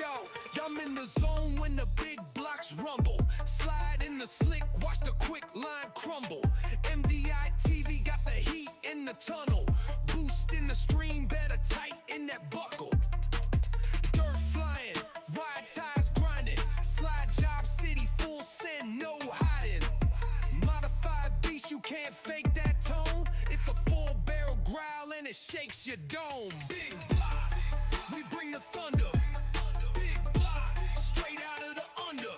out. I'm in the zone when the big blocks rumble. Slide in the slick, watch the quick line crumble. MDiTV got the heat in the tunnel. Boost in the stream, better tighten that buckle. Dirt flying, wide tires grinding. Slide job city, full send, no hiding. Modified beast, you can't fake that tone. It's a full barrel growl and it shakes your dome. Big block, we bring the thunder. Big block, straight out of the under.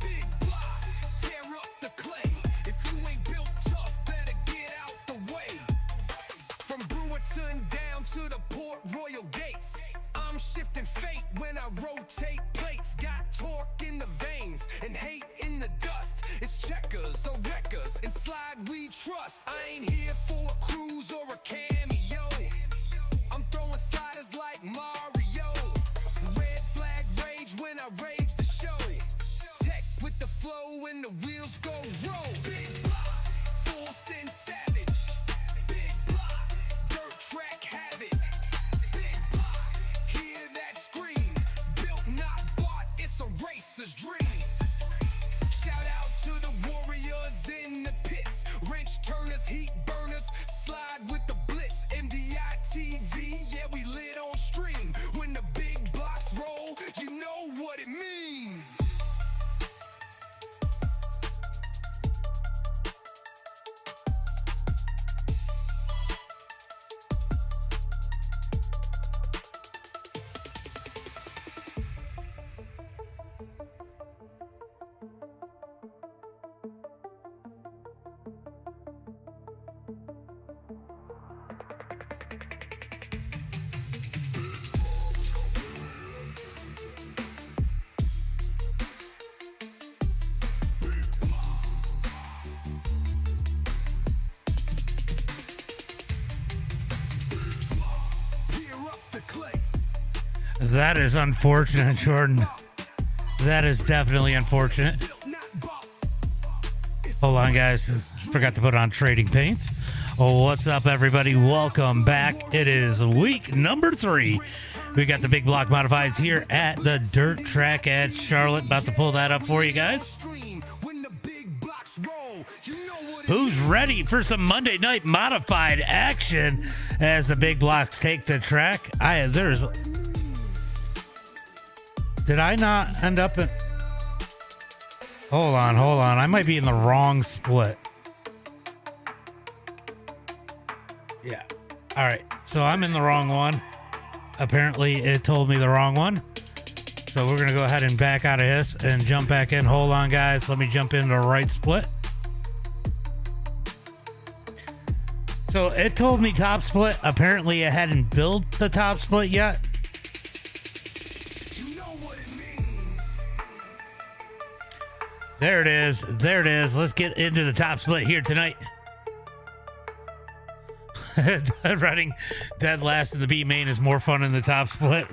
Big block, tear up the clay. If you ain't built tough, better get out the way. From Brewerton down to the Port Royal gates, I'm shifting fate when I rotate plates. Got torque in the veins and hate in the dust. It's checkers or wreckers and slide we trust. I ain't here for a cruise or a cameo. I'm throwing sliders like Mario. Red flag rage when I rage the show. Tech with the flow when the wheels go roll. Big block, full send savage. Big block, dirt track havoc. Big block, hear that scream. Built not bought, it's a racer's dream. Shout out to the warriors in the pits. Wrench turners, heat burners, slide with the blitz. MDiTV, yeah, we lit on stream. When the big blocks roll, you know what it means. That is unfortunate, Jordan. That is definitely unfortunate. Hold on, guys. Forgot to put on trading paints. Oh, what's up, everybody? Welcome back. It is week number 3. We got the big block modifieds here at the dirt track at Charlotte. About to pull that up for you guys. Who's ready for some Monday night modified action as the big blocks take the track? Did I not end up in... Hold on. I might be in the wrong split. Yeah. All right. So I'm in the wrong one. Apparently, it told me the wrong one. So we're going to go ahead and back out of this and jump back in. Hold on, guys. Let me jump into the right split. So it told me top split. Apparently, it hadn't built the top split yet. There it is. Let's get into the top split here tonight. Running dead last in the B main is more fun than the top split.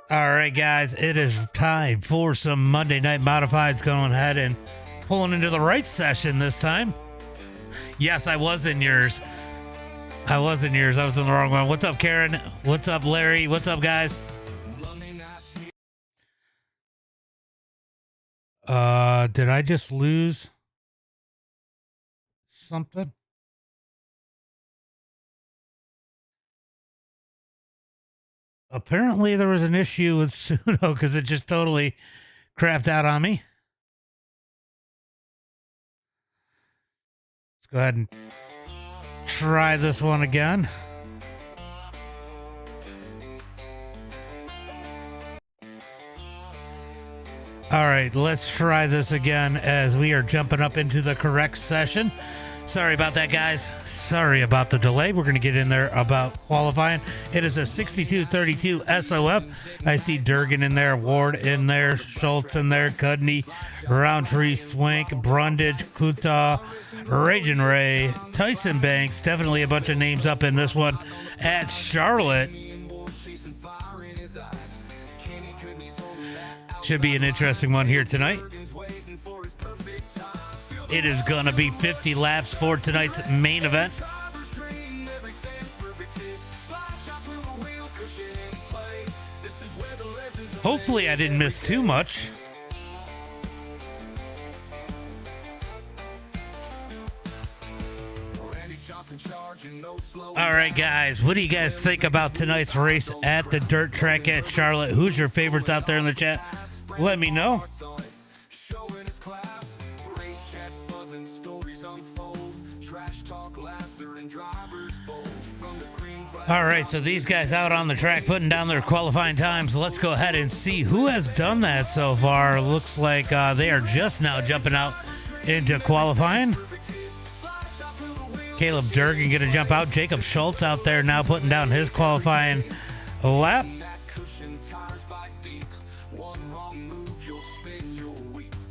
All right, guys, it is time for some Monday night modifieds. Going ahead and pulling into the right session this time. Yes, I was in yours. I was in the wrong one. What's up, Karen? What's up, Larry? What's up, guys? Did I just lose something? Apparently there was an issue with Sudo because it just totally crapped out on me. Let's go ahead and try this one again. All right, let's try this again as we are jumping up into the correct session. Sorry about that, guys. Sorry about the delay. We're going to get in there about qualifying. It is a 62-32 SOF. I see Durgan in there, Ward in there, Schultz in there, Cudney, Roundtree, Swank, Brundage, Kuta, Ragin' Ray, Tyson Banks. Definitely a bunch of names up in this one at Charlotte. Should be an interesting one here tonight. It is going to be 50 laps for tonight's main event. Hopefully I didn't miss too much. All right, guys, what do you guys think about tonight's race at the dirt track at Charlotte? Who's your favorites out there in the chat? Let me know. All right, so these guys out on the track putting down their qualifying times. Let's go ahead and see who has done that so far. Looks like they are just now jumping out into qualifying. Caleb Durgan going to jump out. Jacob Schultz out there now putting down his qualifying lap.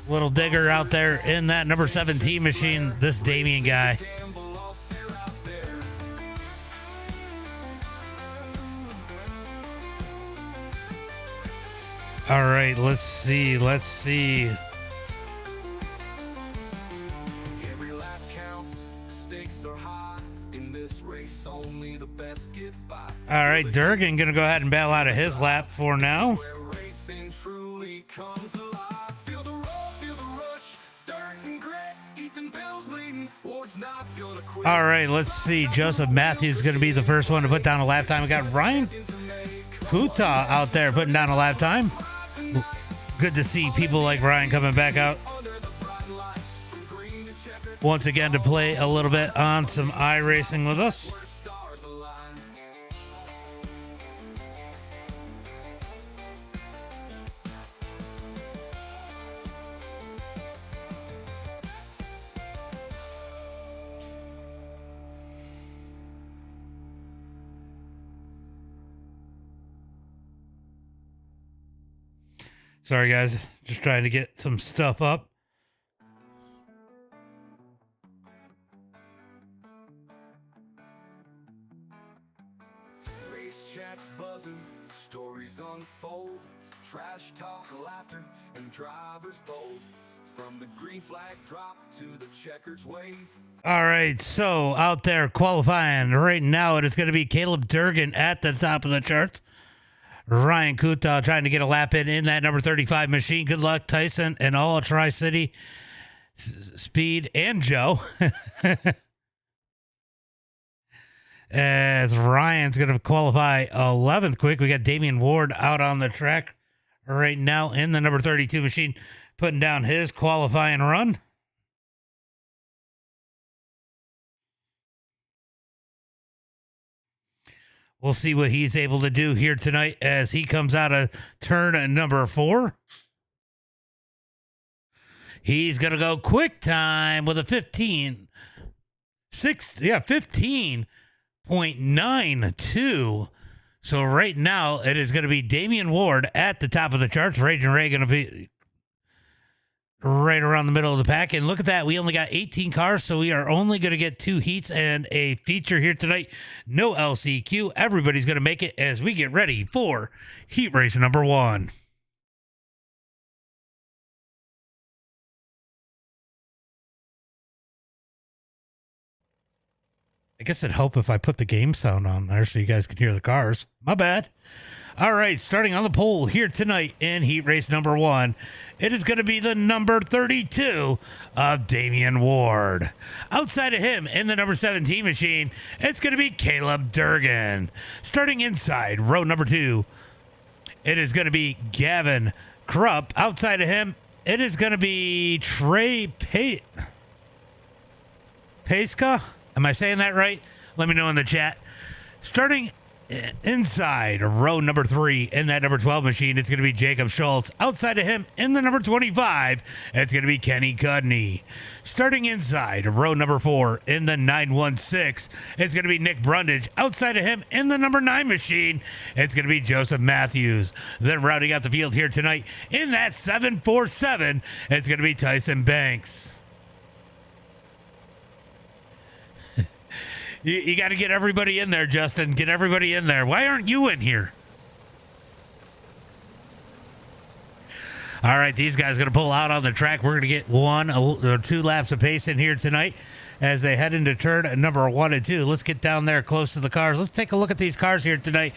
Little digger out there in that number 17 machine, this Damien guy. All right, let's see. Every lap counts, stakes are high. In this race, only the best get by. All right, Durgan going to go ahead and bail out of his lap for now. Where racing truly comes alive. Feel the roll, feel the rush. Dirt and grit, Ethan Bell's leading. Ward's not gonna quit. All right, let's see. Joseph Matthews is going to be the first one to put down a lap time. We got Ryan Kuta out there putting down a lap time. Good to see people like Ryan coming back out once again to play a little bit on some iRacing with us. Sorry, guys. Just trying to get some stuff up. Race chats buzzing, stories unfold. Trash talk, laughter, and drivers bold. From the green flag drop to the checkered wave. All right, so out there qualifying right now, it is going to be Caleb Durgan at the top of the charts. Ryan Kuta trying to get a lap in that number 35 machine. Good luck, Tyson, and all Tri-City Speed and Joe. As Ryan's going to qualify 11th quick. We got Damian Ward out on the track right now in the number 32 machine, putting down his qualifying run. We'll see what he's able to do here tonight as he comes out of turn number 4. He's going to go quick time with a 15.92. So right now it is going to be Damian Ward at the top of the charts. Raging Ray going to be right around the middle of the pack. And look at that. We only got 18 cars, so we are only going to get 2 heats and a feature here tonight. No LCQ. Everybody's going to make it as we get ready for heat race number 1. I guess it'd help if I put the game sound on there so you guys can hear the cars. My bad. All right, starting on the pole here tonight in heat race number 1, it is going to be the number 32 of Damian Ward. Outside of him in the number 17 machine, it's going to be Caleb Durgan. Starting inside row number 2, it is going to be Gavin Krupp. Outside of him, it is going to be Trey Pesca. Am I saying that right? Let me know in the chat. Starting inside row number 3 in that number 12 machine, it's going to be Jacob Schultz. Outside of him in the number 25, it's going to be Kenny Cudney. Starting inside row number 4 in the 916, it's going to be Nick Brundage. Outside of him in the number 9 machine, it's going to be Joseph Matthews. Then rounding out the field here tonight in that 747, it's going to be Tyson Banks. You got to get everybody in there, Justin. Get everybody in there. Why aren't you in here? All right, these guys going to pull out on the track. We're going to get 1 or 2 laps of pace in here tonight as they head into turn number 1 and 2. Let's get down there close to the cars. Let's take a look at these cars here tonight.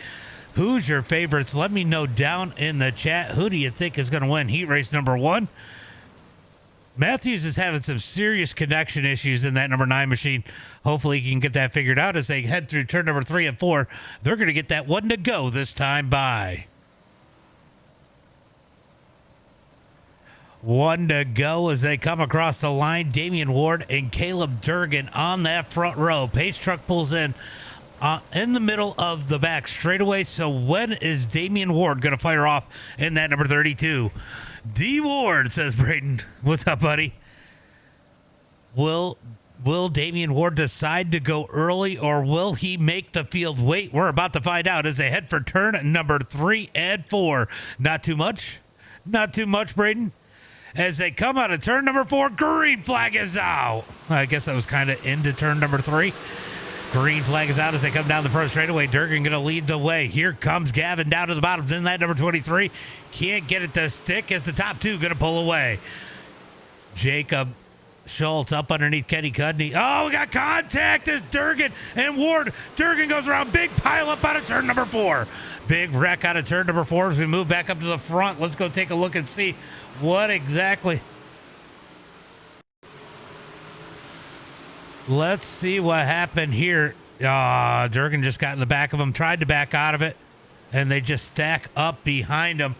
Who's your favorites? Let me know down in the chat. Who do you think is going to win heat race number 1? Matthews is having some serious connection issues in that number 9 machine. Hopefully he can get that figured out as they head through turn number 3 and 4. They're going to get that one to go this time by. One to go as they come across the line. Damian Ward and Caleb Durgan on that front row. Pace truck pulls in the middle of the back straightaway. So when is Damian Ward going to fire off in that number 32? D Ward, says Brayton. What's up, buddy? Will Damian Ward decide to go early, or will he make the field wait? We're about to find out as they head for turn number 3 and 4. Not too much. Not too much, Brayton. As they come out of turn number 4, green flag is out. I guess that was kind of into turn number 3. Green flag is out as they come down the first straightaway. Durgan going to lead the way. Here comes Gavin down to the bottom. Then that number 23 can't get it to stick as the top 2 going to pull away. Jacob Schultz up underneath Kenny Cudney. Oh, we got contact as Durgan and Ward. Durgan goes around. Big pile up out of turn number 4. Big wreck out of turn number 4 as we move back up to the front. Let's go take a look and see what exactly. Let's see what happened here. Durgan just got in the back of him, tried to back out of it, and they just stack up behind him.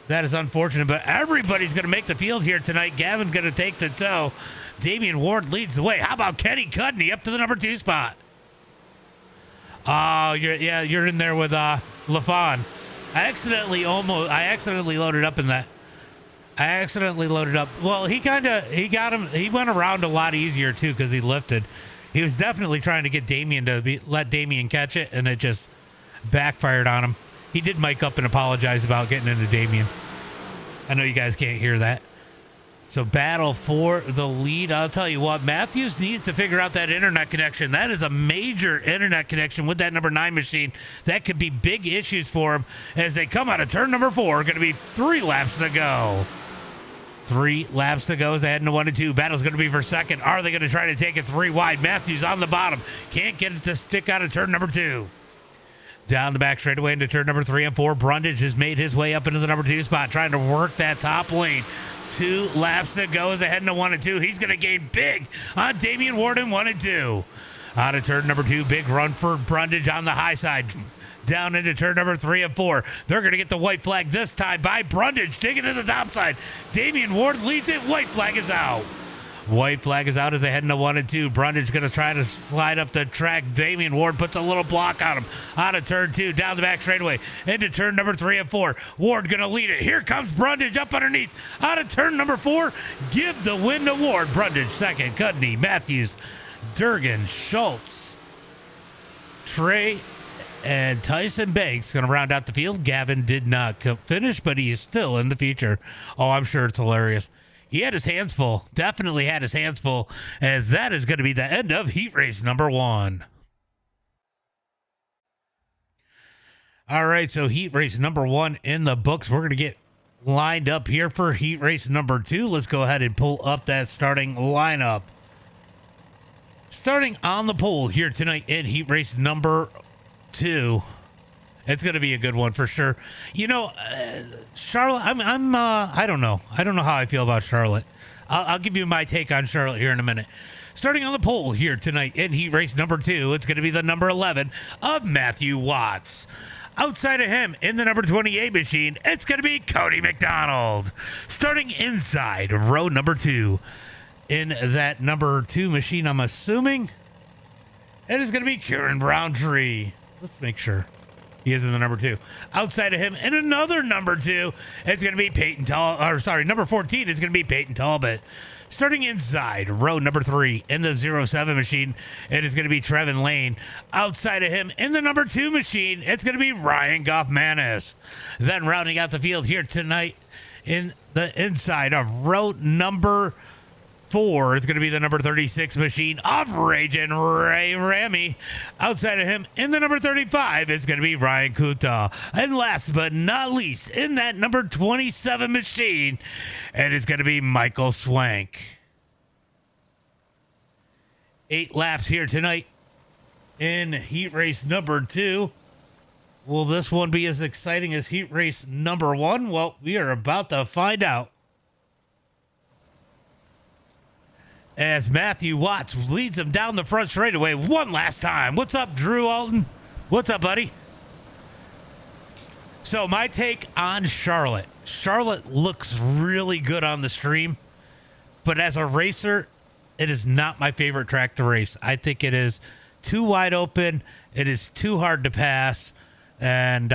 That is unfortunate, but everybody's going to make the field here tonight. Gavin's going to take the tow. Damian Ward leads the way. How about Kenny Cudney up to the number 2 spot? Oh, you're in there with LaFon. I accidentally loaded up in that. Well, he got him. He went around a lot easier too because he lifted. He was definitely trying to get Damian to let Damian catch it, and it just backfired on him. He did mic up and apologize about getting into Damian. I know you guys can't hear that. So battle for the lead. I'll tell you what, Matthews needs to figure out that internet connection. That is a major internet connection with that number 9 machine. That could be big issues for him as they come out of turn number 4. Going to be 3 laps to go. 3 laps to go as they head into 1 and 2. Battle's going to be for second. Are they going to try to take it 3 wide? Matthews on the bottom. Can't get it to stick out of turn number 2. Down the back straightaway into turn number 3 and 4. Brundage has made his way up into the number 2 spot, trying to work that top lane. 2 laps to go as they head into 1 and 2. He's going to gain big on Damian Ward in 1 and 2. Out of turn number 2, big run for Brundage on the high side. Down into turn number 3 and 4. They're going to get the white flag this time by Brundage, digging to the top side. Damian Ward leads it. White flag is out. White flag is out as they head into 1 and 2. Brundage going to try to slide up the track. Damian Ward puts a little block on him. Out of turn 2, down the back straightaway, into turn number 3 and 4. Ward going to lead it. Here comes Brundage up underneath. Out of turn number 4, give the win to Ward. Brundage second. Cudney, Matthews, Durgan, Schultz, Trey, and Tyson Banks going to round out the field. Gavin did not finish, but he's still in the feature. Oh, I'm sure it's hilarious. He had his hands full. Definitely had his hands full, as that is going to be the end of heat race number 1. All right, so heat race number 1 in the books. We're going to get lined up here for heat race number 2. Let's go ahead and pull up that starting lineup. Starting on the pole here tonight in heat race number 2. It's going to be a good one for sure. You know, Charlotte, I don't know. I don't know how I feel about Charlotte. I'll give you my take on Charlotte here in a minute. Starting on the pole here tonight in heat race number 2, it's going to be the number 11 of Matthew Watts. Outside of him in the number 28 machine, it's going to be Cody McDonald. Starting inside row number 2 in that number 2 machine, I'm assuming it is going to be Kieran Browntree. Let's make sure. He is in the number 2. Outside of him, and another number 2, it's going to be number 14 is going to be Peyton Talbot. Starting inside row number 3 in the 07 machine, it is going to be Trevin Lane. Outside of him in the number 2 machine, it's going to be Ryan Goffmanis. Then rounding out the field here tonight in the inside of row number 4 is going to be the number 36 machine of Ragin' Ray Ramy. Outside of him, in the number 35, it's going to be Ryan Kuta. And last but not least, in that number 27 machine, and it's going to be Michael Swank. 8 laps here tonight in heat race number 2. Will this one be as exciting as heat race number 1? Well, we are about to find out. As Matthew Watts leads him down the front straightaway one last time. What's up, Drew Alton? What's up, buddy? So my take on Charlotte. Charlotte looks really good on the stream, but as a racer, it is not my favorite track to race. I think it is too wide open. It is too hard to pass. And,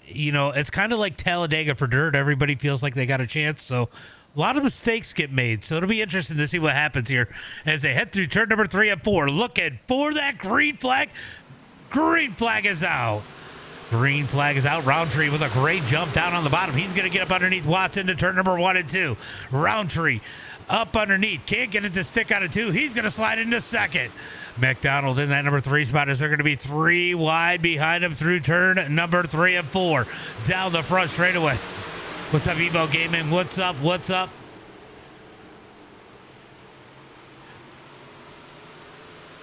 it's kind of like Talladega for dirt. Everybody feels like they got a chance. So a lot of mistakes get made. So it'll be interesting to see what happens here as they head through turn number 3 and 4. Looking for that green flag. Green flag is out. Green flag is out. Roundtree with a great jump down on the bottom. He's going to get up underneath Watts into turn number 1 and 2. Roundtree up underneath. Can't get it to stick out of 2. He's going to slide into second. McDonald in that number 3 spot as they're going to be 3 wide behind him through turn number 3 and 4. Down the front straightaway. What's up, Evo Gaming? What's up? What's up?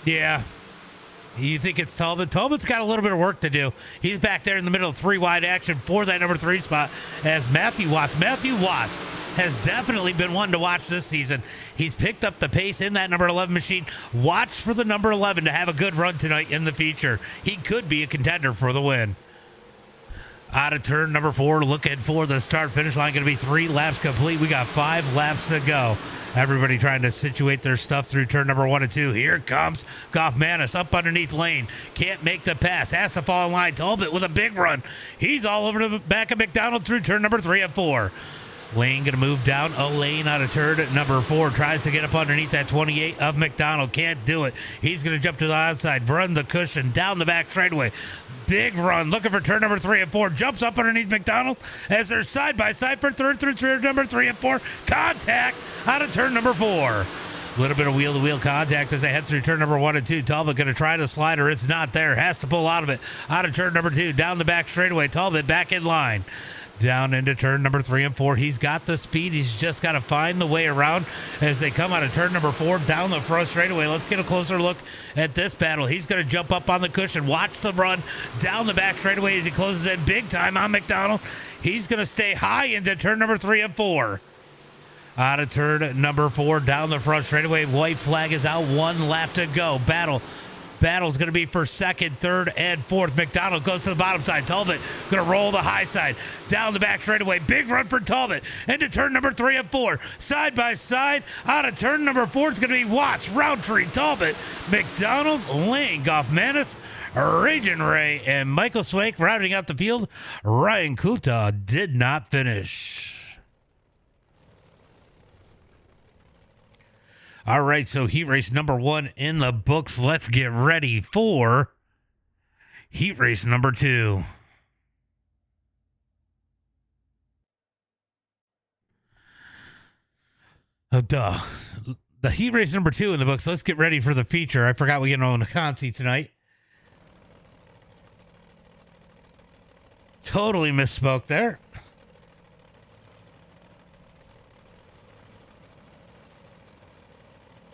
Yeah. You think it's Talbot? Talbot's got a little bit of work to do. He's back there in the middle of 3 wide action for that number 3 spot as Matthew Watts has definitely been one to watch this season. He's picked up the pace in that number 11 machine. Watch for the number 11 to have a good run tonight in the feature. He could be a contender for the win. Out of turn number 4, looking for the start finish line. Going to be 3 laps complete. We got 5 laps to go. Everybody trying to situate their stuff through turn number 1 and 2. Here comes Goffmanis up underneath Lane. Can't make the pass. Has to fall in line. Talbot with a big run. He's all over the back of McDonald through turn number 3 and 4. Lane going to move down a lane out of turn number 4. Tries to get up underneath that 28 of McDonald. Can't do it. He's going to jump to the outside. Run the cushion down the back straightaway. Big run. Looking for turn number 3 and 4. Jumps up underneath McDonald as they're side by side for third through turn number 3 and 4. Contact out of turn number 4. A little bit of wheel-to-wheel contact as they head through turn number 1 and 2. Talbot going to try the slider. It's not there. Has to pull out of it. Out of turn number 2. Down the back straightaway. Talbot back in line. Down into turn number 3 and 4. He's got the speed. He's just got to find the way around as they come out of turn number 4 down the front straightaway. Let's get a closer look at this battle. He's going to jump up on the cushion. Watch the run down the back straightaway as he closes in big time on McDonald. He's going to stay high into turn number 3 and 4. Out of turn number 4 down the front straightaway. White flag is out. 1 lap to go. Battle's going to be for second, third, and fourth. McDonald goes to the bottom side. Talbot going to roll the high side. Down the back straightaway. Big run for Talbot. Into turn number 3 and 4. Side by side. Out of turn number 4, it's going to be Watts, Roundtree, Talbot, McDonald, Lane, Goffmanis, Raging Ray, and Michael Swank rounding out the field. Ryan Kuta did not finish. All right, so heat race number 1 in the books. Let's get ready for heat race number 2. Oh, duh. The heat race number 2 in the books. Let's get ready for the feature. I forgot we get on the Consi tonight. Totally misspoke there.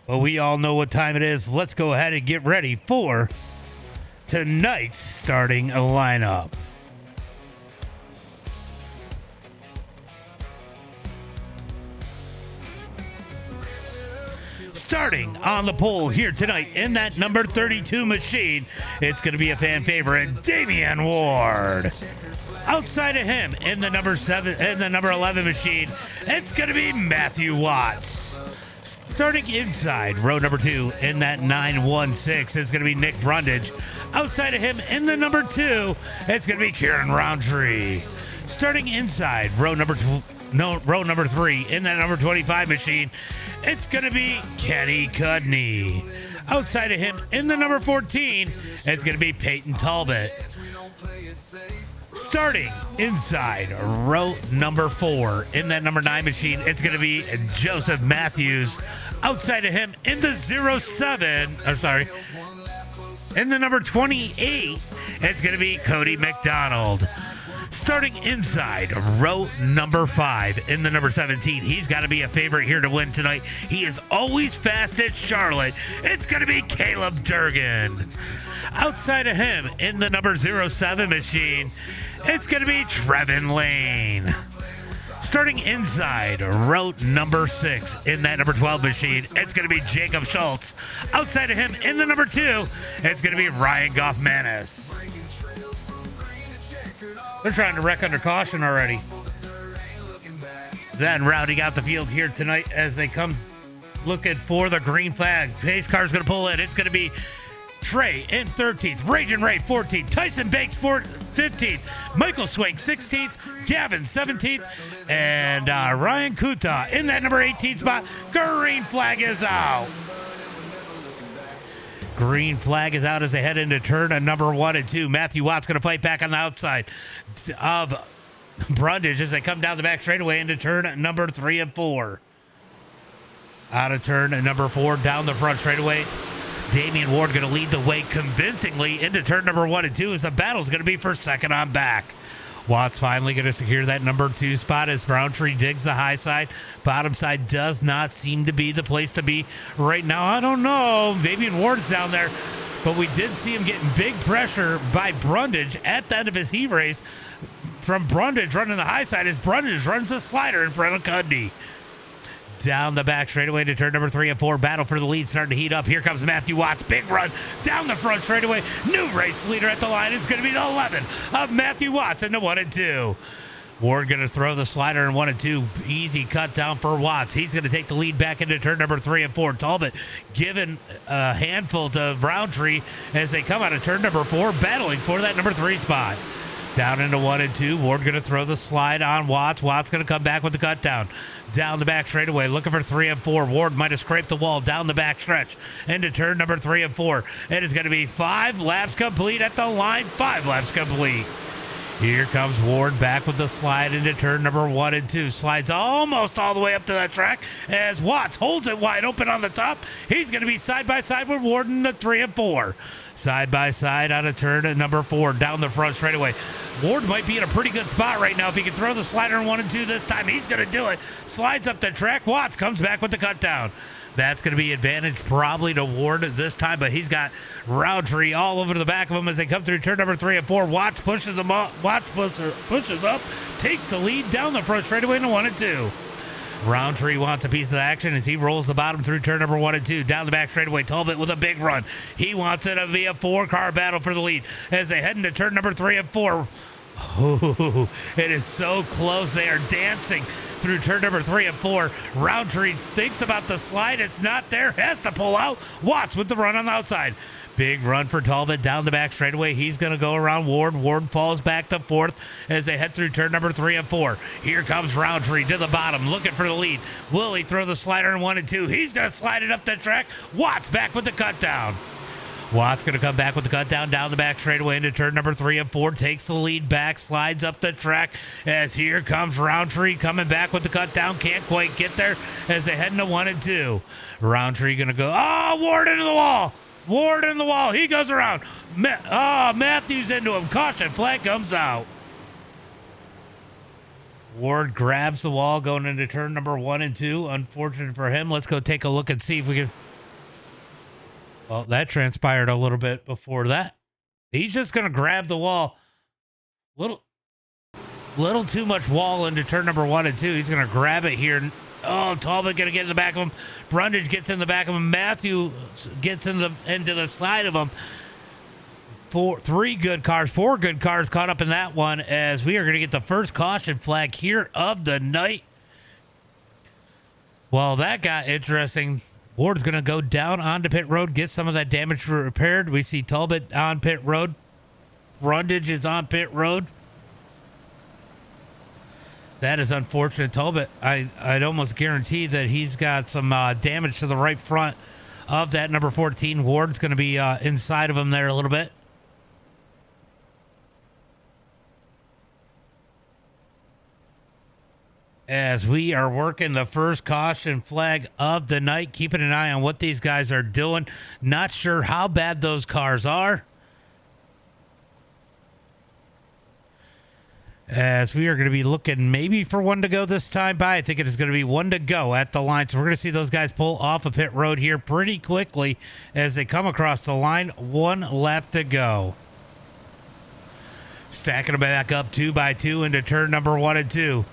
Well, we all know what time it is. Let's go ahead and get ready for tonight's starting lineup. Starting on the pole here tonight in that number 32 machine, it's going to be a fan favorite, Damian Ward. Outside of him in the number 11 machine, it's going to be Matthew Watts. Starting inside row number 2 in that 916, it's going to be Nick Brundage. Outside of him in the number 2, it's going to be Kieran Roundtree. Starting inside row number 3 in that number 25 machine, it's going to be Kenny Cudney. Outside of him in the number 14, it's going to be Peyton Talbot. Starting inside row number 4 in that number 9 machine, it's going to be Joseph Matthews. Outside of him in the in the number 28, it's going to be Cody McDonald. Starting inside row number 5 in the number 17, he's got to be a favorite here to win tonight. He is always fast at Charlotte. It's going to be Caleb Durgan. Outside of him, in the number 07 machine, it's going to be Trevin Lane. Starting inside, route number 6 in that number 12 machine, it's going to be Jacob Schultz. Outside of him, in the number 2, it's going to be Ryan Goffmanis. They're trying to wreck under caution already. Then rounding out the field here tonight as they come looking for the green flag. Pace car's going to pull in. It's going to be Trey in 13th, Raging Ray 14th, Tyson Banks 15th, Michael Swank 16th, Gavin 17th, and Ryan Kuta in that number 18 spot. Green flag is out. Green flag is out as they head into turn number 1 and 2. Matthew Watt's going to fight back on the outside of Brundage as they come down the back straightaway into turn number 3 and 4. Out of turn number 4, down the front straightaway. Damian Ward going to lead the way convincingly into turn number 1 and 2 as the battle's going to be for second on back. Watts finally going to secure that number 2 spot as Roundtree digs the high side. Bottom side does not seem to be the place to be right now. I don't know. Damian Ward's down there, but we did see him getting big pressure by Brundage at the end of his heat race. From Brundage running the high side as Brundage runs the slider in front of Cundy. Down the back straightaway to turn number 3 and 4. Battle for the lead starting to heat up. Here comes Matthew Watts. Big run down the front straightaway. New race leader at the line. It's going to be the 11 of Matthew Watts in the 1 and 2. Ward going to throw the slider in 1 and 2. Easy cut down for Watts. He's going to take the lead back into turn number 3 and 4. Talbot giving a handful to Roundtree as they come out of turn number 4, battling for that number 3 spot. Down into 1 and 2. Ward going to throw the slide on Watts. Watts going to come back with the cut down. Down the back straightaway, looking for 3 and 4. Ward might have scraped the wall down the back stretch into turn number 3 and 4. It is going to be 5 laps complete at the line. 5 laps complete. Here comes Ward back with the slide into turn number 1 and 2. Slides almost all the way up to that track as Watts holds it wide open on the top. He's going to be side by side with Ward in the 3 and 4. Side by side out of turn at number 4 down the front straightaway. Ward might be in a pretty good spot right now. If he can throw the slider in 1 and 2 this time, he's going to do it. Slides up the track. Watts comes back with the cut down. That's going to be advantage probably to Ward this time, but he's got Roundtree all over the back of him as they come through turn number 3 and 4. Watts pushes him up. Watts pushes up, takes the lead down the front straightaway into 1 and 2. Roundtree wants a piece of the action as he rolls the bottom through turn number 1 and 2. Down the back straightaway, Talbot with a big run. He wants it to be a 4-car battle for the lead as they head into turn number 3 and 4. Oh, it is so close. They are dancing through turn number 3 and 4. Roundtree thinks about the slide. It's not there. Has to pull out. Watts with the run on the outside. Big run for Talbot down the back straightaway. He's going to go around Ward. Ward falls back to 4th as they head through turn number 3 and 4. Here comes Roundtree to the bottom, looking for the lead. Will he throw the slider in 1 and 2? He's going to slide it up the track. Watts back with the cut down. Watts going to come back with the cut down the back straightaway into turn number 3 and 4. Takes the lead back, slides up the track as here comes Roundtree coming back with the cut down. Can't quite get there as they head into 1 and 2. Roundtree going to go, Ward into the wall. Ward in the wall. He goes around. Matthews into him. Caution. Flag comes out. Ward grabs the wall going into turn number 1 and 2. Unfortunate for him. Let's go take a look and see if we can. Well, that transpired a little bit before that. He's just going to grab the wall. Little too much wall into turn number 1 and 2. He's going to grab it here. Talbot going to get in the back of him. Brundage gets in the back of him. Matthew gets into the side of him. 4 good cars caught up in that one as we are going to get the first caution flag here of the night. Well, that got interesting. Ward's going to go down onto pit road, get some of that damage repaired. We see Talbot on pit road. Brundage is on pit road. That is unfortunate. Talbot, I'd almost guarantee that he's got some damage to the right front of that number 14. Ward's going to be inside of him there a little bit. As we are working the first caution flag of the night, keeping an eye on what these guys are doing. Not sure how bad those cars are. as we are going to be looking maybe for one to go this time by. I think it is going to be one to go at the line. So we're going to see those guys pull off a pit road here pretty quickly as they come across the line. One lap to go. Stacking them back up 2 by 2 into turn number 1 and 2.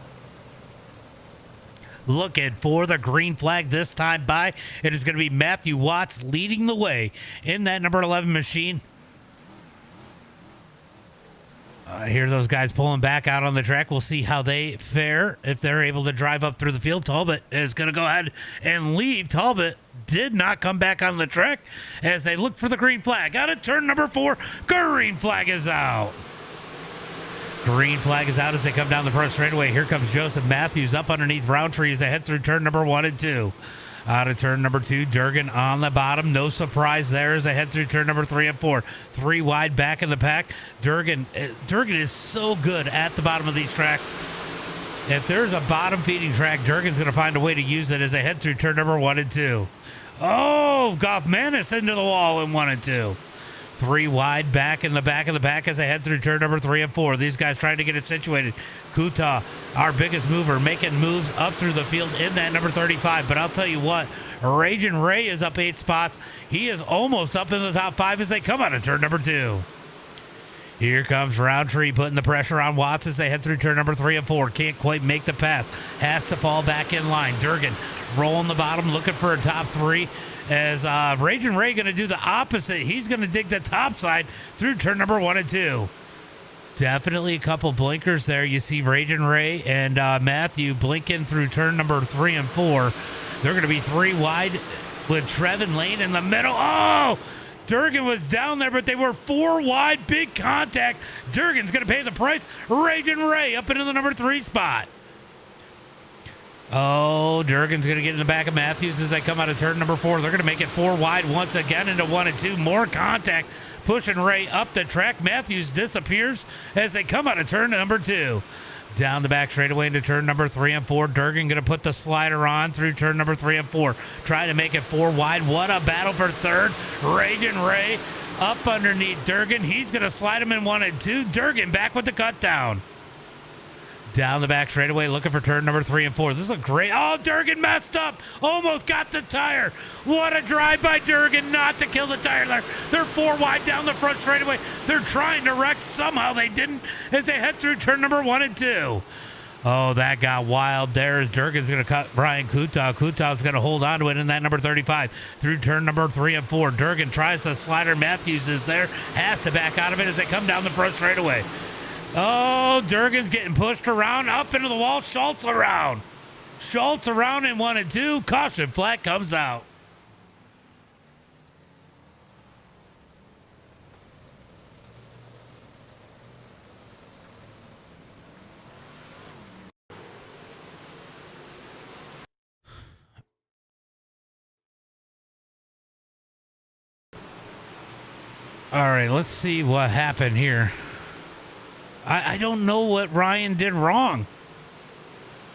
Looking for the green flag this time by. It is going to be Matthew Watts leading the way in that number 11 machine. I hear those guys pulling back out on the track. We'll see how they fare if they're able to drive up through the field. Talbot is going to go ahead and leave. Talbot did not come back on the track as they look for the green flag. Out of turn number 4, green flag is out. Green flag is out as they come down the front straightaway. Here comes Joseph Matthews up underneath Roundtree as they head through turn number 1 and 2. Out of turn number 2, Durgan on the bottom. No surprise there as they head through turn number 3 and 4. 3 wide back in the pack. Durgan is so good at the bottom of these tracks. If there's a bottom feeding track, Durgan's going to find a way to use it as they head through turn number 1 and 2. Oh, Goffmanis into the wall in 1 and 2. 3 wide back in the back of the pack as they head through turn number 3 and 4. These guys trying to get it situated. Kuta, our biggest mover, making moves up through the field in that number 35. But I'll tell you what, Raging Ray is up 8 spots. He is almost up in the top 5 as they come out of turn number 2. Here comes Roundtree putting the pressure on Watts as they head through turn number 3 and 4. Can't quite make the pass. Has to fall back in line. Durgan rolling the bottom, looking for a top 3. As Raging Ray going to do the opposite. He's going to dig the top side through turn number 1 and 2. Definitely a couple blinkers there. You see Raging Ray and Matthew blinking through turn number 3 and 4. They're going to be 3 wide with Trevin Lane in the middle. Oh! Durgan was down there, but they were 4 wide. Big contact. Durgan's going to pay the price. Raging Ray up into the number 3 spot. Oh, Durgan's going to get in the back of Matthews as they come out of turn number 4. They're going to make it 4 wide once again into 1 and 2. More contact, pushing Ray up the track. Matthews disappears as they come out of turn number 2. Down the back straightaway into turn number 3 and 4. Durgan going to put the slider on through turn number 3 and 4. Trying to make it 4 wide. What a battle for third. Raging Ray up underneath Durgan. He's going to slide him in 1 and 2. Durgan back with the cut down. Down the back straightaway, looking for turn number 3 and 4. This is a great... Oh, Durgan messed up. Almost got the tire. What a drive by Durgan not to kill the tire there. They're 4 wide down the front straightaway. They're trying to wreck. Somehow they didn't as they head through turn number 1 and 2. Oh, that got wild there as Durgan's going to cut Brian Kuta. Kuta's going to hold on to it in that number 35 through turn number 3 and 4. Durgan tries the slider. Matthews is there. Has to back out of it as they come down the front straightaway. Oh, Durgan's getting pushed around, up into the wall. Schultz around. Schultz around in 1 and 2. Caution flag comes out. All right, let's see what happened here. I don't know what Ryan did wrong.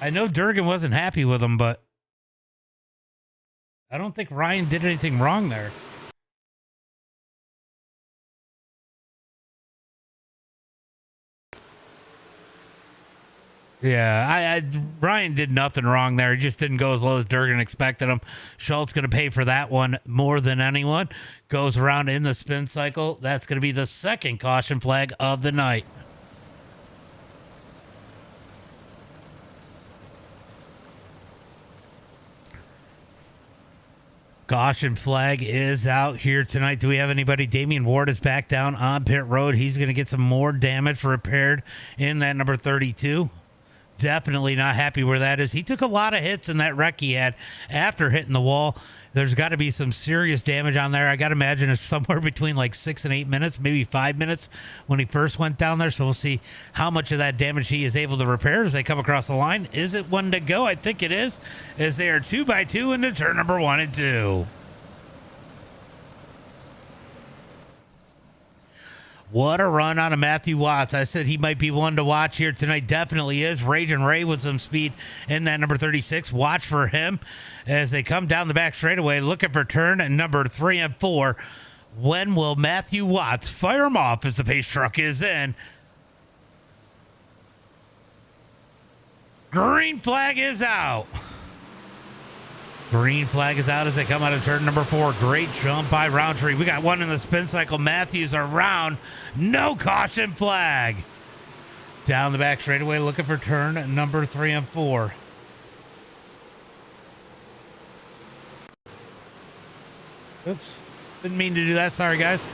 I know Durgan wasn't happy with him, but I don't think Ryan did anything wrong there. Yeah, Ryan did nothing wrong there. He just didn't go as low as Durgan expected him. Schultz going to pay for that one more than anyone. Goes around in the spin cycle. That's going to be the second caution flag of the night. Caution flag is out here tonight. Do we have anybody? Damian Ward is back down on pit road. He's going to get some more damage repaired in that number 32. Definitely not happy where that is. He took a lot of hits in that wreck he had after hitting the wall. There's got to be some serious damage on there. I got to imagine it's somewhere between like 6 and 8 minutes, maybe 5 minutes when he first went down there. So we'll see how much of that damage he is able to repair as they come across the line. Is it 1 to go? I think it is, as they are 2 by 2 into turn number 1 and 2. What a run on a Matthew Watts. I said he might be one to watch here tonight. Definitely is. Raging Ray with some speed in that number 36. Watch for him as they come down the back straightaway looking for turn number 3 and 4. When will Matthew Watts fire him off as the pace truck is in? Green flag is out. Green flag is out as they come out of turn number 4. Great jump by Roundtree. We got one in the spin cycle. Matthews around. No caution flag. Down the back straightaway looking for turn number 3 and 4. Oops. Didn't mean to do that. Sorry, guys.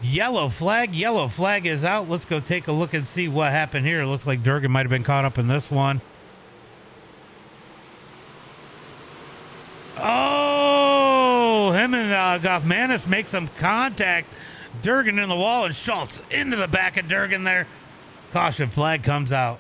Yellow flag is out. Let's go take a look and see what happened here. It looks like Durgan might have been caught up in this one. Oh, him and Goffmanis make some contact. Durgan in the wall and Schultz into the back of Durgan there. Caution flag comes out.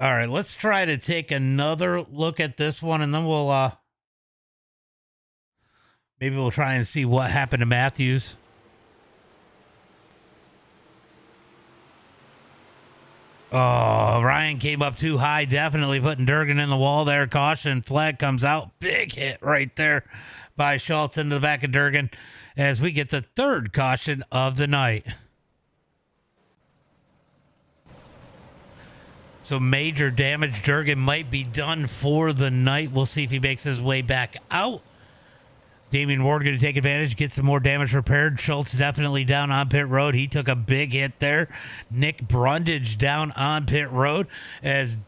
All right, let's try to take another look at this one, and then we'll maybe we'll try and see what happened to Matthews. Oh, Ryan came up too high, definitely putting Durgan in the wall there. Caution flag comes out. Big hit right there by Schultz into the back of Durgan as we get the 3rd caution of the night. So major damage. Durgan might be done for the night. We'll see if he makes his way back out. Damian Ward going to take advantage, get some more damage repaired. Schultz definitely down on pit road. He took a big hit there. Nick Brundage down on pit road as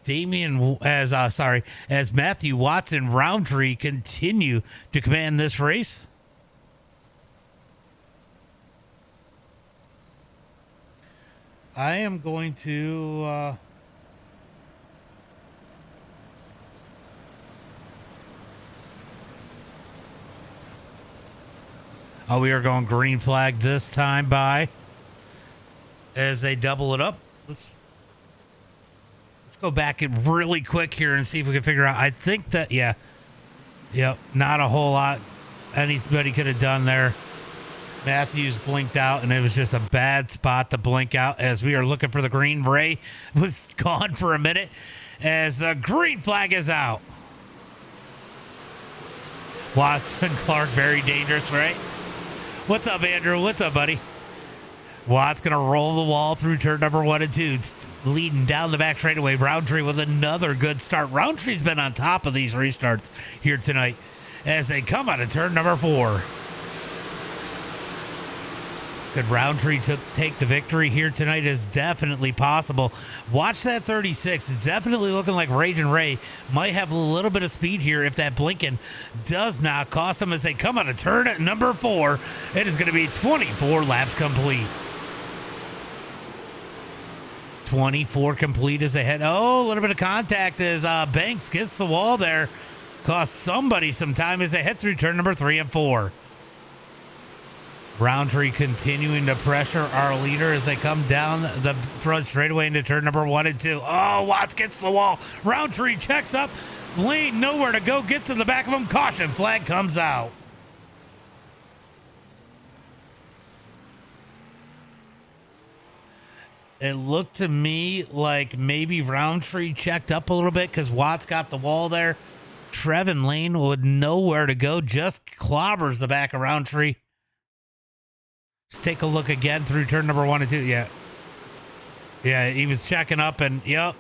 Matthew Watts and Roundtree continue to command this race. I am going to we are going green flag this time by as they double it up. Let's go back and really quick here and see if we can figure out. I think that, yep, not a whole lot anybody could have done there. Matthews blinked out, and it was just a bad spot to blink out as we are looking for the green. Ray was gone for a minute as the green flag is out. Watts and Clark, very dangerous, right? What's up, Andrew? What's up, buddy? Watt's going to roll the wall through turn number 1 and 2, leading down the back straightaway. Roundtree with another good start. Roundtree's been on top of these restarts here tonight as they come out of turn number 4. Could Roundtree take the victory here tonight? Is definitely possible. Watch that 36. It's definitely looking like Raging Ray might have a little bit of speed here if that blinking does not cost them as they come out of turn at number 4. It is going to be 24 laps complete. 24 complete as they head. Oh, a little bit of contact as Banks gets the wall there. Cost somebody some time as they head through turn number 3 and 4. Roundtree continuing to pressure our leader as they come down the front straightaway into turn number 1 and 2. Oh, Watts gets the wall. Roundtree checks up. Lane nowhere to go. Gets in the back of him. Caution flag comes out. It looked to me like maybe Roundtree checked up a little bit because Watts got the wall there. Trevin Lane with nowhere to go. Just clobbers the back of Roundtree. Let's take a look again through turn number 1 and 2. Yeah, he was checking up and, yep.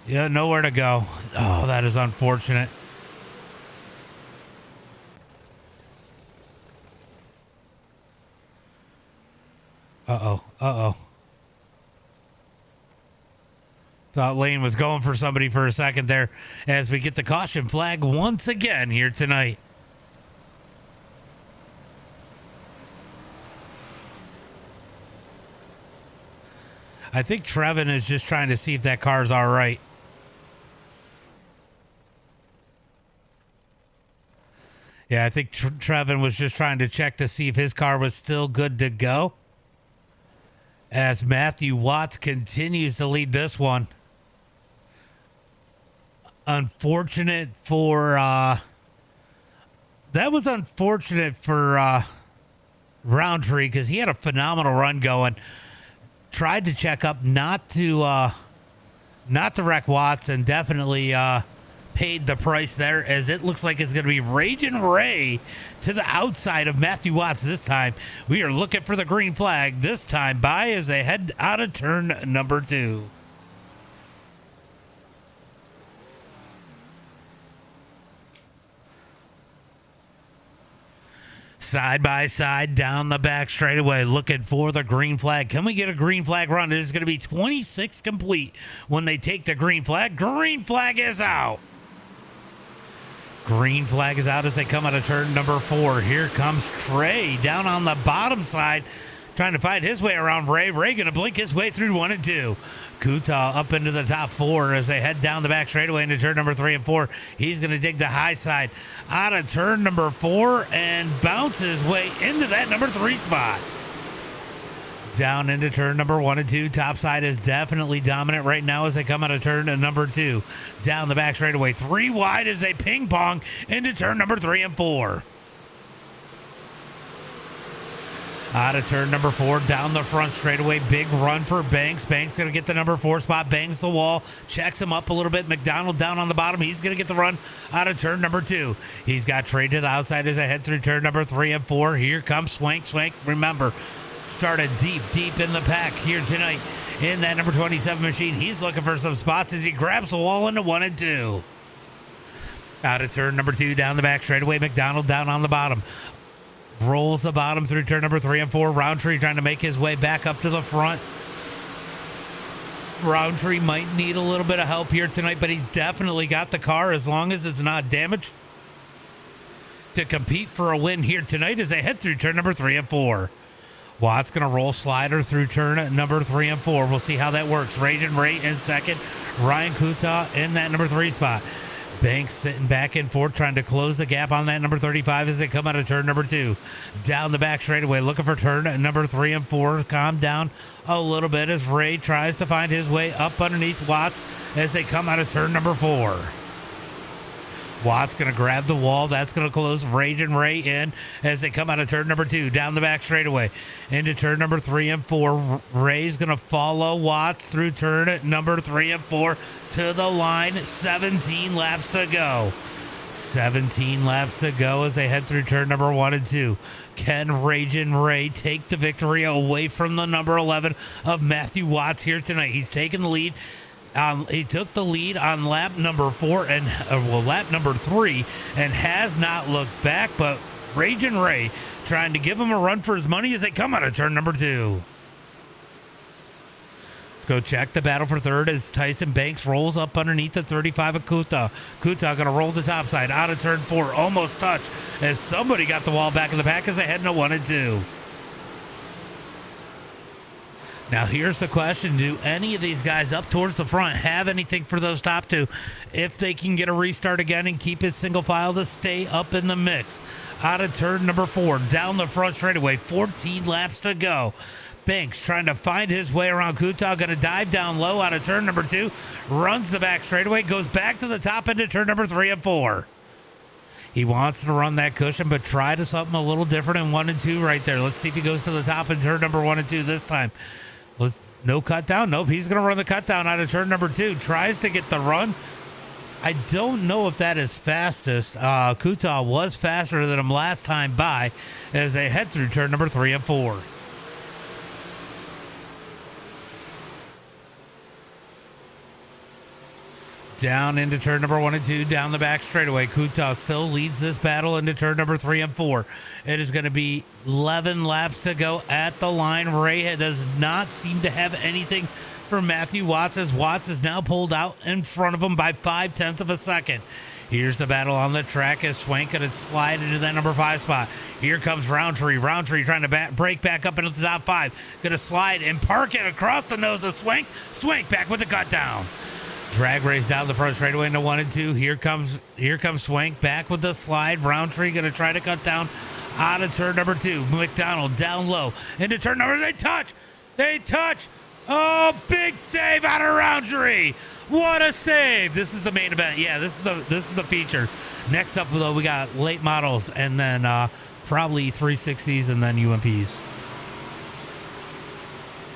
Yeah, nowhere to go. Oh, that is unfortunate. Uh-oh. Thought Lane was going for somebody for a second there as we get the caution flag once again here tonight. I think Trevin is just trying to see if that car's all right. Yeah, I think Trevin was just trying to check to see if his car was still good to go. As Matthew Watts continues to lead this one. Unfortunate for... that was unfortunate for Roundtree because he had a phenomenal run going. Tried to check up not to wreck Watts and definitely paid the price there, as it looks like it's going to be Raging Ray to the outside of Matthew Watts this time. We are looking for the green flag this time by as they head out of turn number 2. Side by side down the back straightaway, looking for the green flag. Can we get a green flag run? It is going to be 26 complete when they take the green flag. Green flag is out. Green flag is out as they come out of turn number 4. Here comes Trey down on the bottom side, trying to find his way around Ray. Ray going to blink his way through 1 and 2. Kuta up into the top 4 as they head down the back straightaway into turn number 3 and 4. He's going to dig the high side out of turn number 4 and bounce his way into that number 3 spot. Down into turn number 1 and 2. Top side is definitely dominant right now as they come out of turn number 2. Down the back straightaway, 3 wide as they ping pong into turn number 3 and 4. Out of turn number 4, down the front straightaway, big run for Banks. Banks going to get the number 4 spot, bangs the wall, checks him up a little bit. McDonald down on the bottom. He's going to get the run out of turn number 2. He's got Trey to the outside as they head through turn number 3 and 4. Here comes Swank. Swank, remember, started deep in the pack here tonight in that number 27 machine. He's looking for some spots as he grabs the wall into 1 and 2. Out of turn number 2, down the back straightaway, McDonald down on the bottom. Rolls the bottom through turn number 3 and 4. Roundtree trying to make his way back up to the front. Roundtree might need a little bit of help here tonight, but he's definitely got the car as long as it's not damaged to compete for a win here tonight as they head through turn number 3 and 4. Watt's going to roll slider through turn number 3 and 4. We'll see how that works. Raging Ray in second. Ryan Kuta in that number 3 spot. Banks sitting back and forth, trying to close the gap on that number 35 as they come out of turn number 2. Down the back straightaway, looking for turn number 3 and 4. Calm down a little bit as Ray tries to find his way up underneath Watts as they come out of turn number 4. Watt's going to grab the wall. That's going to close Raging Ray in as they come out of turn number 2. Down the back straightaway into turn number 3 and 4. Ray's going to follow Watts through turn number 3 and 4 to the line. 17 laps to go. 17 laps to go as they head through turn number 1 and 2. Can Raging Ray take the victory away from the number 11 of Matthew Watts here tonight? He's taken the lead. He took the lead on lap number 4 and lap number 3 and has not looked back, but Raging Ray trying to give him a run for his money as they come out of turn number 2. Let's go check the battle for third as Tyson Banks rolls up underneath the 35 of Kuta. Kuta going to roll the top side out of turn 4, almost touched as somebody got the wall back in the pack as they head into 1 and 2. Now, here's the question. Do any of these guys up towards the front have anything for those top 2 if they can get a restart again and keep it single file to stay up in the mix? Out of turn number 4, down the front straightaway, 14 laps to go. Banks trying to find his way around Kuta, going to dive down low out of turn number 2, runs the back straightaway, goes back to the top into turn number 3 and 4. He wants to run that cushion, but try to something a little different in 1 and 2 right there. Let's see if he goes to the top in turn number 1 and 2 this time. No cut down. Nope, he's going to run the cut down out of turn number 2. Tries to get the run. I don't know if that is fastest. Kuta was faster than him last time by as they head through turn number 3 and 4. Down into turn number 1 and 2, down the back straightaway. Kuta still leads this battle into turn number 3 and 4. It is going to be 11 laps to go at the line. Ray does not seem to have anything for Matthew Watts as Watts is now pulled out in front of him by 0.5 of a second. Here's the battle on the track as Swank going to slide into that number 5 spot. Here comes Roundtree. Roundtree trying to break back up into the top 5. Going to slide and park it across the nose of Swank. Swank back with the cut down. Drag race down the front straightaway into 1 and 2. Here comes Swank back with the slide. Roundtree going to try to cut down out of turn number 2. McDonald down low into turn number. They touch. Oh, big save out of Roundtree. What a save. This is the main event. Yeah, this is the feature. Next up, though, we got late models and then probably 360s and then UMPs.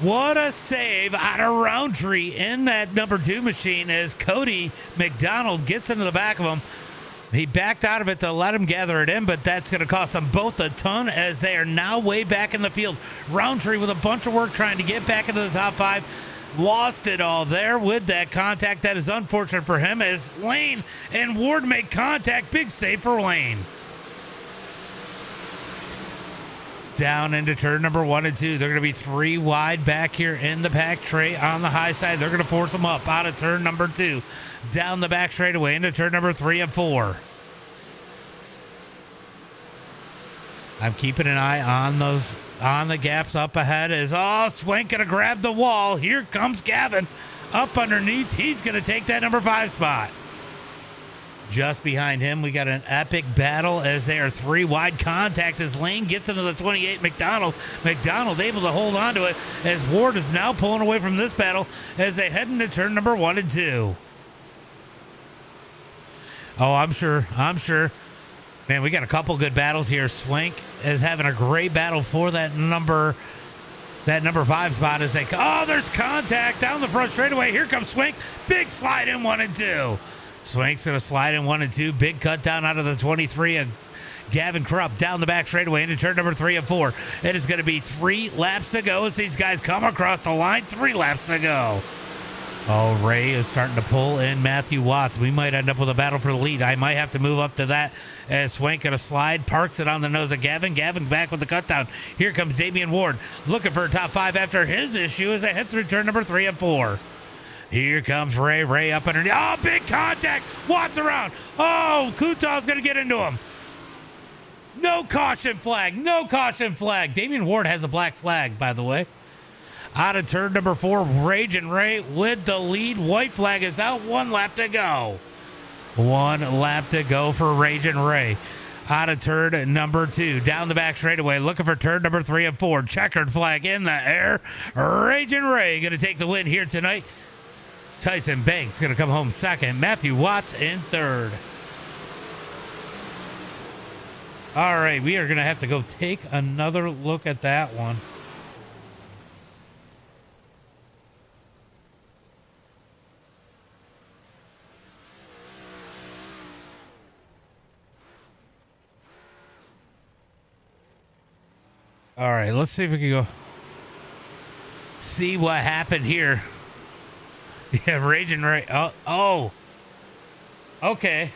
What a save out of Roundtree in that number 2 machine as Cody McDonald gets into the back of him. He backed out of it to let him gather it in, but that's going to cost them both a ton as they are now way back in the field. Roundtree with a bunch of work trying to get back into the top 5. Lost it all there with that contact. That is unfortunate for him as Lane and Ward make contact. Big save for Lane. Down into turn number 1 and 2. They're going to be 3 wide back here in the pack tray on the high side. They're going to force them up out of turn number 2. Down the back straightaway into turn number 3 and 4. I'm keeping an eye on the gaps up ahead as Swank going to grab the wall. Here comes Gavin up underneath. He's going to take that number 5 spot. Just behind him, we got an epic battle as they are 3 wide contact as Lane gets into the 28 McDonald. McDonald able to hold on to it as Ward is now pulling away from this battle as they head into turn number 1 and 2. Oh, I'm sure. Man, we got a couple good battles here. Swank is having a great battle for that number 5 spot as they... Oh, there's contact down the front straightaway. Here comes Swank. Big slide in 1 and 2. Swank's going to slide in 1 and 2. Big cut down out of the 23 of Gavin Krupp down the back straightaway into turn number 3 and 4. It is going to be 3 laps to go as these guys come across the line. 3 laps to go. Oh, Ray is starting to pull in Matthew Watts. We might end up with a battle for the lead. I might have to move up to that as Swank going to slide, parks it on the nose of Gavin. Gavin back with the cut down. Here comes Damian Ward looking for a top 5 after his issue as they head through turn number 3 and 4. Here comes Ray. Ray up underneath. Oh, big contact. Watts around. Oh, Kutaw's going to get into him. No caution flag. No caution flag. Damian Ward has a black flag, by the way. Out of turn number 4, Raging Ray with the lead. White flag is out. 1 lap to go. 1 lap to go for Raging Ray. Out of turn number 2. Down the back straightaway. Looking for turn number 3 and 4. Checkered flag in the air. Raging Ray going to take the win here tonight. Tyson Banks going to come home 2nd. Matthew Watts in 3rd. All right, we are going to have to go take another look at that one. All right, let's see if we can go see what happened here. Yeah, Raging Ray. Oh. Okay.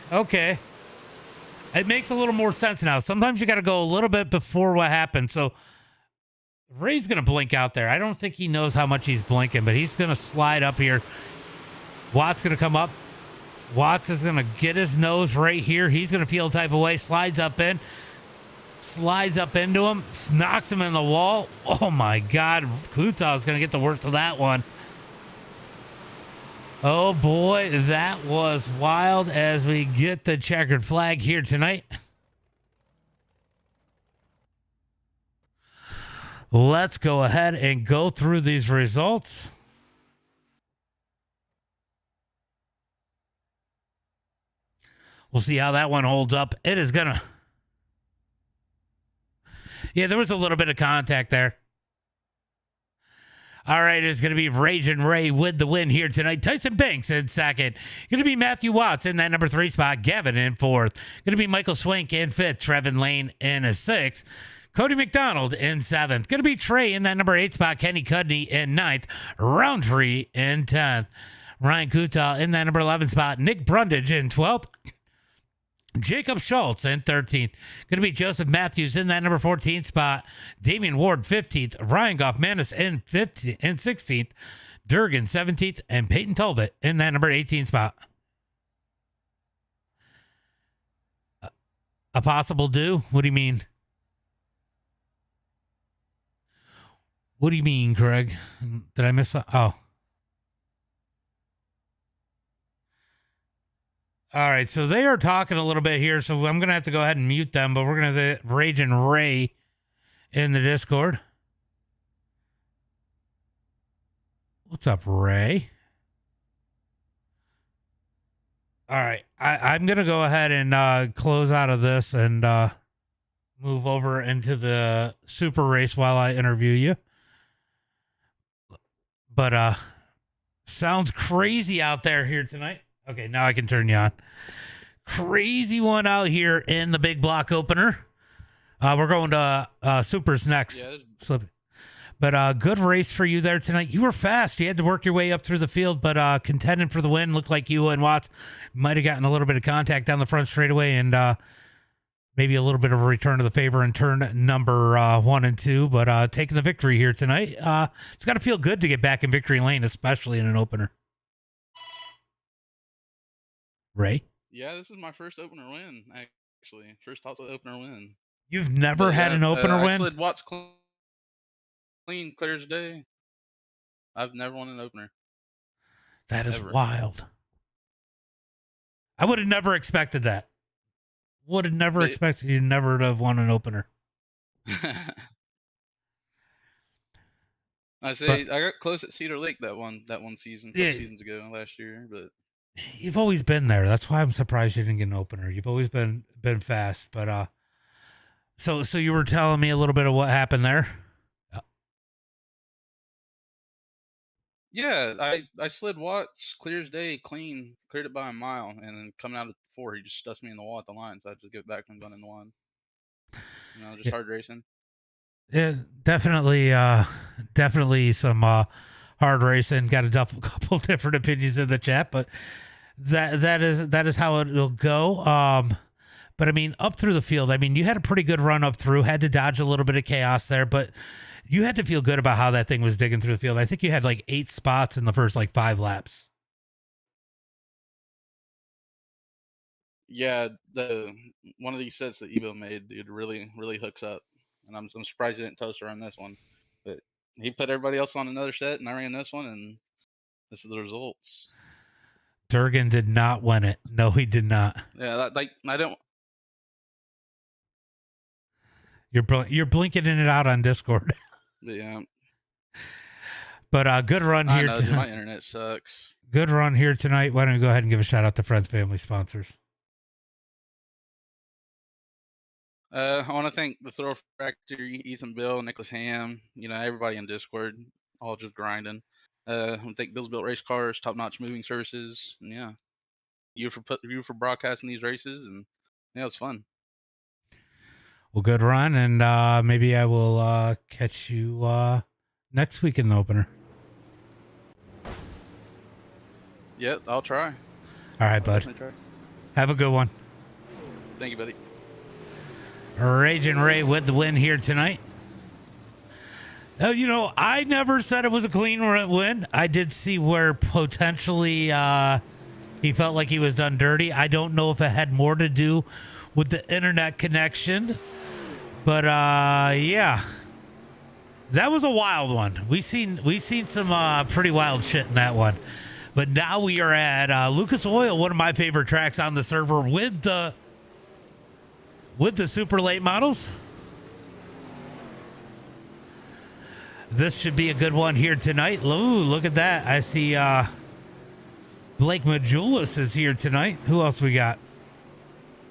It makes a little more sense now. Sometimes you got to go a little bit before what happened. So Ray's going to blink out there. I don't think he knows how much he's blinking, but he's going to slide up here. Watts going to come up. Watts is going to get his nose right here. He's going to feel a type of way. Slides up into him. Knocks him in the wall. Oh, my God. Kuta is going to get the worst of that one. Oh, boy, that was wild as we get the checkered flag here tonight. Let's go ahead and go through these results. We'll see how that one holds up. It is going to... Yeah, there was a little bit of contact there. All right, it's going to be Raging Ray with the win here tonight. Tyson Banks in 2nd. Going to be Matthew Watts in that number 3 spot. Gavin in 4th. Going to be Michael Swank in 5th. Trevin Lane in 6th. Cody McDonald in 7th. Going to be Trey in that number 8 spot. Kenny Cudney in 9th. Roundtree in 10th. Ryan Kuta in that number 11 spot. Nick Brundage in 12th. Jacob Schultz in 13th. Going to be Joseph Matthews in that number 14 spot. Damian Ward 15th. Ryan Goffmanis in 16th. Durgan 17th. And Peyton Talbot in that number 18 spot. A possible do? What do you mean? What do you mean, Craig? Did I miss something? Oh. All right, so they are talking a little bit here, so I'm going to have to go ahead and mute them, but we're going to have Raging Ray in the Discord. What's up, Ray? All right, I'm going to go ahead and close out of this and move over into the super race while I interview you. But sounds crazy out there here tonight. Okay, now I can turn you on. Crazy one out here in the big block opener. We're going to Supers next. Yeah, Slip. But good race for you there tonight. You were fast. You had to work your way up through the field, but contending for the win. Looked like you and Watts might have gotten a little bit of contact down the front straightaway, and maybe a little bit of a return to the favor in turn number 1 and 2. But taking the victory here tonight. It's got to feel good to get back in victory lane, especially in an opener. Ray? yeah, this is my first opener win, actually. First opener win. You've never But, had yeah, an opener I win? slid Watts clean, clear as day. I've never won an opener. That is Ever. wild. I would have never expected that. Would have never expected you never to have won an opener. I got close at Cedar Lake that one season, Yeah. seasons ago last year, but You've always been there. That's why I'm surprised you didn't get an opener. You've always been fast. But so you were telling me a little bit of what happened there. yeah, I slid Watts clear as day, clean, cleared it by a mile, and then coming out at 4, he just stuffs me in the wall at the line, so I just get back and gun in the one. You know, just hard racing. Yeah, definitely some hard racing. Got a couple different opinions in the chat, but that is how it'll go. But I mean, up through the field, I mean, you had a pretty good run up through. Had to dodge a little bit of chaos there, but you had to feel good about how that thing was digging through the field. I think you had like 8 spots in the first like 5 laps. Yeah, the one of these sets that Evo made, dude, really hooks up, and I'm surprised he didn't toast around this one, but he put everybody else on another set, and I ran this one, and this is the results. Durgan did not win it. No, he did not. Yeah, I don't. You're blinking in and out on Discord. Yeah, But good run I here. know, dude, my internet sucks. Good run here tonight. Why don't you go ahead and give a shout out to friends, family, sponsors? I want to thank the Throw Factory, Ethan, Bill, Nicholas Ham, you know, everybody in Discord, all just grinding. I want to thank Bill's Built Race Cars, Top Notch Moving Services, and yeah, you for broadcasting these races, and yeah, it's fun. Well, good run, and maybe I will catch you next week in the opener. Yeah, I'll try. All right, bud. Try. Have a good one. Thank you, buddy. Raging Ray with the win here tonight. You know, I never said it was a clean win. I did see where potentially he felt like he was done dirty. I don't know if it had more to do with the internet connection. But yeah, that was a wild one. We seen some pretty wild shit in that one. But now we are at Lucas Oil, one of my favorite tracks on the server, with the super late models. This should be a good one here tonight. Ooh, look at that. I see Blake Majulis is here tonight. Who else we got?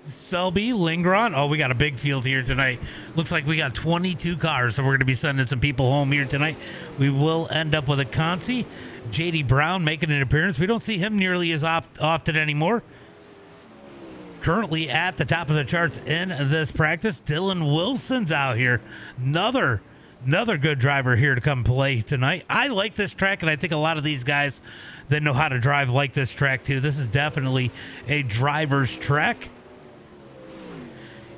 Selby, Lingron. Oh, we got a big field here tonight. Looks like we got 22 cars, so we're going to be sending some people home here tonight. We will end up with a Consi. JD Brown making an appearance. We don't see him nearly as often anymore. Currently at the top of the charts in this practice, Dylan Wilson's out here. Another good driver here to come play tonight. I like this track, and I think a lot of these guys that know how to drive like this track too. This is definitely a driver's track.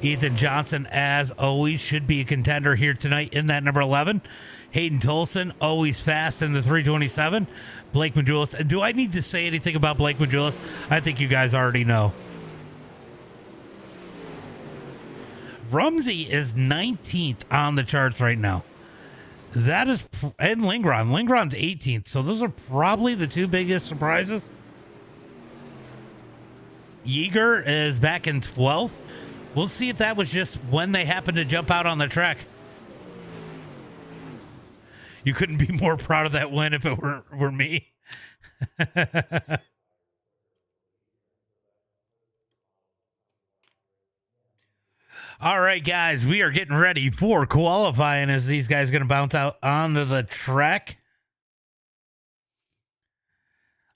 Ethan Johnson, as always, should be a contender here tonight in that number 11. Hayden Tolson, always fast in the 327. Blake Majulis. Do I need to say anything about Blake Majulis? I think you guys already know. Rumsey is 19th on the charts right now. That is, and Lingron's 18th. So those are probably the two biggest surprises. Yeager is back in 12th. We'll see if that was just when they happened to jump out on the track. You couldn't be more proud of that win if it were me. All right, guys, we are getting ready for qualifying as these guys going to bounce out onto the track.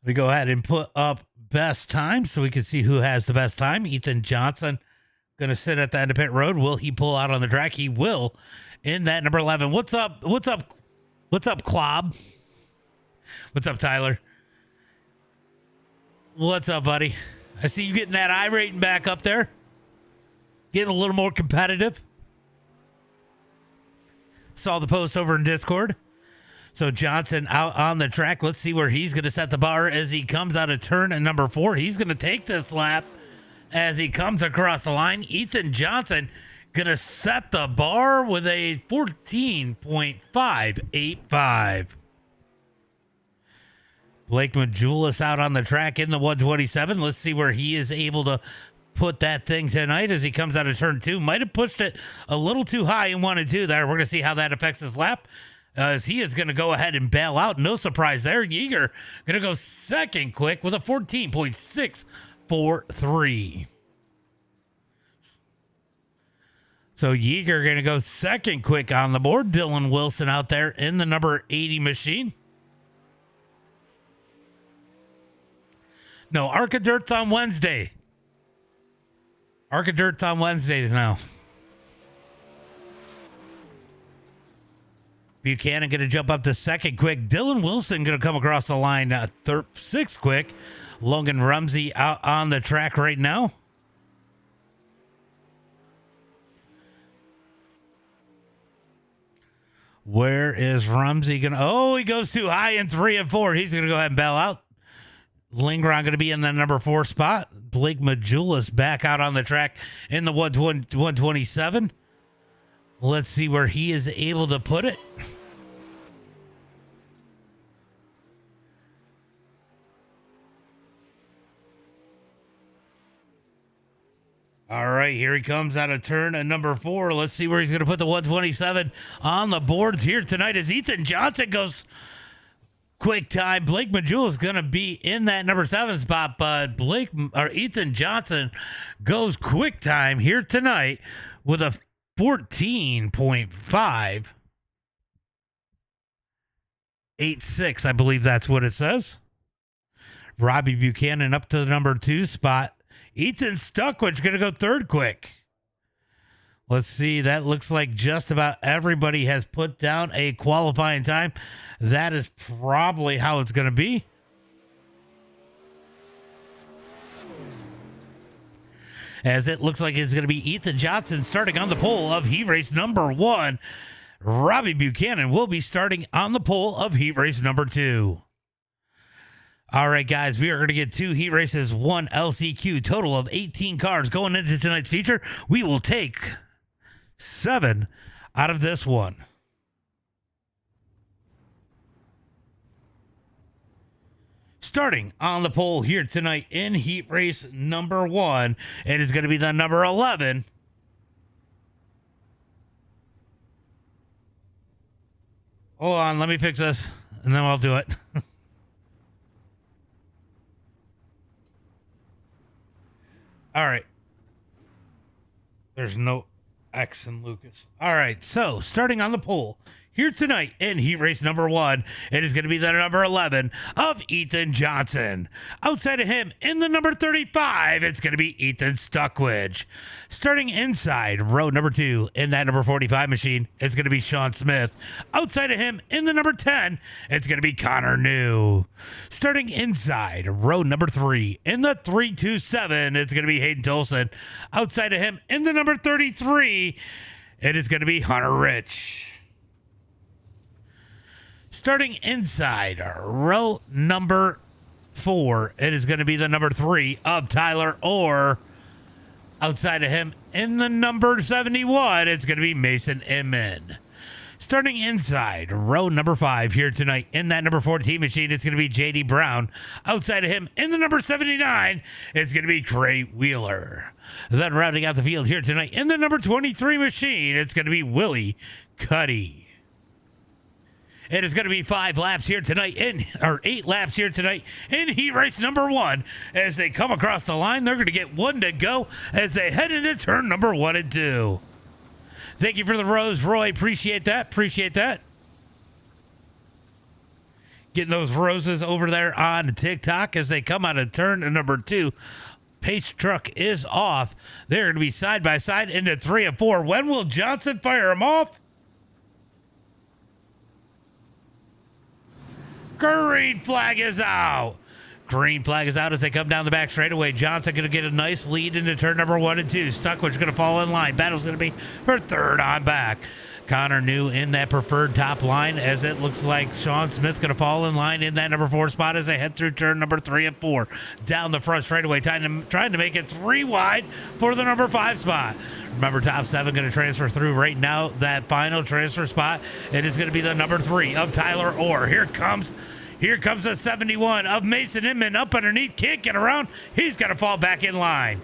We go ahead and put up best time so we can see who has the best time. Ethan Johnson going to sit at the end of pit road. Will he pull out on the track? He will in that number 11. What's up? What's up? What's up, Clob? What's up, Tyler? What's up, buddy? I see you getting that iRating back up there. Getting a little more competitive. Saw the post over in Discord. So Johnson out on the track. Let's see where he's going to set the bar as he comes out of turn at number 4. He's going to take this lap as he comes across the line. Ethan Johnson going to set the bar with a 14.585. Blake Majulis out on the track in the 127. Let's see where he is able to put that thing tonight as he comes out of turn 2. Might have pushed it a little too high in 1 and 2 there. We're going to see how that affects his lap as he is going to go ahead and bail out. No surprise there. Yeager going to go second quick with a 14.643. So Yeager going to go second quick on the board. Dylan Wilson out there in the number 80 machine. No, ARCA Dirt's on Wednesday. ARCA Dirt's on Wednesdays now. Buchanan going to jump up to second quick. Dylan Wilson going to come across the line sixth quick. Logan Rumsey out on the track right now. Where is Rumsey going to... Oh, he goes too high in 3 and 4. He's going to go ahead and bail out. Lingron going to be in the number 4 spot. Blake Majulis back out on the track in the 127. Let's see where he is able to put it. All right, here he comes out of turn at number 4. Let's see where he's going to put the 127 on the boards here tonight as Ethan Johnson goes quick time. Blake Majulis is going to be in that number 7 spot, but Ethan Johnson goes quick time here tonight with a 14.586. I believe that's what it says. Robbie Buchanan up to the number 2 spot. Ethan Stuckwich going to go third quick. Let's see. That looks like just about everybody has put down a qualifying time. That is probably how it's going to be. As it looks like it's going to be Ethan Johnson starting on the pole of heat race number 1. Robbie Buchanan will be starting on the pole of heat race number 2. All right, guys, we are going to get 2 heat races, 1 LCQ, total of 18 cars going into tonight's feature. We will take 7 out of this one. Starting on the pole here tonight in heat race number 1, it is going to be the number 11. Hold on, let me fix this, and then I'll do it. All right. There's no X in Lucas. All right. So starting on the pole here tonight in heat race number 1, it is going to be the number 11 of Ethan Johnson. Outside of him in the number 35, it's going to be Ethan Stuckwich. Starting inside row number 2 in that number 45 machine, it's going to be Sean Smith. Outside of him in the number 10, it's going to be Connor New. Starting inside row number 3 in the 327, it's going to be Hayden Tolson. Outside of him in the number 33, it is going to be Hunter Rich. Starting inside row number 4, it is going to be the number 3 of Tyler Orr. Outside of him in the number 71, it's going to be Mason Inman. Starting inside row number 5 here tonight in that number 14 machine, it's going to be JD Brown. Outside of him in the number 79, it's going to be Cray Wheeler. Then rounding out the field here tonight in the number 23 machine, it's going to be Willie Cuddy. It is going to be 5 laps here tonight, 8 laps here tonight in heat race number 1. As they come across the line, they're going to get 1 to go as they head into turn number 1 and 2. Thank you for the rose, Roy. Appreciate that. Appreciate that. Getting those roses over there on TikTok as they come out of turn number 2. Pace truck is off. They're going to be side by side into 3 and 4. When will Johnson fire them off? Green flag is out. Green flag is out as they come down the back straightaway. Johnson going to get a nice lead into turn number 1 and 2. Stuckwich going to fall in line. Battle's going to be for third on back. Connor New in that preferred top line as it looks like Sean Smith going to fall in line in that number 4 spot as they head through turn number 3 and 4. Down the front straightaway, trying to make it 3 wide for the number 5 spot. Remember, top 7 going to transfer through right now. That final transfer spot, it is going to be the number 3 of Tyler Orr. Here comes the 71 of Mason Inman up underneath. Can't get around. He's got to fall back in line.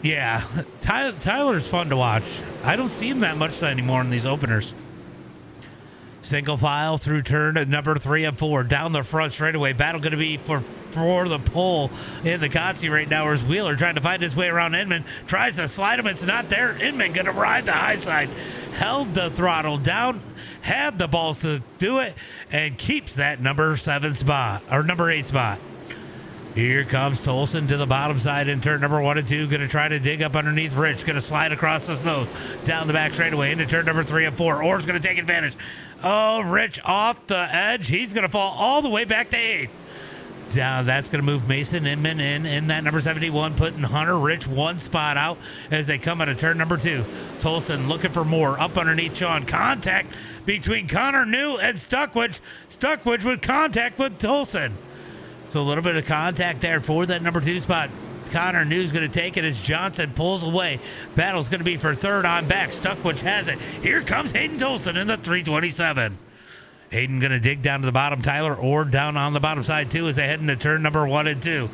Yeah, Tyler's fun to watch. I don't see him that much anymore in these openers. Single file through turn at number 3 and 4. Down the front straightaway. Battle going to be for the pole in the Kotze right now. Where's Wheeler trying to find his way around Inman. Tries to slide him. It's not there. Inman going to ride the high side. Held the throttle down. Had the balls to do it. And keeps that number 7 spot. Or number 8 spot. Here comes Tolson to the bottom side in turn number 1 and 2. Going to try to dig up underneath Rich. Going to slide across the snow. Down the back straightaway into turn number 3 and 4. Orr's going to take advantage. Oh, Rich off the edge. He's going to fall all the way back to 8th. Down, that's going to move Mason Inman in that number 71, putting Hunter Rich 1 spot out as they come out of turn number 2. Tolson looking for more. Up underneath Sean. Contact between Connor New and Stuckwich. Stuckwich with contact with Tolson. So a little bit of contact there for that number 2 spot. Connor New's going to take it as Johnson pulls away. Battle's going to be for third on back. Stuckwich has it. Here comes Hayden Tolson in the 327. Hayden going to dig down to the bottom. Tyler Orr down on the bottom side too as they head into turn number 1 and 2.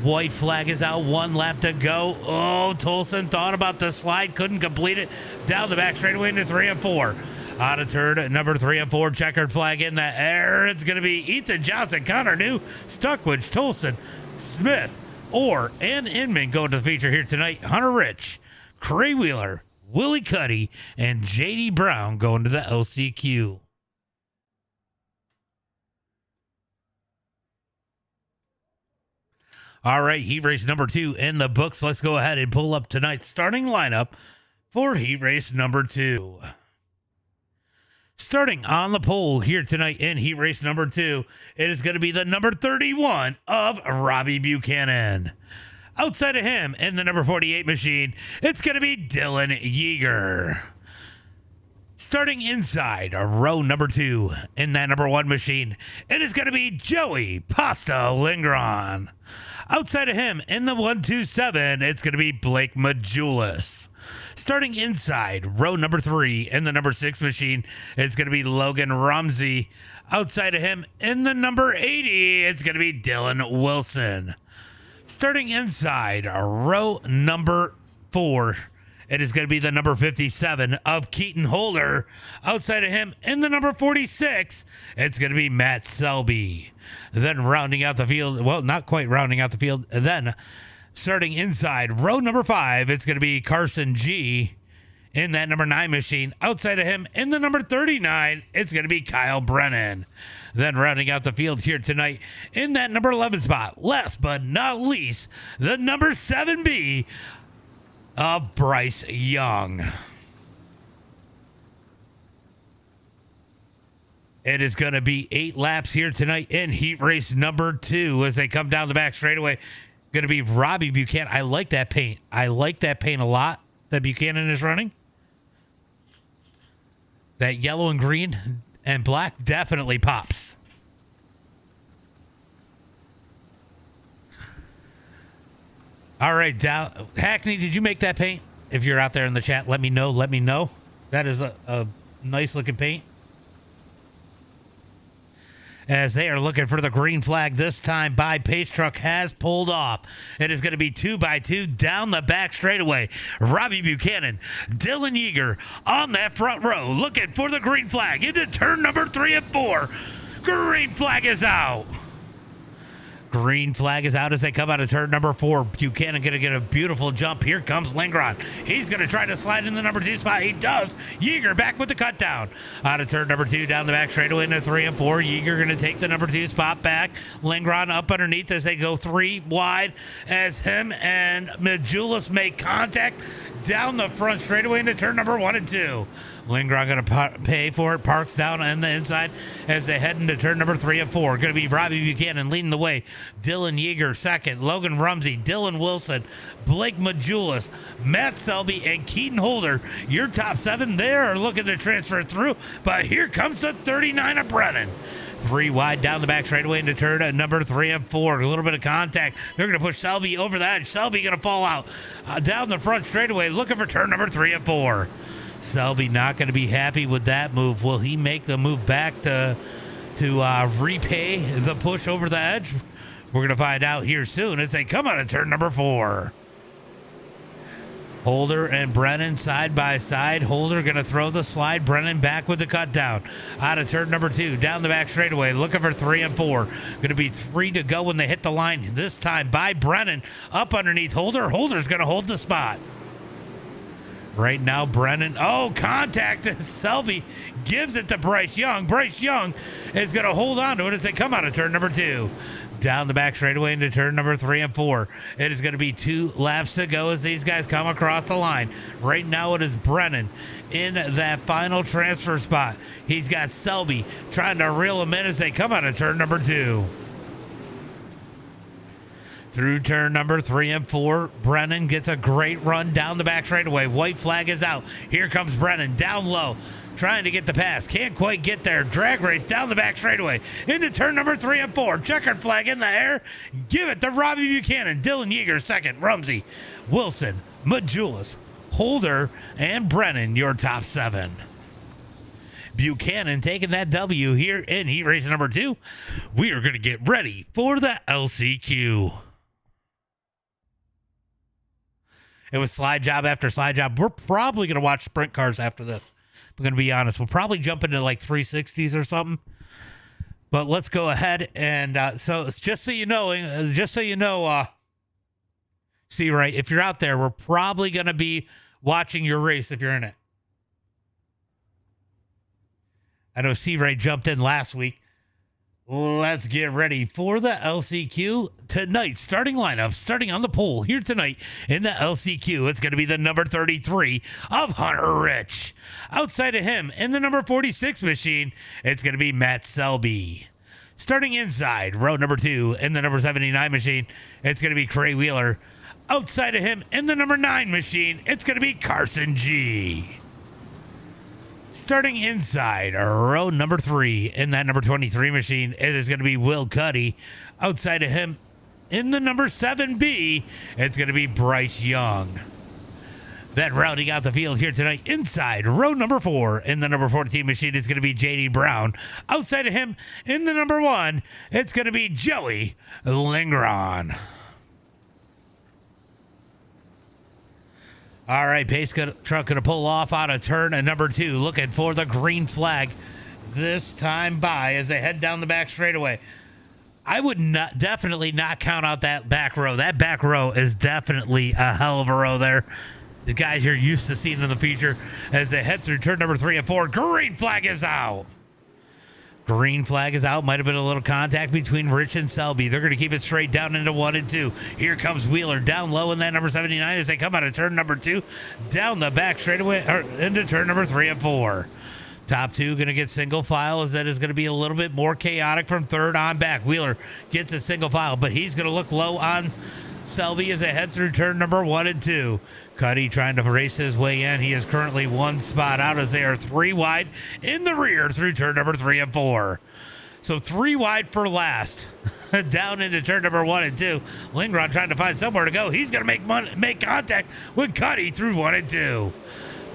White flag is out. 1 lap to go. Oh, Tolson thought about the slide. Couldn't complete it. Down the back straightaway into 3 and 4. Out of turn number 3 and 4, checkered flag in the air. It's going to be Ethan Johnson, Connor New, Stuckwich, Tolson, Smith, Orr, and Inman going to the feature here tonight. Hunter Rich, Cray Wheeler, Willie Cuddy, and J.D. Brown going to the LCQ. All right, heat race number 2 in the books. Let's go ahead and pull up tonight's starting lineup for heat race number 2. Starting on the pole here tonight in heat race number 2, it is going to be the number 31 of Robbie Buchanan. Outside of him in the number 48 machine, it's going to be Dylan Yeager. Starting inside row number 2 in that number 1 machine, it is going to be Joey Pasta Lingron. Outside of him in the 127, it's going to be Blake Majulis. Starting inside row number 3 in the number 6 machine, it's going to be Logan Rumsey. Outside of him in the number 80, it's going to be Dylan Wilson. Starting inside row number 4, it is going to be the number 57 of Keaton Holder. Outside of him in the number 46, it's going to be Matt Selby. Then rounding out the field, well, not quite rounding out the field, then starting inside row number 5, it's going to be Carson G. In that number 9 machine. Outside of him in the number 39, it's going to be Kyle Brennan. Then rounding out the field here tonight in that number 11 spot, last but not least, the number 7B of Bryce Young. It is going to be 8 laps here tonight in heat race number 2 as they come down the back straightaway. Going to be Robbie Buchanan. I like that paint. I like that paint a lot that Buchanan is running. That yellow and green and black definitely pops. All right, down. Hackney, did you make that paint? If you're out there in the chat, let me know. Let me know. That is a nice looking paint. As they are looking for the green flag this time by Pace Truck has pulled off. It is going to be 2x2 down the back straightaway. Robbie Buchanan, Dylan Yeager on that front row looking for the green flag into turn number 3 and 4. Green flag is out. Green flag is out as they come out of turn number 4. Buchanan going to get a beautiful jump. Here comes Lingron. He's going to try to slide in the number 2 spot. He does. Yeager back with the cut down. Out of turn number 2, down the back straightaway into 3 and 4. Yeager going to take the number 2 spot back. Lingron up underneath as they go 3 wide as him and Majulis make contact down the front straightaway into turn number 1 and 2. Lingron going to pay for it, parks down on the inside as they head into turn number 3 and 4. Going to be Robbie Buchanan leading the way. Dylan Yeager second. Logan Rumsey, Dylan Wilson, Blake Majulis, Matt Selby, and Keaton Holder. Your top 7 there are looking to transfer through, but here comes the 39 of Brennan. 3 wide down the back straightaway into turn number 3 and 4. A little bit of contact. They're going to push Selby over the edge. Selby going to fall out down the front straightaway looking for turn number 3 and 4. Selby not going to be happy with that move. Will he make the move back to repay the push over the edge? We're going to find out here soon as they come out of turn number 4. Holder and Brennan side by side. Holder going to throw the slide. Brennan back with the cut down. Out of turn number 2. Down the back straightaway. Looking for 3 and 4. Going to be 3 to go when they hit the line. This time by Brennan. Up underneath Holder. Holder's going to hold the spot. Right now, Brennan. Oh, contact. Selby gives it to Bryce Young. Bryce Young is going to hold on to it as they come out of turn number 2. Down the back straightaway into turn number 3 and 4. It is going to be 2 laps to go as these guys come across the line. Right now, it is Brennan in that final transfer spot. He's got Selby trying to reel him in as they come out of turn number 2. Through turn number 3 and 4, Brennan gets a great run down the back straightaway. White flag is out. Here comes Brennan down low, trying to get the pass. Can't quite get there. Drag race down the back straightaway into turn number 3 and 4. Checkered flag in the air. Give it to Robbie Buchanan. Dylan Yeager second. Rumsey, Wilson, Majulis, Holder, and Brennan, your top 7. Buchanan taking that W here in heat race number 2. We are going to get ready for the LCQ. It was slide job after slide job. We're probably going to watch sprint cars after this. I'm going to be honest. We'll probably jump into like 360s or something. But let's go ahead and so just so you know, see, right, if you're out there, we're probably going to be watching your race if you're in it. I know C-Ray jumped in last week. Let's get ready for the LCQ tonight. Starting lineup, starting on the pole here tonight in the LCQ. It's going to be the number 33 of Hunter Rich. Outside of him in the number 46 machine, it's going to be Matt Selby. Starting inside, row number 2 in the number 79 machine, it's going to be Cray Wheeler. Outside of him in the number 9 machine, it's going to be Carson G. Starting inside, row number 3 in that number 23 machine, it is going to be Will Cuddy. Outside of him in the number 7B, it's going to be Bryce Young. Then rounding out the field here tonight, inside, row number 4 in the number 14 machine, it's going to be J.D. Brown. Outside of him in the number 1, it's going to be Joey Lingron. All right, pace truck going to pull off out of turn number 2, looking for the green flag this time by as they head down the back straightaway. I would definitely not count out that back row. That back row is definitely a hell of a row there. The guys you're used to seeing in the feature as they head through turn number 3 and 4. Green flag is out. Green flag is out. Might have been a little contact between Rich and Selby. They're going to keep it straight down into 1 and 2. Here comes Wheeler down low in that number 79 as they come out of turn number 2. Down the back straightaway or into turn number 3 and 4. Top 2 going to get single file as that is going to be a little bit more chaotic from third on back. Wheeler gets a single file, but he's going to look low on Selby as they head through turn number 1 and 2. Cuddy trying to race his way in. He is currently 1 spot out as they are 3 wide in the rear through turn number 3 and 4. So 3 wide for last. Down into turn number 1 and 2. Lingron trying to find somewhere to go. He's going to make contact with Cuddy through 1 and 2.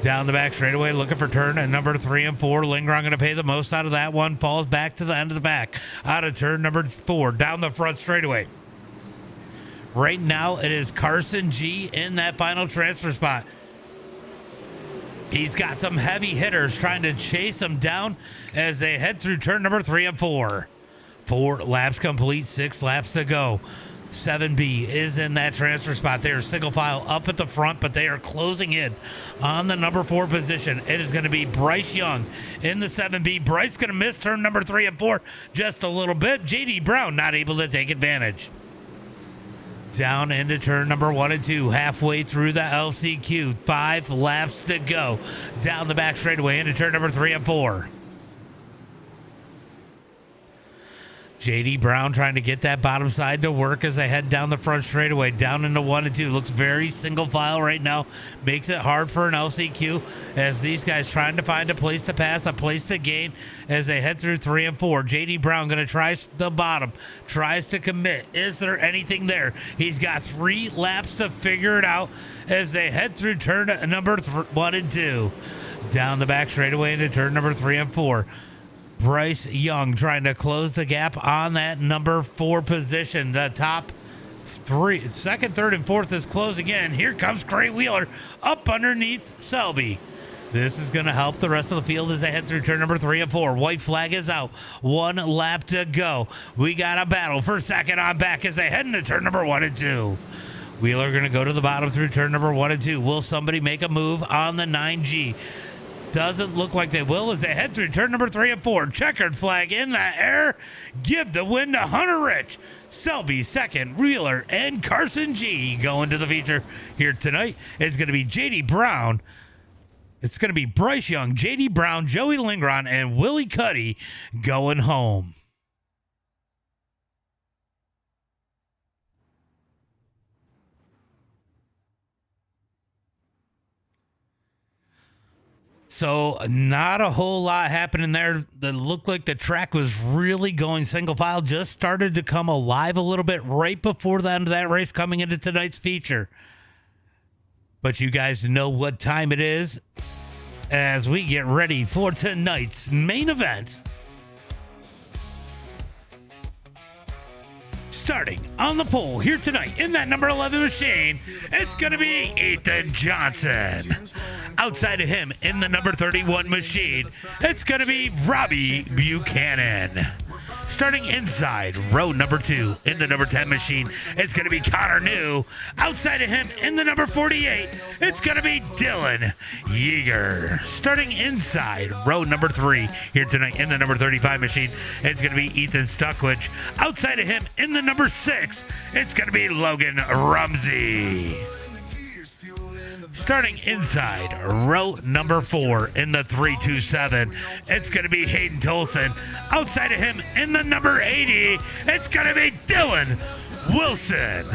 Down the back straightaway looking for turn number 3 and 4. Lingron going to pay the most out of that one. Falls back to the end of the back. Out of turn number 4. Down the front straightaway. Right now, it is Carson G in that final transfer spot. He's got some heavy hitters trying to chase him down as they head through turn number 3 and 4. 4 laps complete, 6 laps to go. 7B is in that transfer spot. They are single file up at the front, but they are closing in on the number 4 position. It is going to be Bryce Young in the 7B. Bryce going to miss turn number 3 and 4 just a little bit. JD Brown not able to take advantage. Down into turn number 1 and 2, halfway through the LCQ. 5 laps to go. Down the back straightaway into turn number 3 and 4. JD Brown trying to get that bottom side to work as they head down the front straightaway. Down into 1 and 2. Looks very single file right now. Makes it hard for an LCQ as these guys trying to find a place to pass, a place to gain as they head through 3 and 4. JD Brown going to try the bottom. Tries to commit. Is there anything there? He's got 3 laps to figure it out as they head through turn number 1 and 2. Down the back straightaway into turn number 3 and 4. Bryce Young trying to close the gap on that number 4 position. The top 3, second, third, and fourth is closing in. Here comes Cray Wheeler up underneath Selby. This is going to help the rest of the field as they head through turn number 3 and 4. White flag is out. 1 lap to go. We got a battle for second on back as they head into turn number 1 and 2. Wheeler going to go to the bottom through turn number 1 and 2. Will somebody make a move on the 9G? Doesn't look like they will as they head through turn number 3 and 4. Checkered flag in the air. Give the win to Hunter Rich. Selby second. Wheeler and Carson G going to the feature here tonight. It's going to be JD Brown. It's going to be Bryce Young, JD Brown, Joey Lingron, and Willie Cuddy going home. So not a whole lot happening there. That looked like the track was really going single file. Just started to come alive a little bit right before the end of that race coming into tonight's feature. But you guys know what time it is as we get ready for tonight's main event. Starting on the pole here tonight in that number 11 machine, it's going to be Ethan Johnson. Outside of him in the number 31 machine, it's going to be Robbie Buchanan. Starting inside row number 2 in the number 10 machine, it's going to be Connor New. Outside of him in the number 48, it's going to be Dylan Yeager. Starting inside row number 3 here tonight in the number 35 machine, it's going to be Ethan Stuckwich. Outside of him in the number 6, it's going to be Logan Rumsey. Starting inside row number 4 in the 327, it's going to be Hayden Tolson. Outside of him in the number 80, it's going to be Dylan Wilson.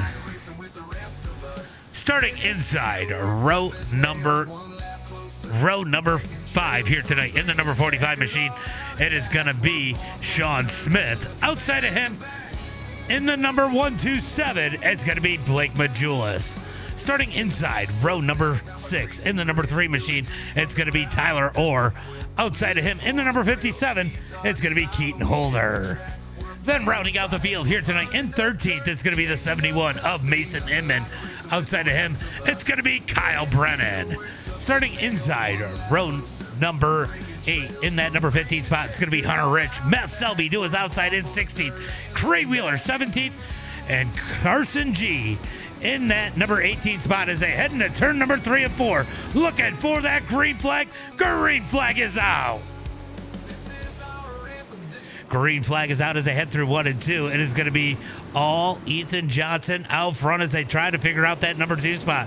Starting inside row number 5 here tonight in the number 45 machine, it is going to be Sean Smith. Outside of him in the number 127, it's going to be Blake Majulis. Starting inside row number 6 in the number 3 machine, it's going to be Tyler Orr. Outside of him in the number 57, it's going to be Keaton Holder. Then rounding out the field here tonight in 13th, it's going to be the 71 of Mason Inman. Outside of him, it's going to be Kyle Brennan. Starting inside row number 8 in that number 15 spot, it's going to be Hunter Rich. Meth Selby to his outside in 16th. Cray Wheeler 17th. And Carson G in that number 18 spot as they head into turn number 3 and 4. Looking for that green flag. Green flag is out. Green flag is out as they head through 1 and 2. It is going to be all Ethan Johnson out front as they try to figure out that number 2 spot.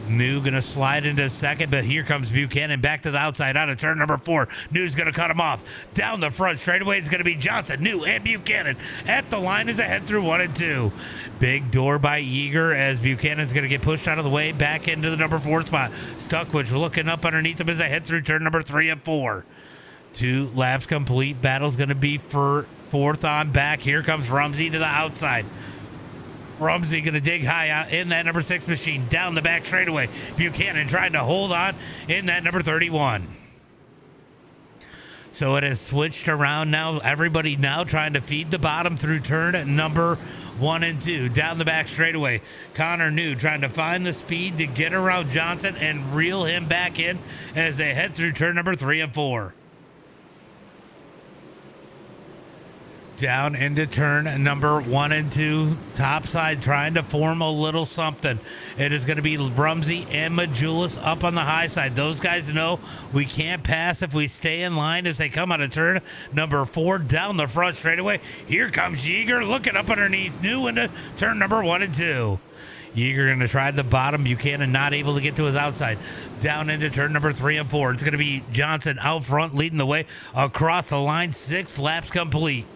New going to slide into second, but here comes Buchanan back to the outside out of turn number 4. New's going to cut him off. Down the front straightaway is going to be Johnson, New, and Buchanan at the line as they head through 1 and 2. Big door by Yeager as Buchanan's going to get pushed out of the way back into the number 4 spot. Stuckwich looking up underneath him as they head through turn number 3 and 4. 2 laps complete. Battle's going to be for 4th on back. Here comes Rumsey to the outside. Rumsey going to dig high out in that number 6 machine. Down the back straightaway. Buchanan trying to hold on in that number 31. So it has switched around now. Everybody now trying to feed the bottom through turn number 1 and 2. Down the back straightaway. Connor New trying to find the speed to get around Johnson and reel him back in as they head through turn number 3 and 4. Down into turn number 1 and 2, top side, trying to form a little something. It is going to be Rumsey and Majulis up on the high side. Those guys know we can't pass if we stay in line as they come out of turn number 4 down the front straightaway. Here comes Yeager looking up underneath, new into turn number 1 and 2. Yeager going to try the bottom. Buchanan not able to get to his outside. Down into turn number 3 and 4. It's going to be Johnson out front leading the way across the line. 6 laps complete.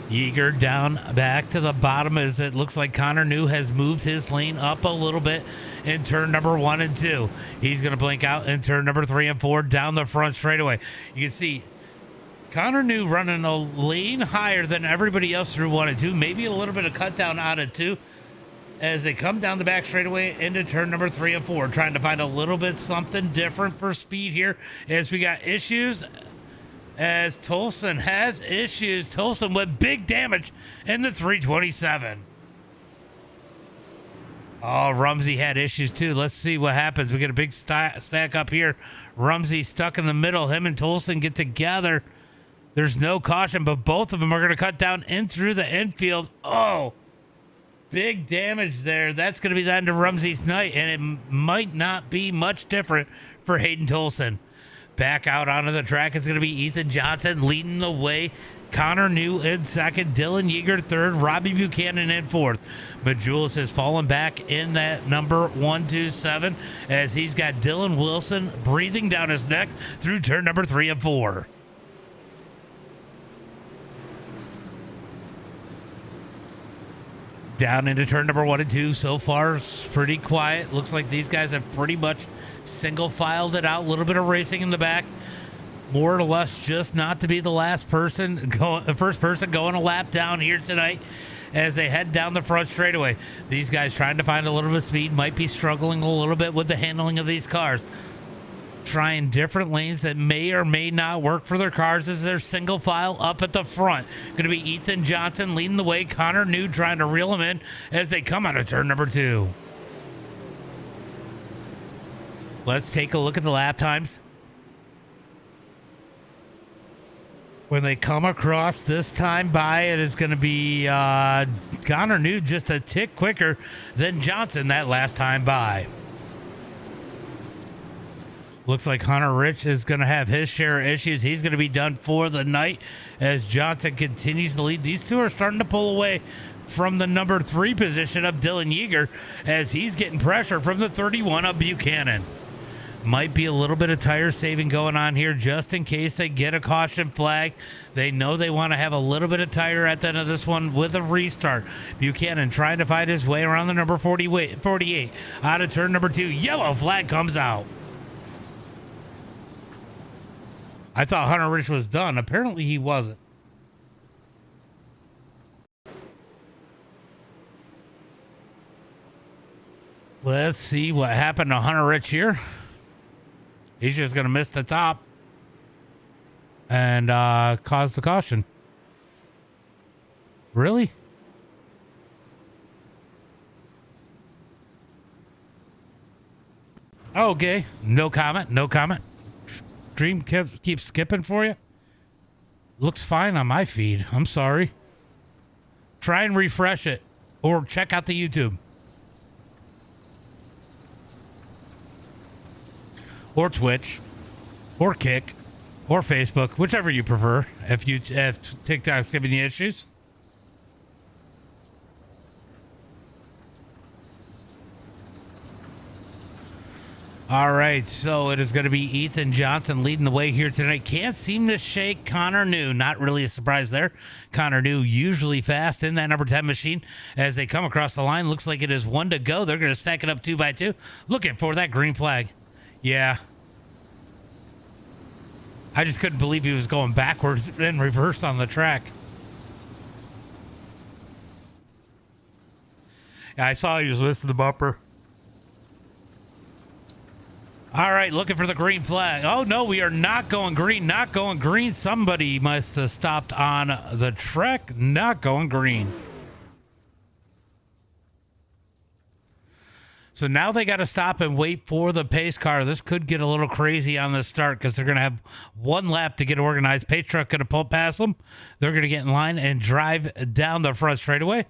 Yeager down back to the bottom as it looks like Connor New has moved his lane up a little bit in turn number 1 and 2. He's going to blink out in turn number 3 and 4 down the front straightaway. You can see Connor New running a lane higher than everybody else through 1 and 2. Maybe a little bit of cut down out of 2 as they come down the back straightaway into turn number 3 and 4. Trying to find a little bit something different for speed here as we got issues. As Tolson has issues. Tolson with big damage in the 327. Oh, Rumsey had issues too. Let's see what happens. We get a big stack up here. Rumsey stuck in the middle. Him and Tolson get together. There's no caution, but both of them are going to cut down in through the infield. Oh, big damage there. That's going to be the end of Rumsey's night, and it might not be much different for Hayden Tolson. Back out onto the track, it's going to be Ethan Johnson leading the way. Connor New in second. Dylan Yeager third. Robbie Buchanan in fourth. Majulis has fallen back in that number 127 as he's got Dylan Wilson breathing down his neck through turn number 3 and 4. Down into turn number 1 and 2. So far, it's pretty quiet. Looks like these guys have pretty much single filed it out. A little bit of racing in the back, more or less just not to be the first person going a lap down here tonight as they head down the front straightaway. These guys trying to find a little bit of speed, might be struggling a little bit with the handling of these cars, trying different lanes that may or may not work for their cars as they're single file up at the front. Going to be Ethan Johnson leading the way. Connor New trying to reel him in as they come out of turn number 2. Let's take a look at the lap times. When they come across this time by, it is going to be Connor New just a tick quicker than Johnson that last time by. Looks like Hunter Rich is going to have his share of issues. He's going to be done for the night as Johnson continues to lead. These two are starting to pull away from the number 3 position of Dylan Yeager as he's getting pressure from the 31 of Buchanan. Might be a little bit of tire saving going on here just in case they get a caution flag. They know they want to have a little bit of tire at the end of this one with a restart. Buchanan trying to find his way around the number 48 out of turn number 2. Yellow flag comes out. I thought Hunter Rich was done. Apparently he wasn't. Let's see what happened to Hunter Rich here. He's just going to miss the top and cause the caution. Really? Okay. No comment. No comment. Stream keeps skipping for you. Looks fine on my feed. I'm sorry. Try and refresh it or check out the YouTube. Or Twitch, or Kick, or Facebook, whichever you prefer, if TikTok's giving you issues. All right, so it is going to be Ethan Johnson leading the way here tonight. Can't seem to shake Connor New. Not really a surprise there. Connor New usually fast in that number 10 machine as they come across the line. Looks like it is 1 to go. They're going to stack it up 2 by 2. Looking for that green flag. Yeah. I just couldn't believe he was going backwards and reverse on the track. Yeah, I saw he was missing the bumper. All right, looking for the green flag. Oh, no, we are not going green. Not going green. Somebody must have stopped on the track. Not going green. So now they got to stop and wait for the pace car. This could get a little crazy on the start because they're going to have one lap to get organized. Pace truck going to pull past them. They're going to get in line and drive down the front straightaway.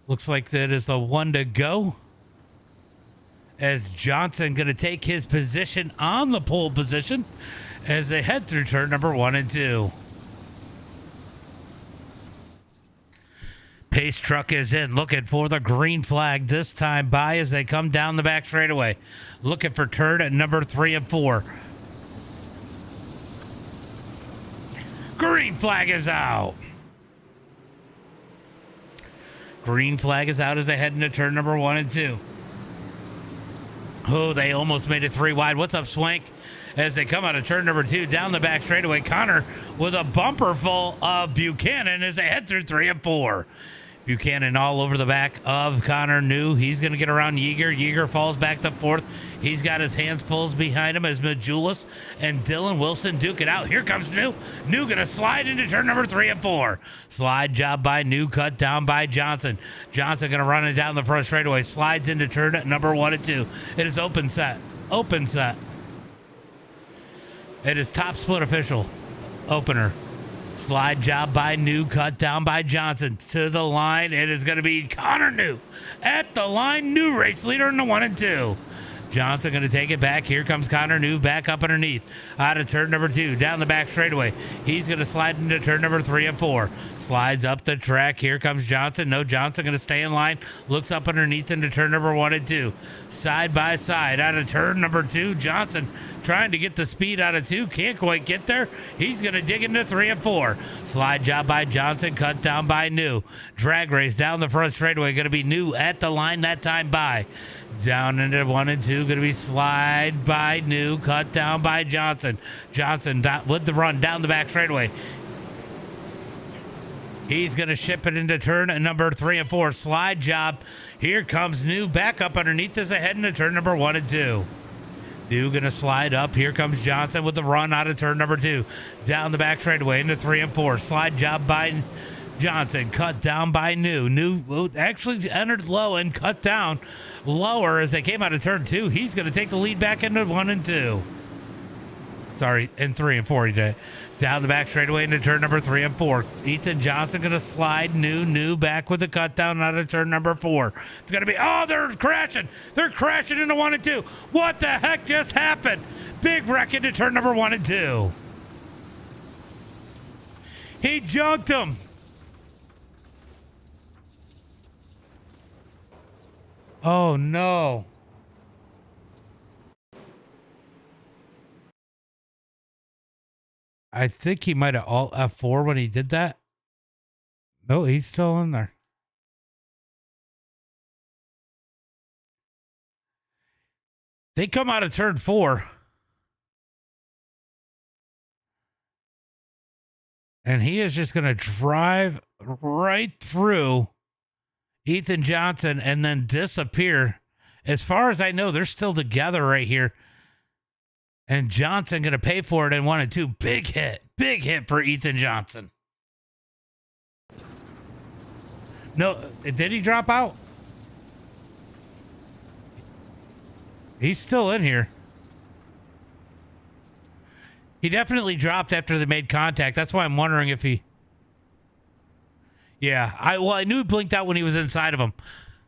Looks like that is the one to go. As Johnson going to take his position on the pole position as they head through turn number 1 and 2. Pace truck is in, looking for the green flag this time by as they come down the back straightaway. Looking for turn at number 3 and 4. Green flag is out. Green flag is out as they head into turn number 1 and 2. Oh, they almost made it 3 wide. What's up, Swank? As they come out of turn number 2 down the back straightaway. Connor with a bumper full of Buchanan as they head through 3 and 4. Buchanan all over the back of Connor New. He's going to get around Yeager. Yeager falls back to 4th. He's got his hands full behind him as Majulis and Dylan Wilson duke it out. Here comes New. New going to slide into turn number 3 and 4. Slide job by New, cut down by Johnson. Johnson going to run it down the front straightaway. Slides into turn number 1 and 2. It is open set. Open set. It is top split official. Opener. Slide job by New, cut down by Johnson. To the line, it is going to be Connor New. At the line, New race leader in the 1 and 2. Johnson going to take it back. Here comes Connor New back up underneath. Out of turn number 2, down the back straightaway. He's going to slide into turn number 3 and 4. Slides up the track. Here comes Johnson. No, Johnson going to stay in line. Looks up underneath into turn number 1 and 2. Side by side. Out of turn number 2, Johnson trying to get the speed out of 2. Can't quite get there. He's going to dig into 3 and 4. Slide job by Johnson. Cut down by New. Drag race down the front straightaway. Going to be New at the line that time by. Down into 1 and 2. Going to be slide by New. Cut down by Johnson. Johnson with the run down the back straightaway. He's going to ship it into turn number 3 and 4. Slide job. Here comes New back up underneath as they head into turn number 1 and 2. New going to slide up. Here comes Johnson with the run out of turn number 2. Down the back straightaway into 3 and 4. Slide job by Johnson. Cut down by New. New actually entered low and cut down lower as they came out of turn 2. He's going to take the lead back into 1 and 2. Sorry, in 3 and 4 he did. Down the back straightaway into turn number 3 and 4. Ethan Johnson going to slide New back with the cut down out of turn number 4. It's going to be, oh, they're crashing. They're crashing into 1 and 2. What the heck just happened? Big wreck into turn number 1 and 2. He junked him. Oh, no. I think he might have alt F4 when he did that. No, he's still in there. They come out of turn 4. And he is just going to drive right through Ethan Johnson and then disappear. As far as I know, they're still together right here. And Johnson going to pay for it in 1 and 2. Big hit for Ethan Johnson. No, did he drop out? He's still in here. He definitely dropped after they made contact. That's why I'm wondering if he... Yeah, I knew he blinked out when he was inside of him.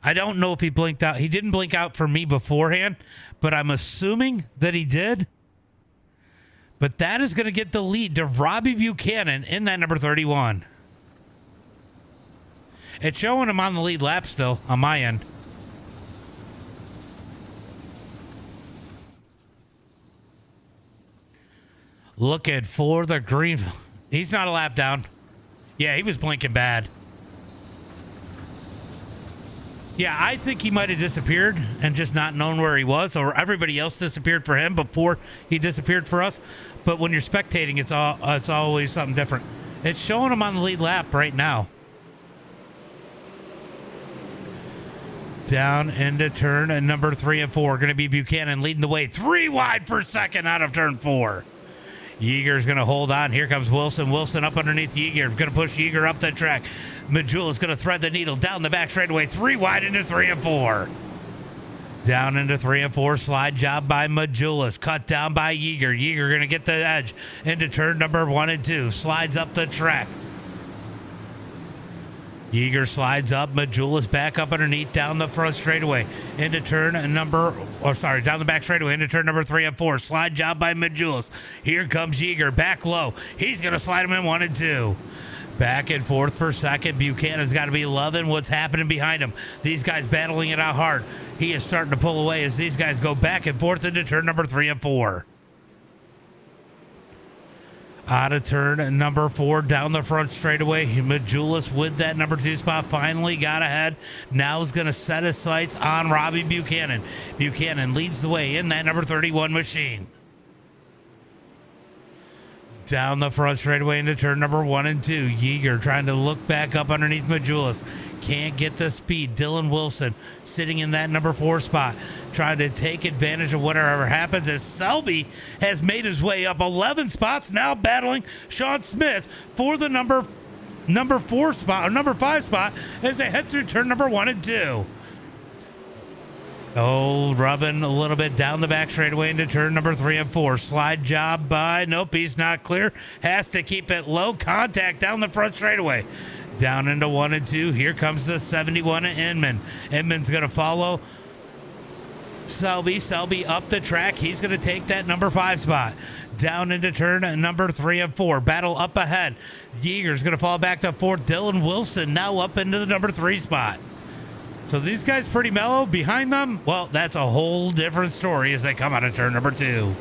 I don't know if he blinked out. He didn't blink out for me beforehand, but I'm assuming that he did. But that is going to get the lead to Robbie Buchanan in that number 31. It's showing him on the lead lap still on my end. Looking for the green. He's not a lap down. Yeah, he was blinking bad. Yeah, I think he might have disappeared and just not known where he was, or everybody else disappeared for him before he disappeared for us. But when you're spectating, it's always something different. It's showing him on the lead lap right now. Down into turn and number 3 and 4. Going to be Buchanan leading the way. 3 wide for second out of turn 4. Yeager's going to hold on. Here comes Wilson. Wilson up underneath Yeager. Going to push Yeager up the track. Majula's going to thread the needle down the back straightaway. 3 wide into 3 and 4. Down into 3 and 4. Slide job by Majula's. Cut down by Yeager. Yeager going to get the edge into turn number 1 and 2. Slides up the track. Yeager slides up. Majula's back up underneath down the front straightaway into turn number, down the back straightaway into turn number 3 and 4. Slide job by Majula's. Here comes Yeager back low. He's going to slide him in 1 and 2. Back and forth for second. Buchanan's got to be loving what's happening behind him. These guys battling it out hard. He is starting to pull away as these guys go back and forth into turn number 3 and 4. Out of turn number 4 down the front straightaway. Majula's with that number 2 spot finally got ahead. Now is going to set his sights on Robbie Buchanan. Buchanan leads the way in that number 31 machine. Down the front straightaway into turn number 1 and 2. Yeager trying to look back up underneath Majula's. Can't get the speed. Dylan Wilson sitting in that number 4 spot, trying to take advantage of whatever happens as Selby has made his way up 11 spots, now battling Sean Smith for the number 4 spot, or number 5 spot, as they head through turn number 1 and 2. Oh, rubbing a little bit down the back straightaway into turn number 3 and 4. Slide job by, nope, he's not clear. Has to keep it low. Contact down the front straightaway. Down into 1 and 2. Here comes the 71 of Inman. Inman's going to follow Selby. Selby up the track. He's going to take that number 5 spot. Down into turn number 3 and 4. Battle up ahead. Yeager's going to fall back to 4th. Dylan Wilson now up into the number 3 spot. So these guys pretty mellow. Behind them, well, that's a whole different story as they come out of turn number 2.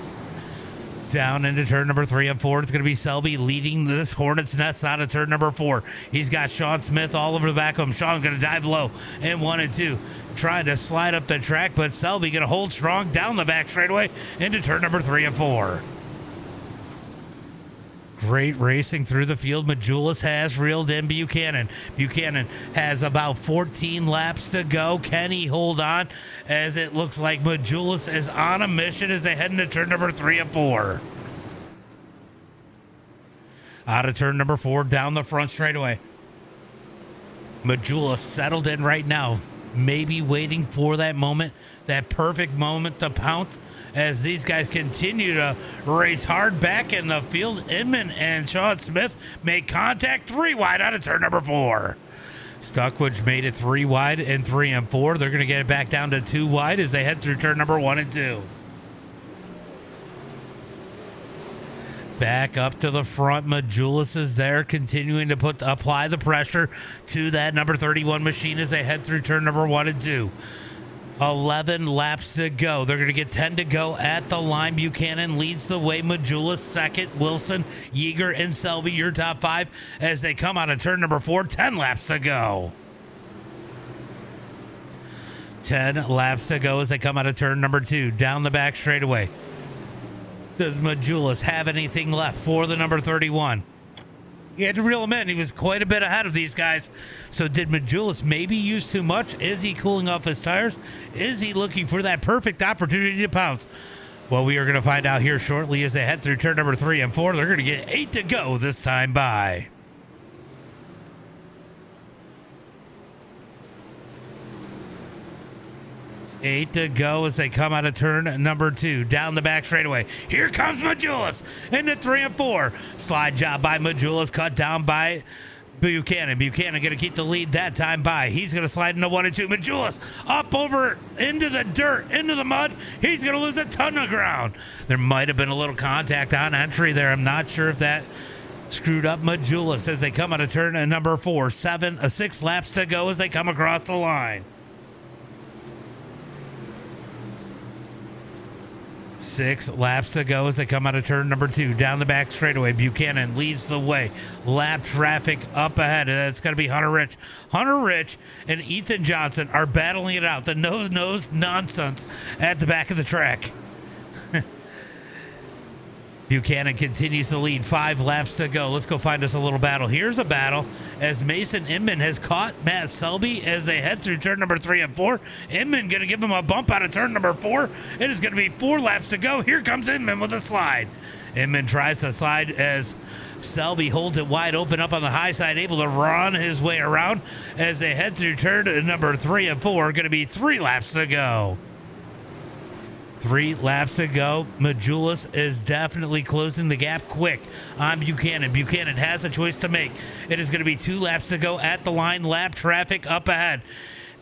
Down into turn number 3 and 4. It's going to be Selby leading this Hornet's Nest out of turn number 4. He's got Sean Smith all over the back of him. Sean's going to dive low in 1 and 2. Trying to slide up the track, but Selby going to hold strong down the back straightaway into turn number 3 and 4. Great racing through the field. Majula's has reeled in Buchanan. Buchanan has about 14 laps to go. Can he hold on as it looks like Majula's is on a mission as they head into turn number 3 and 4. Out of turn number 4 down the front straightaway. Majula settled in right now. Maybe waiting for that moment, that perfect moment to pounce as these guys continue to race hard back in the field. Inman and Sean Smith make contact 3 wide out of turn number 4. Stuckwich made it 3 wide in 3 and 4. They're going to get it back down to 2 wide as they head through turn number 1 and 2. Back up to the front. Majulis is there, continuing to apply the pressure to that number 31 machine as they head through turn number 1 and 2. 11 laps to go. They're going to get 10 to go at the line. Buchanan leads the way. Majulis second. Wilson, Yeager, and Selby, your top 5 as they come out of turn number 4. 10 laps to go. 10 laps to go as they come out of turn number 2. Down the back straightaway. Does Majulis have anything left for the number 31? He had to reel him in. He was quite a bit ahead of these guys. So did Majulis maybe use too much? Is he cooling off his tires? Is he looking for that perfect opportunity to pounce? Well, we are going to find out here shortly as they head through turn number 3 and 4. They're going to get 8 to go this time by. Eight to go as they come out of turn number 2. Down the back straightaway. Here comes Majulis into 3 and 4. Slide job by Majulis, cut down by Buchanan. Buchanan going to keep the lead that time by. He's going to slide into 1 and 2. Majulis up over into the dirt, into the mud. He's going to lose a ton of ground. There might have been a little contact on entry there. I'm not sure if that screwed up Majulis as they come out of turn number 4. 6 laps to go as they come across the line. 6 laps to go as they come out of turn number 2. Down the back straightaway. Buchanan leads the way. Lap traffic up ahead. It's going to be Hunter Rich. Hunter Rich and Ethan Johnson are battling it out. The nose nonsense at the back of the track. Buchanan continues to lead. 5 laps to go. Let's go find us a little battle. Here's a battle as Mason Inman has caught Matt Selby as they head through turn number 3 and 4. Inman going to give him a bump out of turn number 4. It is going to be 4 laps to go. Here comes Inman with a slide. Inman tries to slide as Selby holds it wide open up on the high side, able to run his way around as they head through turn number 3 and 4. Going to be 3 laps to go. 3 laps to go. Majulis is definitely closing the gap quick on Buchanan. Buchanan has a choice to make. It is going to be 2 laps to go at the line. Lap traffic up ahead.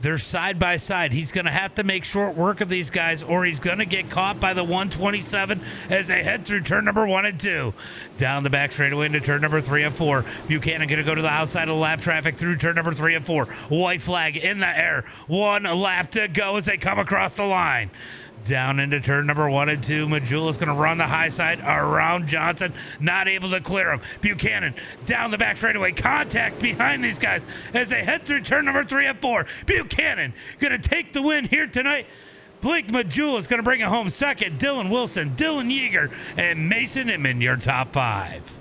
They're side by side. He's going to have to make short work of these guys, or he's going to get caught by the 127 as they head through turn number 1 and 2. Down the back straightaway into turn number 3 and 4. Buchanan going to go to the outside of the lap traffic through turn number 3 and 4. White flag in the air. 1 lap to go as they come across the line. Down into turn number 1 and 2. Majulis going to run the high side around Johnson. Not able to clear him. Buchanan down the back straightaway. Contact behind these guys as they head through turn number 3 and 4. Buchanan going to take the win here tonight. Blake Majulis going to bring it home second. Dylan Wilson, Dylan Yeager, and Mason Inman, your top 5.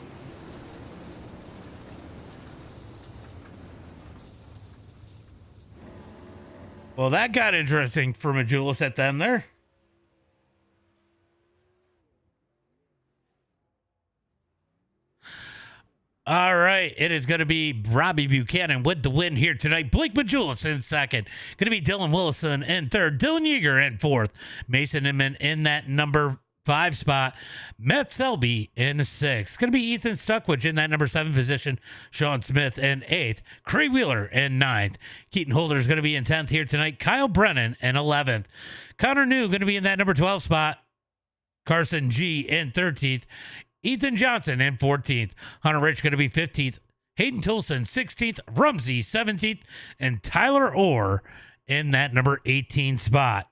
Well, that got interesting for Majulis at the end there. All right, it is going to be Robbie Buchanan with the win here tonight. Blake Majulis in second. Going to be Dylan Wilson in third. Dylan Yeager in fourth. Mason Inman in that number 5 spot. Matt Selby in 6th. Going to be Ethan Stuckwich in that number 7 position. Sean Smith in 8th. Craig Wheeler in 9th. Keaton Holder is going to be in 10th here tonight. Kyle Brennan in 11th. Connor New going to be in that number 12 spot. Carson G in 13th. Ethan Johnson in 14th. Hunter Rich going to be 15th. Hayden Tolson 16th. Rumsey 17th. And Tyler Orr in that number 18 spot.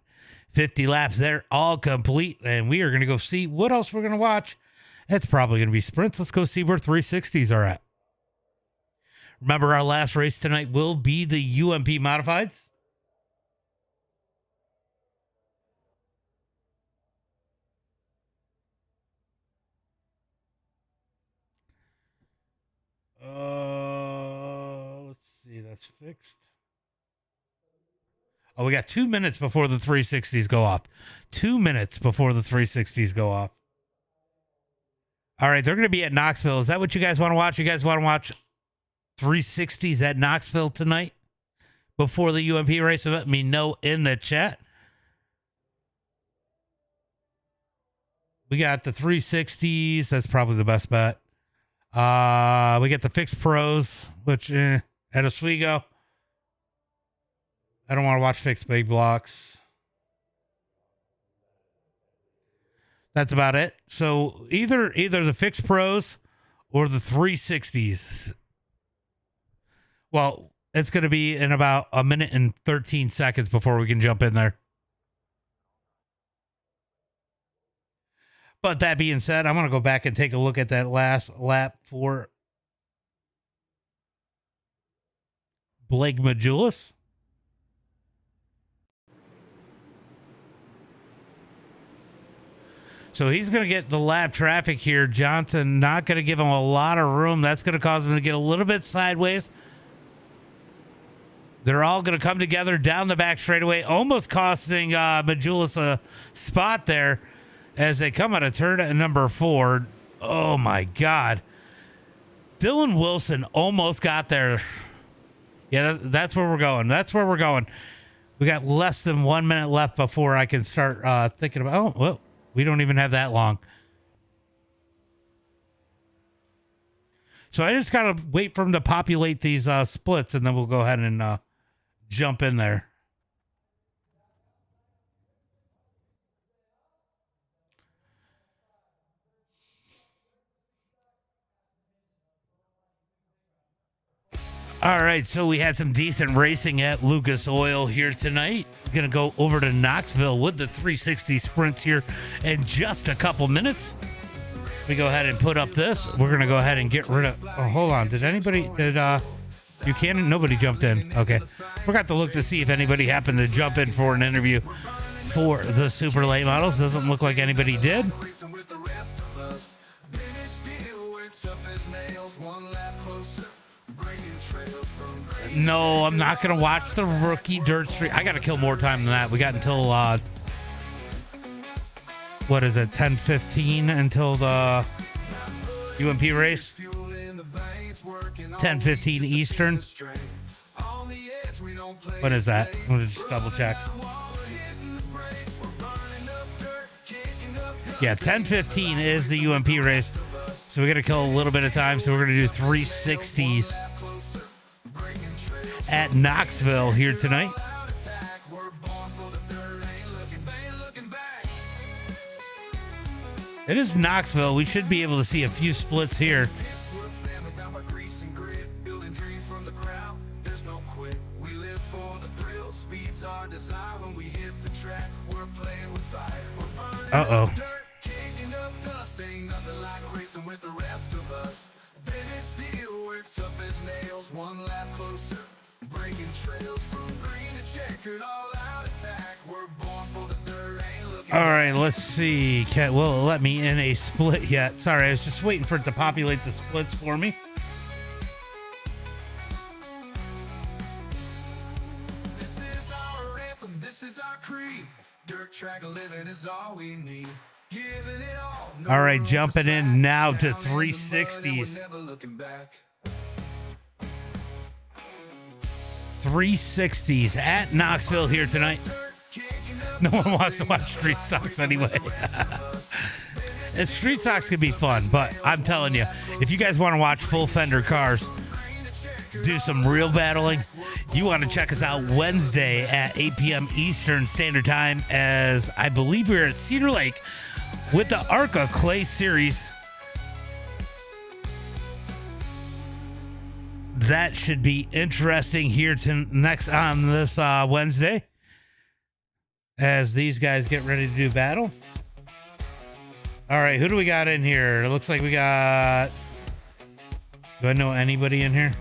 50 laps there, all complete. And we are going to go see what else we're going to watch. It's probably going to be sprints. Let's go see where 360s are at. Remember, our last race tonight will be the UMP Modifieds. Let's see. That's fixed. Oh, we got 2 minutes before the 360s go off. 2 minutes before the 360s go off. All right, they're going to be at Knoxville. Is that what you guys want to watch? You guys want to watch 360s at Knoxville tonight before the UMP race? So let me know in the chat. We got the 360s. That's probably the best bet. We got the fixed pros, which at Oswego. I don't want to watch fixed big blocks. That's about it. So either the fixed pros or the 360s. Well, it's going to be in about a minute and 13 seconds before we can jump in there. But that being said, I'm going to go back and take a look at that last lap for Blake Majulis. So he's going to get the lap traffic here. Johnson not going to give him a lot of room. That's going to cause him to get a little bit sideways. They're all going to come together down the back straightaway, almost costing Majulis a spot there as they come out of turn number 4. Oh, my God. Dylan Wilson almost got there. Yeah, that's where we're going. That's where we're going. We got less than 1 minute left before I can start thinking about, oh, well. We don't even have that long. So I just got to wait for them to populate these splits, and then we'll go ahead and jump in there. All right, so we had some decent racing at Lucas Oil here tonight. Going to go over to Knoxville with the 360 sprints here in just a couple minutes. We go ahead and put up this. We're going to go ahead and get rid of... Oh, hold on. Did Buchanan? Nobody jumped in. Okay. Forgot to look to see if anybody happened to jump in for an interview for the super late models. Doesn't look like anybody did. No, I'm not going to watch the rookie Dirt Series. I got to kill more time than that. We got until what is it, 10:15 until the UMP race? 10:15 Eastern. What is that? Let me just double check. Yeah, 10:15 is the UMP race. So we're going to kill a little bit of time. So we're going to do 360s at Knoxville here tonight. It is Knoxville. We should be able to see a few splits here. Uh-oh. All right, let's see. Will it let me in a split yet? Sorry, I was just waiting for it to populate the splits for me. This is our anthem, this is our creed. Dirt track living is all we need. Giving it all. All right, jumping in now to 360s. 360s at Knoxville here tonight. No one wants to watch Street Stocks anyway. Street Stocks can be fun, but I'm telling you, if you guys want to watch full fender cars do some real battling, you want to check us out Wednesday at 8 p.m. Eastern Standard Time, as I believe we're at Cedar Lake with the ARCA Clay Series. That should be interesting here next on this Wednesday, as these guys get ready to do battle. All right, who do we got in here? It looks like we got... Do I know anybody in here?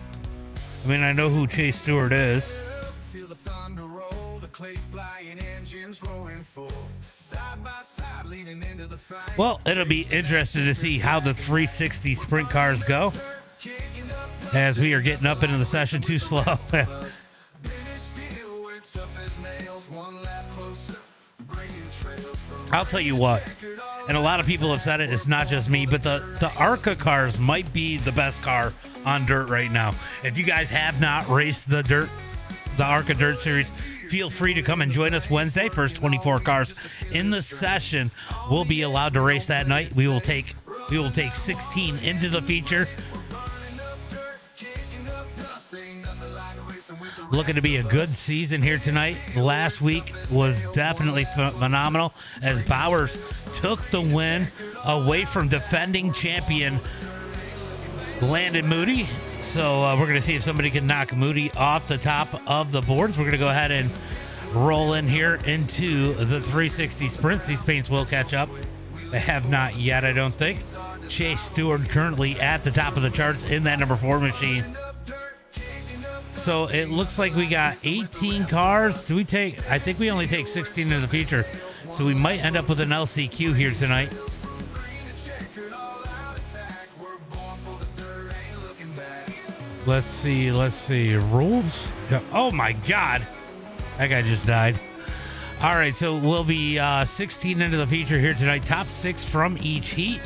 I mean, I know who Chase Stewart is. Feel the thunder roll, the clay's flying, engines rolling full. Side by side, leaning into the fight. Well, it'll be interesting to see how the 360 sprint cars go, as we are getting up into the session too slow. I'll tell you what, and a lot of people have said it, it's not just me, but the ARCA cars might be the best car on dirt right now. If you guys have not raced the ARCA Dirt Series, feel free to come and join us Wednesday. First 24 cars in the session will be allowed to race that night. We will take 16 into the feature. Looking to be a good season here tonight. Last week was definitely phenomenal, as Bowers took the win away from defending champion Landon Moody. So we're going to see if somebody can knock Moody off the top of the boards. We're going to go ahead and roll in here into the 360 sprints. These paints will catch up. They have not yet, I don't think. Chase Stewart currently at the top of the charts in that number 4 machine. So it looks like we got 18 cars. I think we only take 16 in the feature. So we might end up with an LCQ here tonight. Let's see. Rules? Oh my God. That guy just died. All right, so we'll be 16 into the feature here tonight. Top 6 from each heat.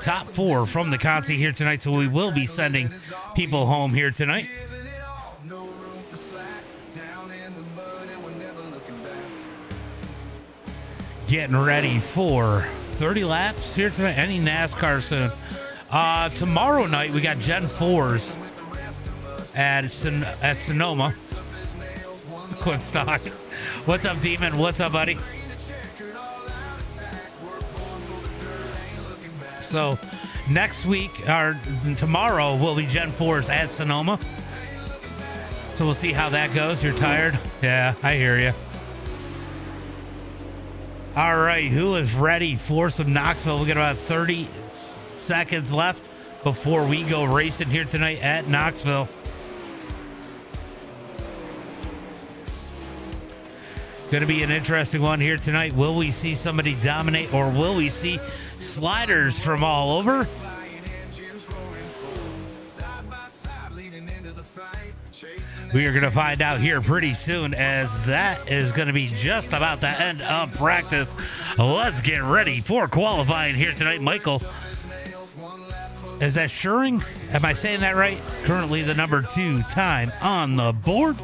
Top 4 from the Conti here tonight. So we will be sending people home here tonight. Getting ready for 30 laps here tonight. Any NASCAR soon. Tomorrow night, we got Gen 4s at Sonoma. Quit stock. What's up, Demon? What's up, buddy? So next week, or tomorrow, will be Gen 4s at Sonoma. So we'll see how that goes. You're tired? Yeah, I hear you. All right, who is ready for some Knoxville? We got about 30 seconds left before we go racing here tonight at Knoxville. Going to be an interesting one here tonight. Will we see somebody dominate, or will we see sliders from all over? We are going to find out here pretty soon, as that is going to be just about the end of practice. Let's get ready for qualifying here tonight. Michael, is that Schuring? Am I saying that right? Currently the number 2 time on the board.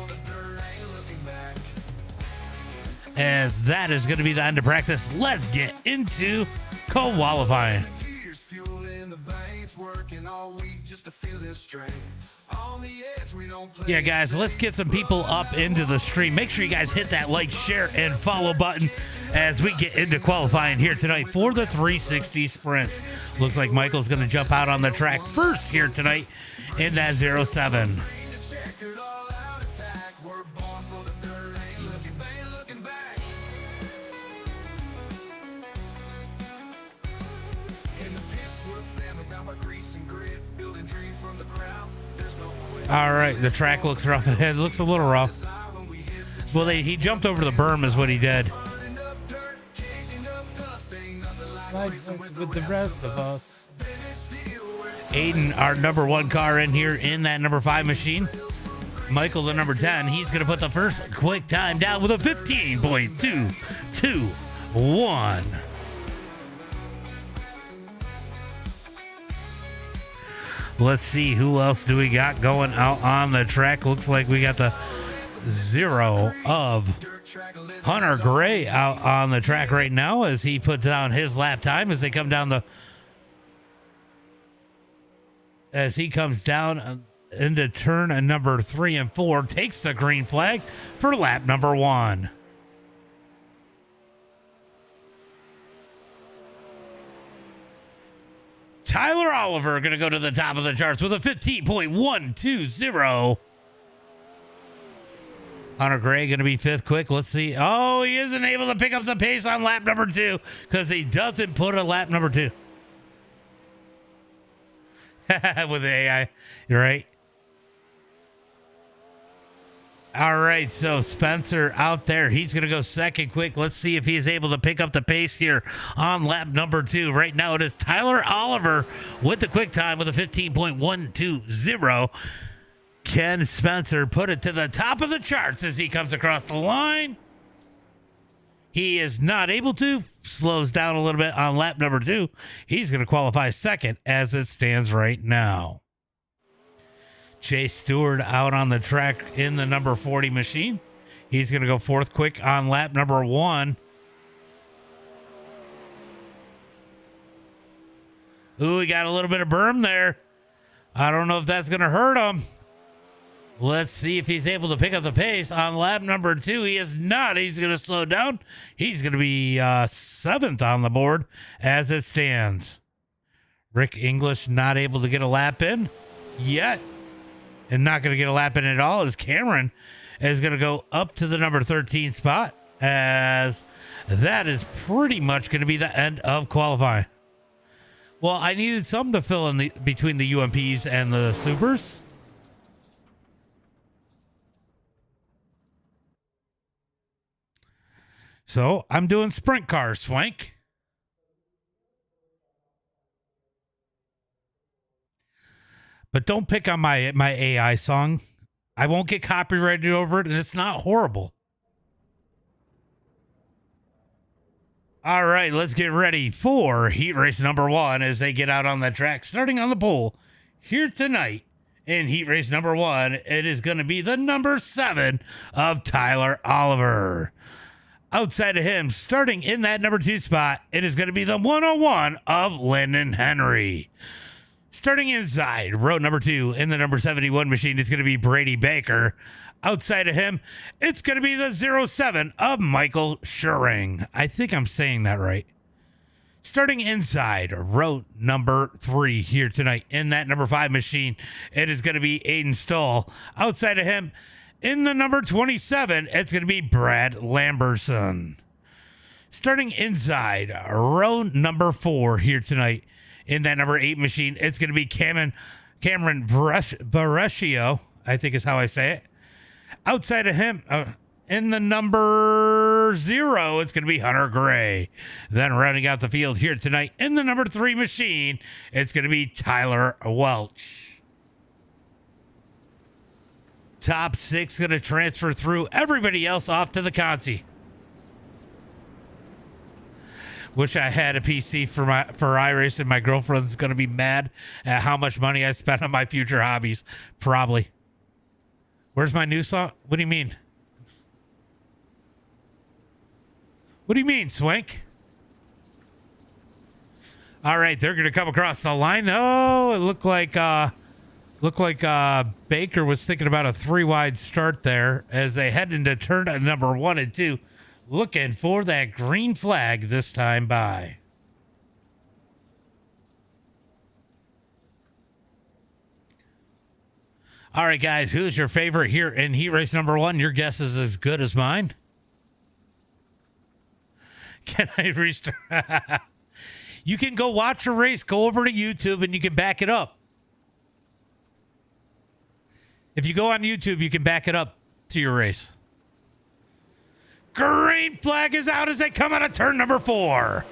As that is going to be the end of practice, let's get into qualifying. Yeah, guys, let's get some people up into the stream. Make sure you guys hit that like, share, and follow button as we get into qualifying here tonight for the 360 sprints. Looks like Michael's going to jump out on the track first here tonight in that 07. All right, the track looks rough ahead. Looks a little rough. Well, he jumped over the berm is what he did. Like with the rest of us. Aiden, our number 1 car in here in that number 5 machine. Michael, the number 10, he's going to put the first quick time down with a 15.221. Let's see, who else do we got going out on the track? Looks like we got the 0 of Hunter Gray out on the track right now as he puts down his lap time as they come down as he comes down into turn number 3 and 4, takes the green flag for lap number 1. Tyler Oliver going to go to the top of the charts with a 15.120. Hunter Gray going to be 5th quick. Let's see. Oh, he isn't able to pick up the pace on lap number 2 because he doesn't put a lap number 2. With the AI. You're right. All right, so Spencer out there. He's going to go 2nd quick. Let's see if he's able to pick up the pace here on lap number 2. Right now it is Tyler Oliver with the quick time with a 15.120. Can Spencer put it to the top of the charts as he comes across the line? He is not able to. Slows down a little bit on lap number 2. He's going to qualify 2nd as it stands right now. Chase Stewart out on the track in the number 40 machine. He's going to go 4th quick on lap number 1. Ooh, he got a little bit of berm there. I don't know if that's going to hurt him. Let's see if he's able to pick up the pace on lap number 2. He is not. He's going to slow down. He's going to be 7th on the board as it stands. Rick English not able to get a lap in yet. And not going to get a lap in at all as Cameron is going to go up to the number 13 spot, as that is pretty much going to be the end of qualifying. Well, I needed something to fill in between the UMPs and the Supers. So I'm doing sprint cars, Swank. But don't pick on my AI song. I won't get copyrighted over it, and it's not horrible. All right, let's get ready for heat race number 1 as they get out on the track. Starting on the pole here tonight in heat race number 1, it is going to be the number 7 of Tyler Oliver. Outside of him, starting in that number 2 spot, it is going to be the 101 of Landon Henry. Starting inside, row number 2 in the number 71 machine, it's going to be Brady Baker. Outside of him, it's going to be the 07 of Michael Schuring. I think I'm saying that right. Starting inside, row number 3 here tonight in that number 5 machine, it is going to be Aiden Stoll. Outside of him, in the number 27, it's going to be Brad Lamberson. Starting inside, row number 4 here tonight, in that number 8 machine, it's going to be Cameron Varescio, I think is how I say it. Outside of him, in the number 0, it's going to be Hunter Gray. Then rounding out the field here tonight, in the number 3 machine, it's going to be Tyler Welch. Top 6 going to transfer through. Everybody else off to the consi. Wish I had a PC for iRacing. My girlfriend's going to be mad at how much money I spent on my future hobbies. Probably. Where's my new song? What do you mean? What do you mean, Swank? All right, they're going to come across the line. Oh, it looked like Baker was thinking about a 3-wide start there as they head into turn number 1 and 2, looking for that green flag this time by. All right, guys, who's your favorite here in heat race number 1? Your guess is as good as mine. Can I restart? You can go watch a race, go over to YouTube, and you can back it up. If you go on YouTube, you can back it up to your race. Green flag is out as they come out of turn number 4.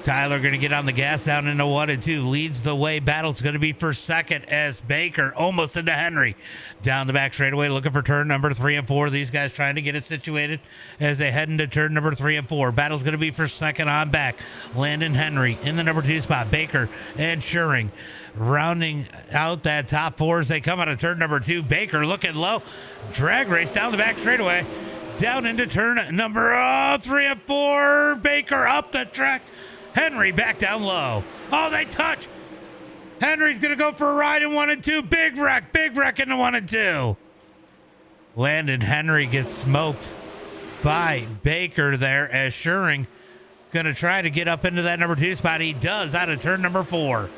Tyler going to get on the gas down into 1 and 2. Leads the way. Battle's going to be for second as Baker almost into Henry. Down the back straightaway looking for turn number 3 and 4. These guys trying to get it situated as they head into turn number 3 and 4. Battle's going to be for second on back. Landon Henry in the number 2 spot. Baker and Schuring rounding out that top 4 as they come out of turn number 2. Baker looking low. Drag race down the back straightaway. Down into turn number 3 and 4. Baker up the track. Henry back down low. Oh, they touch. Henry's going to go for a ride in 1 and 2. Big wreck in the 1 and 2. Landon Henry gets smoked by Baker there as Schuring going to try to get up into that number 2 spot. He does out of turn number 4.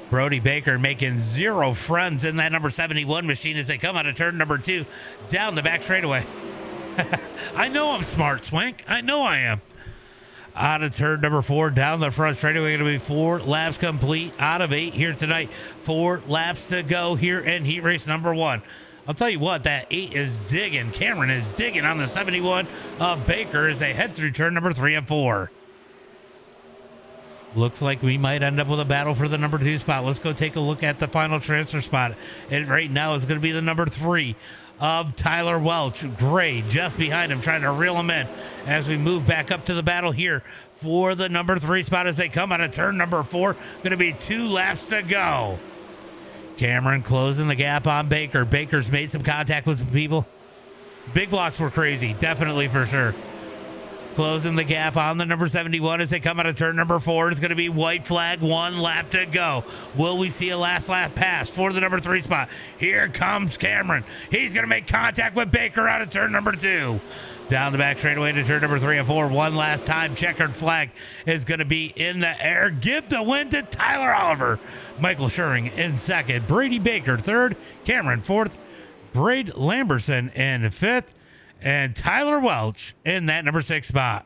Brody Baker making 0 friends in that number 71 machine as they come out of turn number 2 down the back straightaway. I know I'm smart, Swank. I know I am. Out of turn number 4, down the front straightaway, going to be 4 laps complete out of 8 here tonight. 4 laps to go here in heat race number 1. I'll tell you what, that 8 is digging. Cameron is digging on the 71 of Baker as they head through turn number 3 and 4. Looks like we might end up with a battle for the number 2 spot. Let's go take a look at the final transfer spot. And right now is going to be the number 3 of Tyler Welch. Gray just behind him, trying to reel him in as we move back up to the battle here for the number 3 spot as they come out of turn number 4. Going to be 2 laps to go. Cameron closing the gap on Baker. Baker's made some contact with some people. Big blocks were crazy, definitely for sure. Closing the gap on the number 71 as they come out of turn number 4. It's going to be white flag, 1 lap to go. Will we see a last lap pass for the number 3 spot? Here comes Cameron. He's going to make contact with Baker out of turn number 2. Down the back straightaway to turn number 3 and 4. One last time. Checkered flag is going to be in the air. Give the win to Tyler Oliver. Michael Schuring in second. Brady Baker third. Cameron fourth. Braid Lamberson in fifth. And Tyler Welch in that number 6 spot.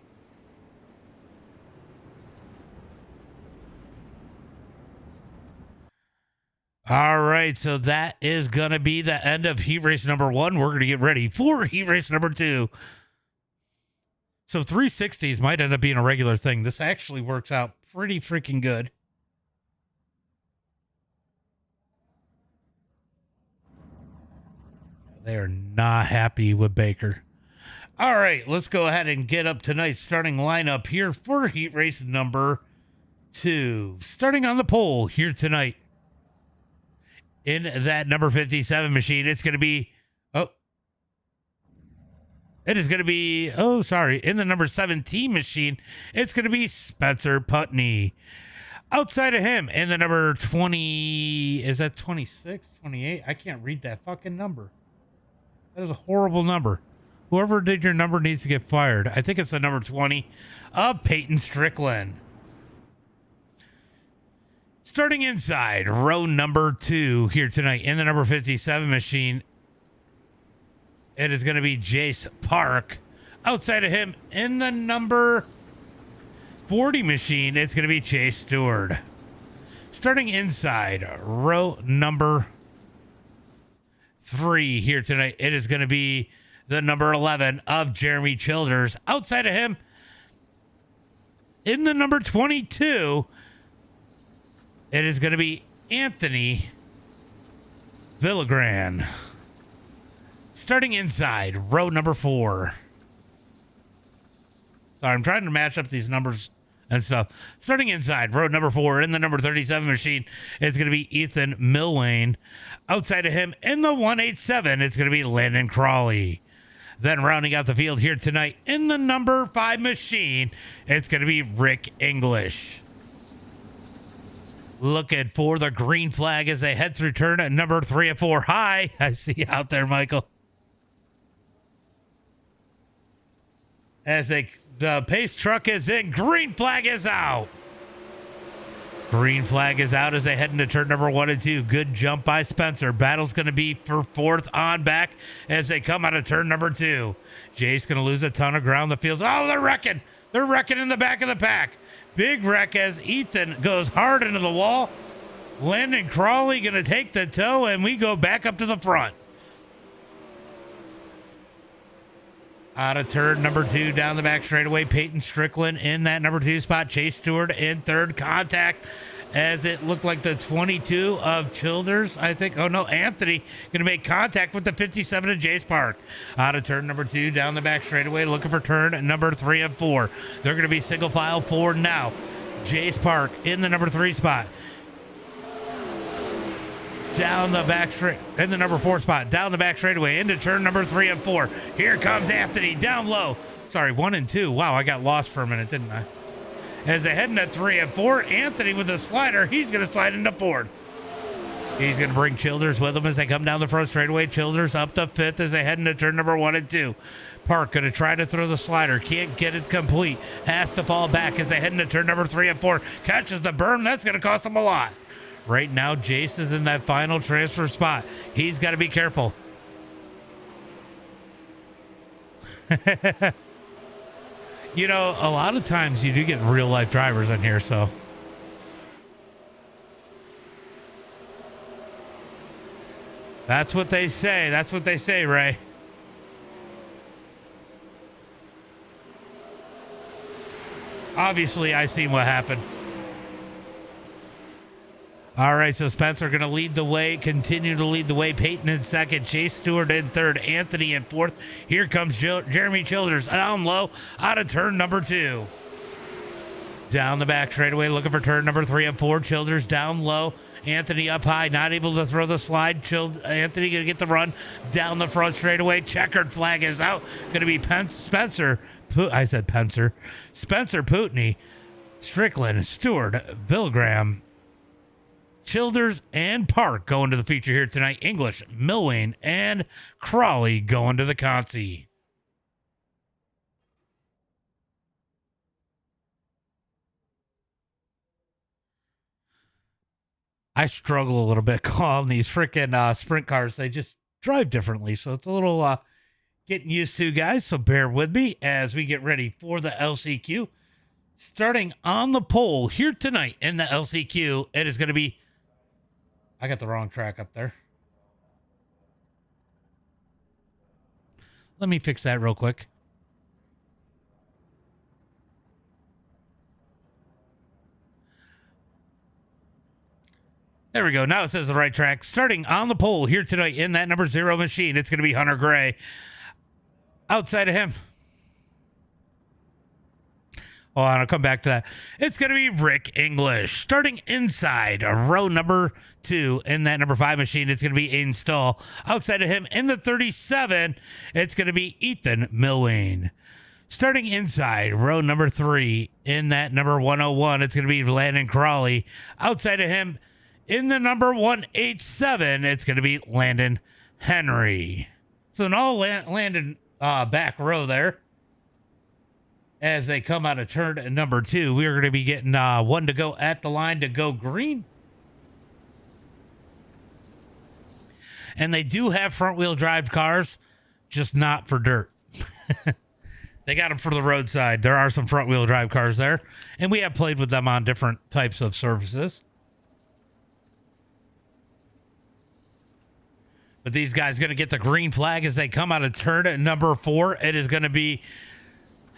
All right, so that is going to be the end of heat race number 1. We're going to get ready for heat race number 2. So 360s might end up being a regular thing. This actually works out pretty freaking good. They are not happy with Baker. All right, let's go ahead and get up tonight's starting lineup here for heat race number 2. Starting on the pole here tonight in that number 57 machine, it's going to be, in the number 17 machine, it's going to be Spencer Putney. Outside of him, in the number 20, is that 26, 28? I can't read that fucking number. That is a horrible number. Whoever did your number needs to get fired. I think it's the number 20 of Peyton Strickland. Starting inside, row number 2 here tonight in the number 57 machine, it is going to be Jace Park. Outside of him, in the number 40 machine, it's going to be Chase Stewart. Starting inside, row number 3 here tonight, it is going to be the number 11 of Jeremy Childers. Outside of him, in the number 22, it is going to be Anthony Villagran. Starting inside, row number 4. Sorry, I'm trying to match up these numbers and stuff. Starting inside, row number 4, in the number 37 machine, it's going to be Ethan Milwane. Outside of him, in the 187, it's going to be Landon Crawley. Then rounding out the field here tonight, in the number 5 machine, it's going to be Rick English. Looking for the green flag as they head through turn at number 3 and 4. Hi, I see you out there, Michael. As the pace truck is in, green flag is out. Green flag is out as they head into turn number 1 and 2. Good jump by Spencer. Battle's going to be for 4th on back as they come out of turn number 2. Jay's going to lose a ton of ground. The field's, oh, they're wrecking. They're wrecking in the back of the pack. Big wreck as Ethan goes hard into the wall. Landon Crawley going to take the tow, and we go back up to the front. Out of turn number 2, down the back straightaway, Peyton Strickland in that number 2 spot. Chase Stewart in third. Contact as it looked like the 22 of Childers, I think. Oh, no, Anthony going to make contact with the 57 of Jace Park. Out of turn number 2, down the back straightaway, looking for turn number 3 and 4. They're going to be single file forward now. Jace Park in the number 3 spot. Down the back straight, in the number 4 spot, down the back straightaway, into turn number 3 and 4. Here comes Anthony, down low. Sorry, 1 and 2. Wow, I got lost for a minute, didn't I? As they head into 3 and 4, Anthony with a slider, he's going to slide into 4th. He's going to bring Childers with him as they come down the front straightaway. Childers up to 5th as they head into turn number 1 and 2. Park going to try to throw the slider, can't get it complete. Has to fall back as they head into turn number 3 and 4. Catches the berm, that's going to cost him a lot. Right now, Jace is in that final transfer spot. He's got to be careful. You know, a lot of times you do get real life drivers in here, so. That's what they say. That's what they say, Ray. Obviously, I seen what happened. All right, so Spencer going to lead the way, continue to lead the way. Peyton in second, Chase Stewart in third, Anthony in 4th. Here comes Jeremy Childers down low out of turn number 2. Down the back straightaway, looking for turn number 3 and 4. Childers down low, Anthony up high, not able to throw the slide. Anthony going to get the run down the front straightaway. Checkered flag is out. Going to be Spencer Putney, Strickland, Stewart, Bilgram, Childers, and Park going to the feature here tonight. English, Milwane, and Crawley going to the consi. I struggle a little bit calling these freaking sprint cars. They just drive differently, so it's a little getting used to, guys. So bear with me as we get ready for the LCQ. Starting on the pole here tonight in the LCQ, it is going to be... I got the wrong track up there. Let me fix that real quick. There we go. Now it says the right track. Starting on the pole here tonight in that number 0 machine, it's going to be Hunter Gray. Outside of him... Oh, I'll come back to that. It's going to be Rick English. Starting inside row number 2 in that number 5 machine, it's going to be Aiden Stahl. Outside of him in the 37, it's going to be Ethan Milwane. Starting inside row number 3 in that number 101, it's going to be Landon Crawley. Outside of him in the number 187, it's going to be Landon Henry. So an all Landon back row there. As they come out of turn number 2, we are going to be getting 1 to go at the line to go green. And they do have front-wheel drive cars, just not for dirt. They got them for the roadside. There are some front-wheel drive cars there, and we have played with them on different types of surfaces. But these guys going to get the green flag as they come out of turn number 4. It is going to be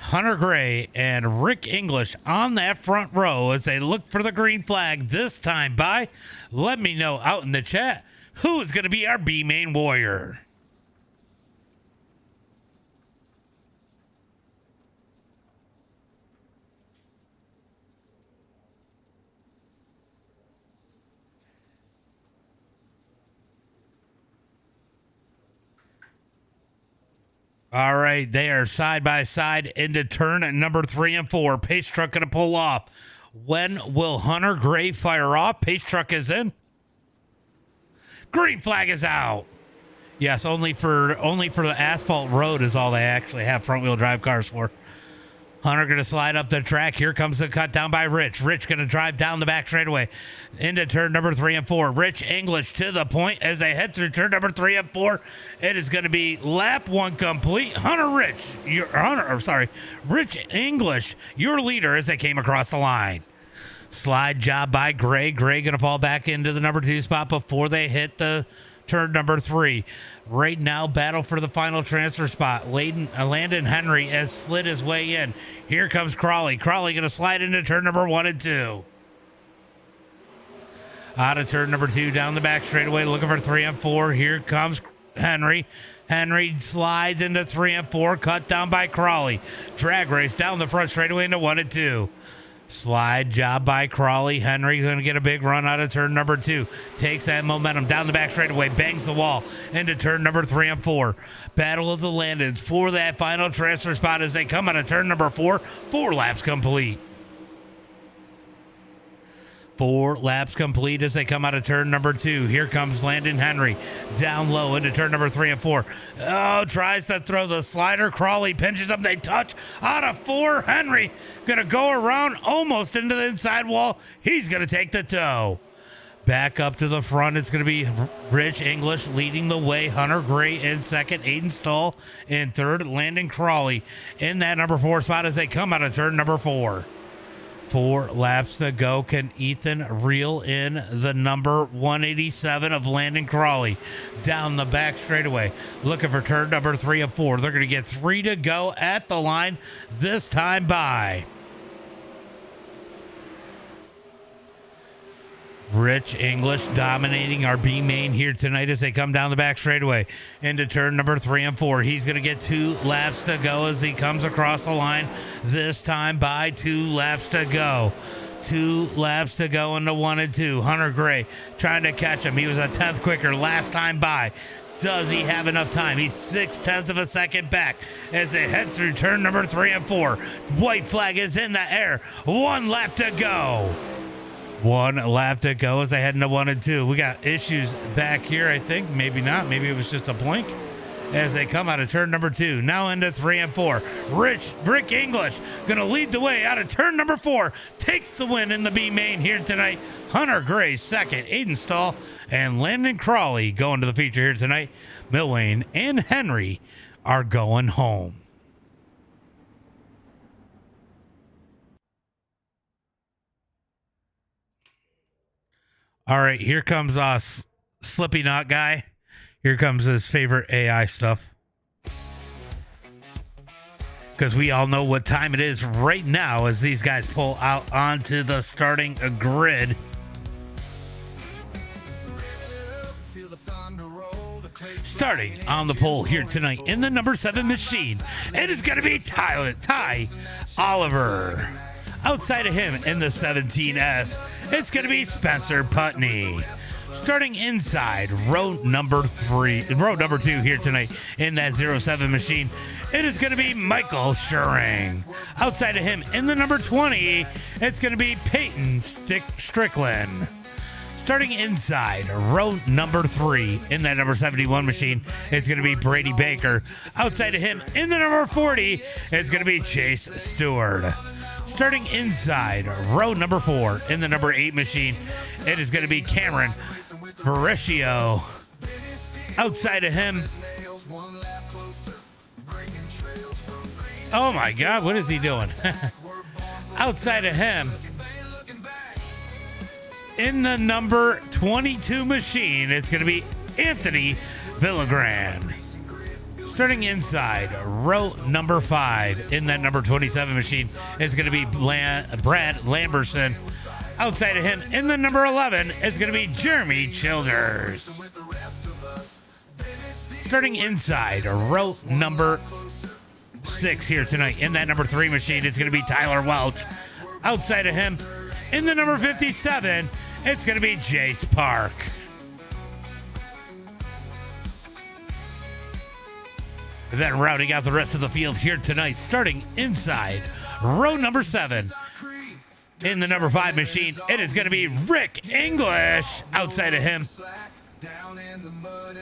Hunter Gray and Rick English on that front row as they look for the green flag this time by. Let me know out in the chat who is going to be our B-Main Warrior. All right, they are side by side into turn number 3 and 4. Pace truck going to pull off. When will Hunter Gray fire off? Pace truck is in. Green flag is out. Yes, only for the asphalt road is all they actually have front wheel drive cars for. Hunter going to slide up the track. Here comes the cut down by Rich. Rich going to drive down the back straightaway into turn number 3 and 4. Rich English to the point as they head through turn number 3 and 4. It is going to be lap 1 complete. Rich English, your leader as they came across the line. Slide job by Gray. Gray going to fall back into the number 2 spot before they hit the turn number 3. Right now, battle for the final transfer spot. Landon Henry has slid his way in. Here comes Crawley. Crawley going to slide into turn number 1 and 2. Out of turn number 2, down the back straightaway, looking for 3 and 4. Here comes Henry. Henry slides into 3 and 4, cut down by Crawley. Drag race down the front straightaway into 1 and 2. Slide job by Crawley. Henry going to get a big run out of turn number 2. Takes that momentum down the back straightaway. Bangs the wall into turn number 3 and 4. Battle of the Landons for that final transfer spot as they come out of turn number 4. 4 laps complete. 4 laps complete as they come out of turn number 2. Here comes Landon Henry down low into turn number 3 and 4. Oh, tries to throw the slider. Crawley pinches them. They touch out of 4. Henry going to go around almost into the inside wall. He's going to take the tow. Back up to the front. It's going to be Rich English leading the way. Hunter Gray in second. Aiden Stahl in third. Landon Crawley in that number 4 spot as they come out of turn number 4. 4 laps to go. Can Ethan reel in the number 187 of Landon Crawley down the back straightaway? Looking for turn number 3 and 4. They're going to get 3 to go at the line this time by Rich English dominating our B main here tonight as they come down the back straightaway into turn number 3 and 4. He's going to get 2 laps to go as he comes across the line this time by 2 laps to go. 2 laps to go into 1 and 2. Hunter Gray trying to catch him. He was a 10th quicker last time by. Does he have enough time? He's 0.6 of a second back as they head through turn number 3 and 4. White flag is in the air. 1 lap to go. 1 lap to go as they head into 1 and 2. We got issues back here, I think. Maybe not. Maybe it was just a blink as they come out of turn number 2. Now into 3 and 4. Rick English going to lead the way out of turn number 4. Takes the win in the B main here tonight. Hunter Gray second. Aiden Stahl and Landon Crawley going to the feature here tonight. Milwayne and Henry are going home. All right, here comes Slippy Knot guy. Here comes his favorite AI stuff. Because we all know what time it is right now as these guys pull out onto the starting grid. Starting on the pole here tonight in the number 7 machine, it is going to be Ty Oliver. Outside of him in the 17S, it's going to be Spencer Putney. Starting inside row number 2 here tonight in that 07 machine, it is going to be Michael Schuring. Outside of him in the number 20, it's going to be Peyton Strickland. Starting inside row number 3 in that number 71 machine, it's going to be Brady Baker. Outside of him in the number 40, it's going to be Chase Stewart. Starting inside row number 4 in the number 8 machine, it is going to be Cameron Veretio. Outside of him, oh my God, what is he doing? Outside of him, in the number 22 machine, it's going to be Anthony Villagran. Starting inside row number 5 in that number 27 machine, it's going to be Brad Lamberson. Outside of him in the number 11, it's going to be Jeremy Childers. Starting inside row number 6 here tonight in that number 3 machine, it's going to be Tyler Welch. Outside of him in the number 57, it's going to be Jace Park. Then rounding out the rest of the field here tonight, starting inside row number 7. In the number 5 machine, it is going to be Rick English. Outside of him,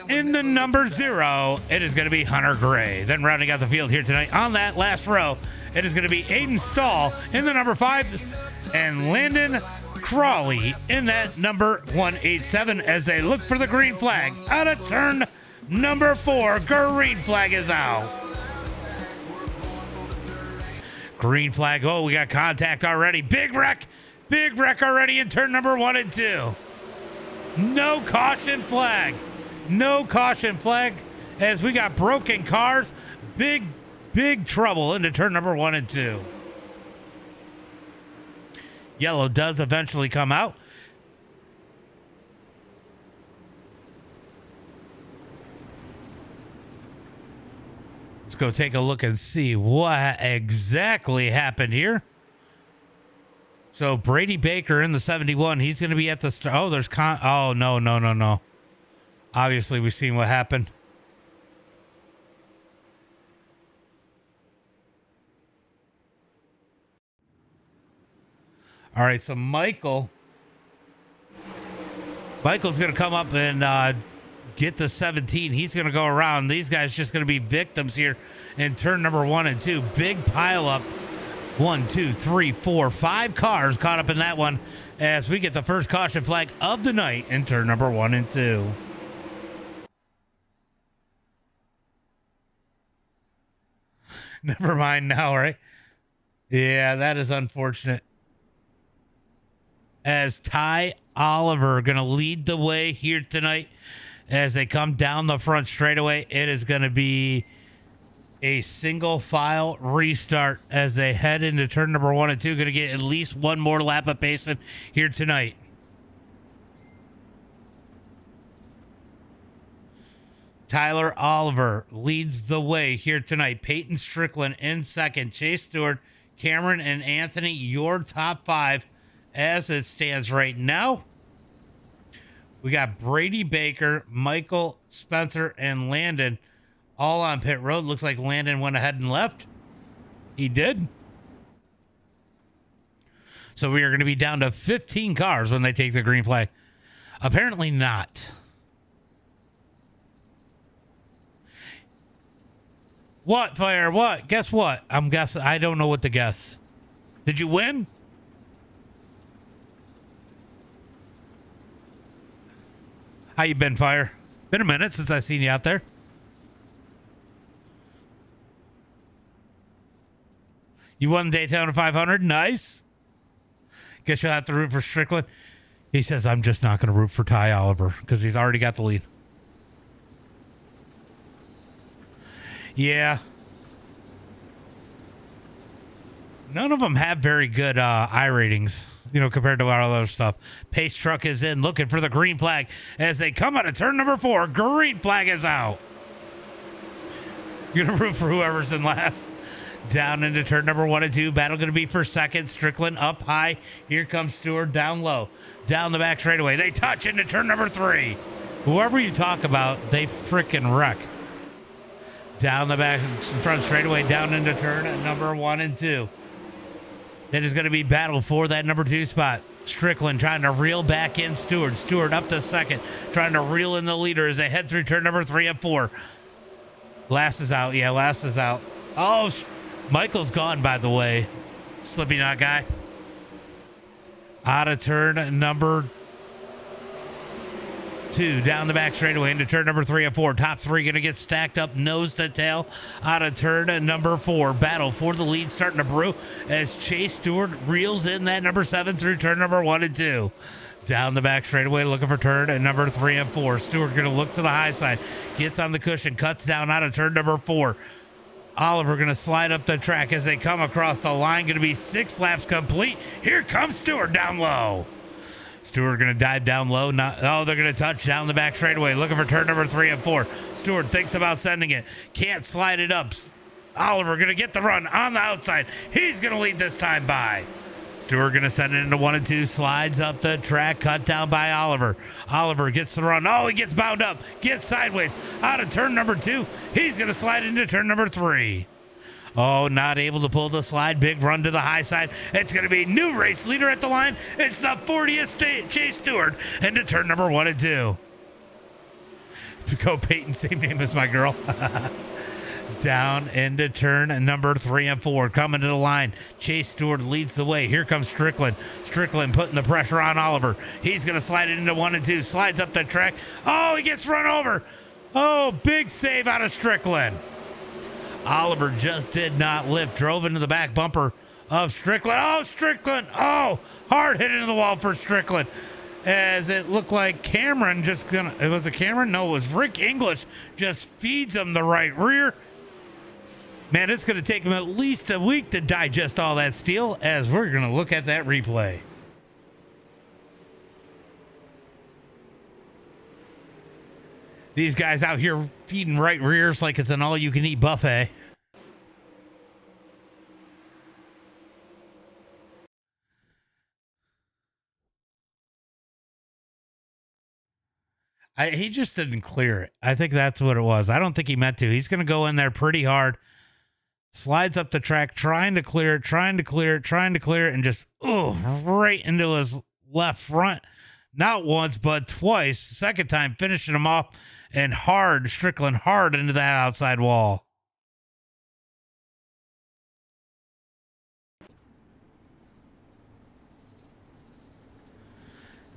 in the number 0, it is going to be Hunter Gray. Then rounding out the field here tonight on that last row, it is going to be Aiden Stahl in the number 5 and Landon Crawley in that number 187 as they look for the green flag out of turn number 4. Green flag is out. Green flag. Oh, we got contact already. Big wreck already in turn number 1 and 2. No caution flag. No caution flag as we got broken cars. Big trouble into turn number 1 and 2. Yellow does eventually come out. Let's go take a look and see what exactly happened here. So Brady Baker in the 71, he's going to be at the start. Oh, there's oh, no. Obviously, we've seen what happened. All right, so Michael's going to come up and get the 17. He's going to go around. These guys just going to be victims here in turn number 1 and 2. Big pile up. 1, 2, 3, 4, 5 cars caught up in that one as we get the first caution flag of the night in turn number 1 and 2. Never mind now, right? Yeah, that is unfortunate. As Ty Oliver going to lead the way here tonight as they come down the front straightaway. It is going to be a single file restart as they head into turn number 1 and 2. Going to get at least one more lap of pacing here tonight. Tyler Oliver leads the way here tonight. Peyton Strickland in second. Chase Stewart, Cameron, and Anthony, your top 5 as it stands right now. We got Brady Baker, Michael, Spencer, and Landon all on pit road. Looks like Landon went ahead and left. He did. So we are going to be down to 15 cars when they take the green flag. Apparently not. What, Fire? What? Guess what? I'm guessing. I don't know what to guess. Did you win? How you been, Fire? Been a minute since I seen you out there. You won the Daytona 500. Nice. Guess you'll have to root for Strickland. He says, I'm just not going to root for Ty Oliver because he's already got the lead. Yeah. None of them have very good I ratings, you know, compared to our other stuff. Pace truck is in looking for the green flag as they come out of turn number 4. Green flag is out. You're going to root for whoever's in last. Down into turn number 1 and 2. Battle going to be for second. Strickland up high. Here comes Stewart down low. Down the back straightaway. They touch into turn number 3. Whoever you talk about, they freaking wreck. Down the back front straightaway. Down into turn number 1 and 2. It is going to be battle for that number 2 spot. Strickland trying to reel back in Stewart. Stewart up to second. Trying to reel in the leader as they head through turn number 3 and 4. Last is out. Yeah, last is out. Oh, Michael's gone, by the way. Slippy knot guy. Out of turn number 2. Down the back straightaway into turn number 3 and 4. Top 3 going to get stacked up nose to tail. Out of turn number 4. Battle for the lead starting to brew as Chase Stewart reels in that number 7 through turn number 1 and 2. Down the back straightaway looking for turn number 3 and 4. Stewart going to look to the high side. Gets on the cushion. Cuts down out of turn number 4. Oliver going to slide up the track as they come across the line. Going to be 6 laps complete. Here comes Stewart down low. Stewart going to dive down low. They're going to touch down the back straightaway. Looking for turn number 3 and 4. Stewart thinks about sending it. Can't slide it up. Oliver going to get the run on the outside. He's going to lead this time by. Stewart going to send it into 1 and 2. Slides up the track, cut down by Oliver. Oliver gets the run. Oh, he gets bound up. Gets sideways out of turn number 2. He's going to slide into turn number 3. Oh, not able to pull the slide. Big run to the high side. It's going to be new race leader at the line. It's the 40th Chase Stewart into turn number 1 and 2. Go Peyton, same name as my girl. Down into turn number 3 and 4. Coming to the line. Chase Stewart leads the way. Here comes Strickland. Strickland putting the pressure on Oliver. He's going to slide it into 1 and 2. Slides up the track. Oh, he gets run over. Oh, big save out of Strickland. Oliver just did not lift. Drove into the back bumper of Strickland. Oh, Strickland. Oh, hard hit into the wall for Strickland. As it looked like Cameron just gonna, it was a Cameron? No, it was Rick English, just feeds him the right rear. Man, it's going to take him at least a week to digest all that steel, as we're going to look at that replay. These guys out here feeding right rears like it's an all-you-can-eat buffet. He just didn't clear it. I think that's what it was. I don't think he meant to. He's going to go in there pretty hard. Slides up the track, trying to clear it, and just, right into his left front. Not once, but twice. Second time, finishing him off, and hard, Strickland hard into that outside wall.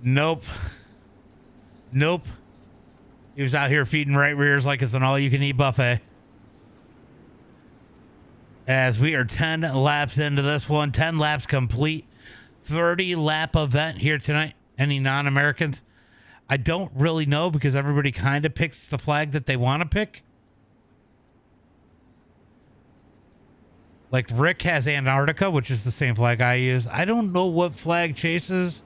Nope. He was out here feeding right rears like it's an all-you-can-eat buffet. As we are 10 laps into this one, 10 laps complete, 30-lap event here tonight. Any non-Americans? I don't really know because everybody kind of picks the flag that they want to pick. Like Rick has Antarctica, which is the same flag I use. I don't know what flag Chase's,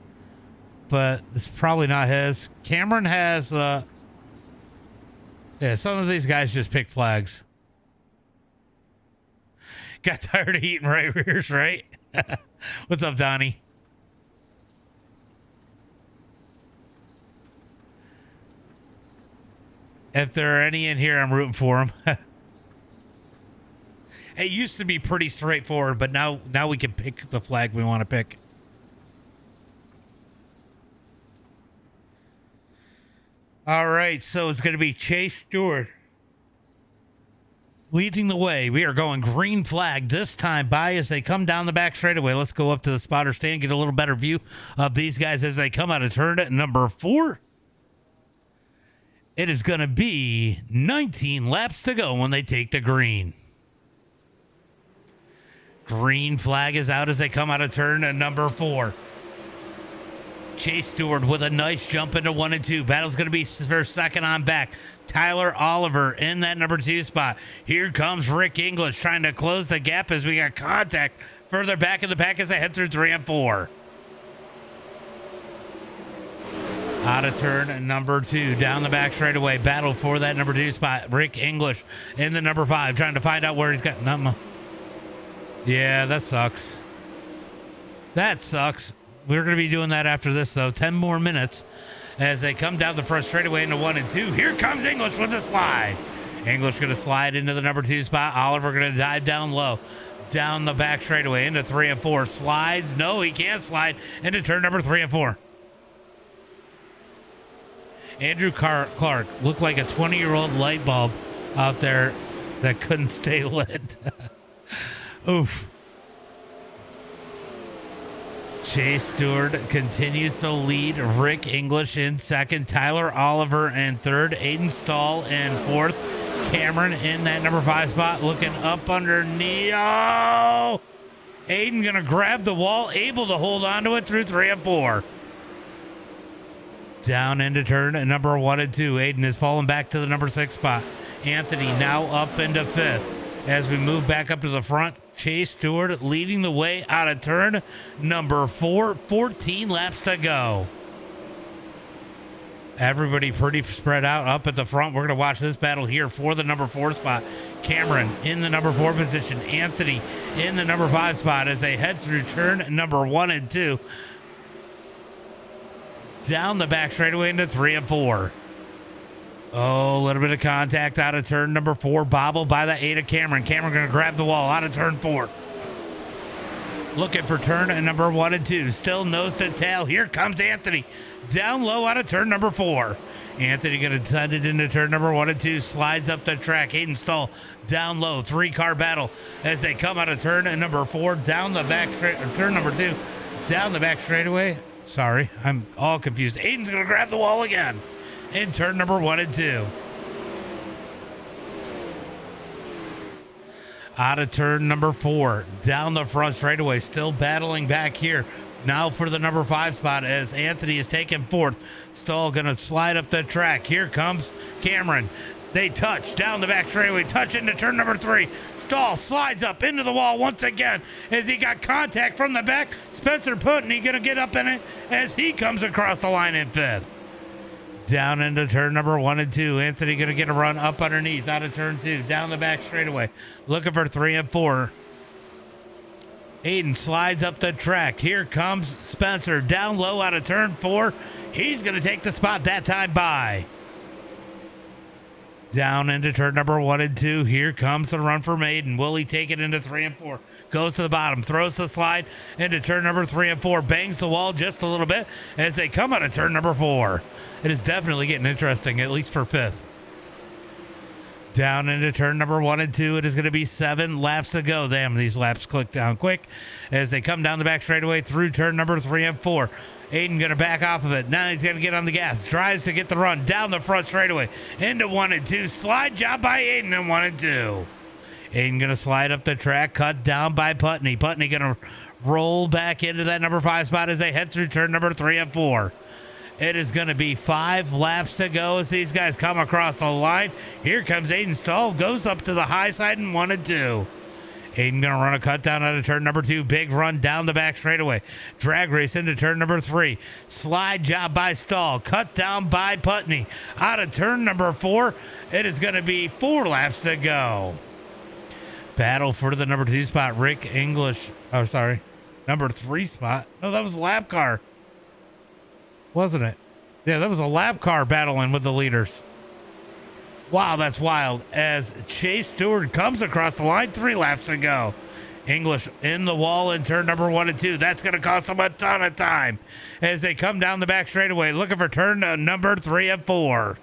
but it's probably not his. Cameron has, yeah, some of these guys just pick flags. Got tired of eating right rears, right? What's up, Donnie? If there are any in here, I'm rooting for them. It used to be pretty straightforward, but now we can pick the flag we want to pick. All right, so it's going to be Chase Stewart leading the way. We are going green flag this time by as they come down the back straightaway. Let's go up to the spotter stand, get a little better view of these guys as they come out of turn at number 4. It is going to be 19 laps to go when they take the green. Green flag is out as they come out of turn at number 4. Chase Stewart with a nice jump into 1 and 2. Battle's going to be for second on back. Tyler Oliver in that number 2 spot. Here comes Rick English trying to close the gap as we got contact further back in the pack as they head through 3 and 4. Out of turn number 2, down the back straightaway. Battle for that number 2 spot. Rick English in the number 5, trying to find out where he's got. Yeah, that sucks. That sucks. We're going to be doing that after this, though. 10 more minutes as they come down the front straightaway into 1 and 2. Here comes English with the slide. English going to slide into the number 2 spot. Oliver going to dive down low. Down the back straightaway into 3 and 4. Slides. No, he can't slide into turn number 3 and 4. Andrew Clark looked like a 20-year-old light bulb out there that couldn't stay lit. Oof. Chase Stewart continues to lead. Rick English in second. Tyler Oliver in third. Aiden Stahl in fourth. Cameron in that number 5 spot looking up underneath. Oh! Aiden going to grab the wall, able to hold on to it through 3 and 4. Down into turn number 1 and 2. Aiden is falling back to the number 6 spot. Anthony now up into 5th. As we move back up to the front, Chase Stewart leading the way out of turn number 4. 14 laps to go. Everybody pretty spread out up at the front. We're going to watch this battle here for the number 4 spot. Cameron in the number 4 position. Anthony in the number 5 spot as they head through turn number 1 and 2. Down the back straightaway into 3 and 4. Oh, a little bit of contact out of turn number 4. Bobbled by the 8 of Cameron. Cameron going to grab the wall out of turn 4. Looking for turn number 1 and 2. Still nose to tail. Here comes Anthony. Down low out of turn number 4. Anthony going to send it into turn number 1 and 2. Slides up the track. Hayden Stahl down low. 3-car battle as they come out of turn number 4. Down the back straight. Turn number 2. Down the back straightaway. Sorry, I'm all confused. Aiden's going to grab the wall again in turn number 1 and 2. Out of turn number 4, down the front straightaway, still battling back here. Now for the number 5 spot as Anthony is taken 4th. Stahl going to slide up the track. Here comes Cameron. They touch down the back straightaway, touch into turn number 3. Stahl slides up into the wall once again as he got contact from the back. Spencer Putney going to get up in it as he comes across the line in 5th. Down into turn number 1 and 2. Anthony going to get a run up underneath out of turn 2. Down the back straightaway. Looking for 3 and 4. Aiden slides up the track. Here comes Spencer. Down low out of turn 4. He's going to take the spot that time by. Down into turn number 1 and 2. Here comes the run for Maiden. Will he take it into 3 and 4? Goes to the bottom, throws the slide into turn number 3 and 4. Bangs the wall just a little bit as they come out of turn number 4. It is definitely getting interesting, at least for 5th. Down into turn number 1 and 2. It is going to be 7 laps to go. Damn, these laps click down quick as they come down the back straightaway through turn number 3 and 4. Aiden going to back off of it. Now he's going to get on the gas. Tries to get the run down the front straightaway into 1 and 2. Slide job by Aiden in 1 and 2. Aiden going to slide up the track, cut down by Putney. Putney going to roll back into that number 5 spot as they head through turn number 3 and 4. It is going to be 5 laps to go as these guys come across the line. Here comes Aiden Stahl. Goes up to the high side in 1 and 2. Aiden going to run a cut down out of turn number 2. Big run down the back straightaway. Drag race into turn number 3. Slide job by Stahl. Cut down by Putney. Out of turn number 4. It is going to be 4 laps to go. Battle for the number 2 spot. Rick English. Oh, sorry. Number 3 spot. No, that was a lap car. Wasn't it? Yeah, that was a lap car battling with the leaders. Wow, that's wild. As Chase Stewart comes across the line, 3 laps to go. English in the wall in turn number 1 and 2. That's going to cost them a ton of time as they come down the back straightaway looking for turn number 3 and 4.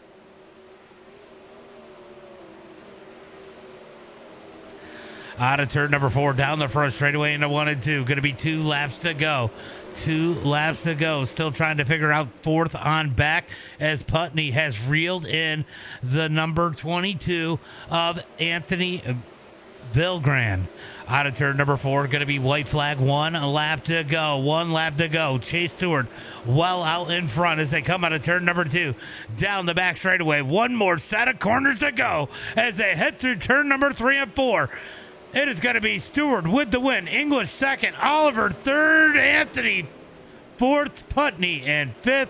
Out of turn number 4, down the front straightaway into 1 and 2. Going to be 2 laps to go. 2 laps to go. Still trying to figure out 4th on back as Putney has reeled in the number 22 of Anthony Vilgran. Out of turn number 4, going to be white flag. 1 lap to go. 1 lap to go. Chase Stewart well out in front as they come out of turn number 2. Down the back straightaway. 1 more set of corners to go as they head through turn number 3 and 4. It is going to be Stewart with the win. English 2nd. Oliver 3rd. Anthony 4th. Putney in 5th.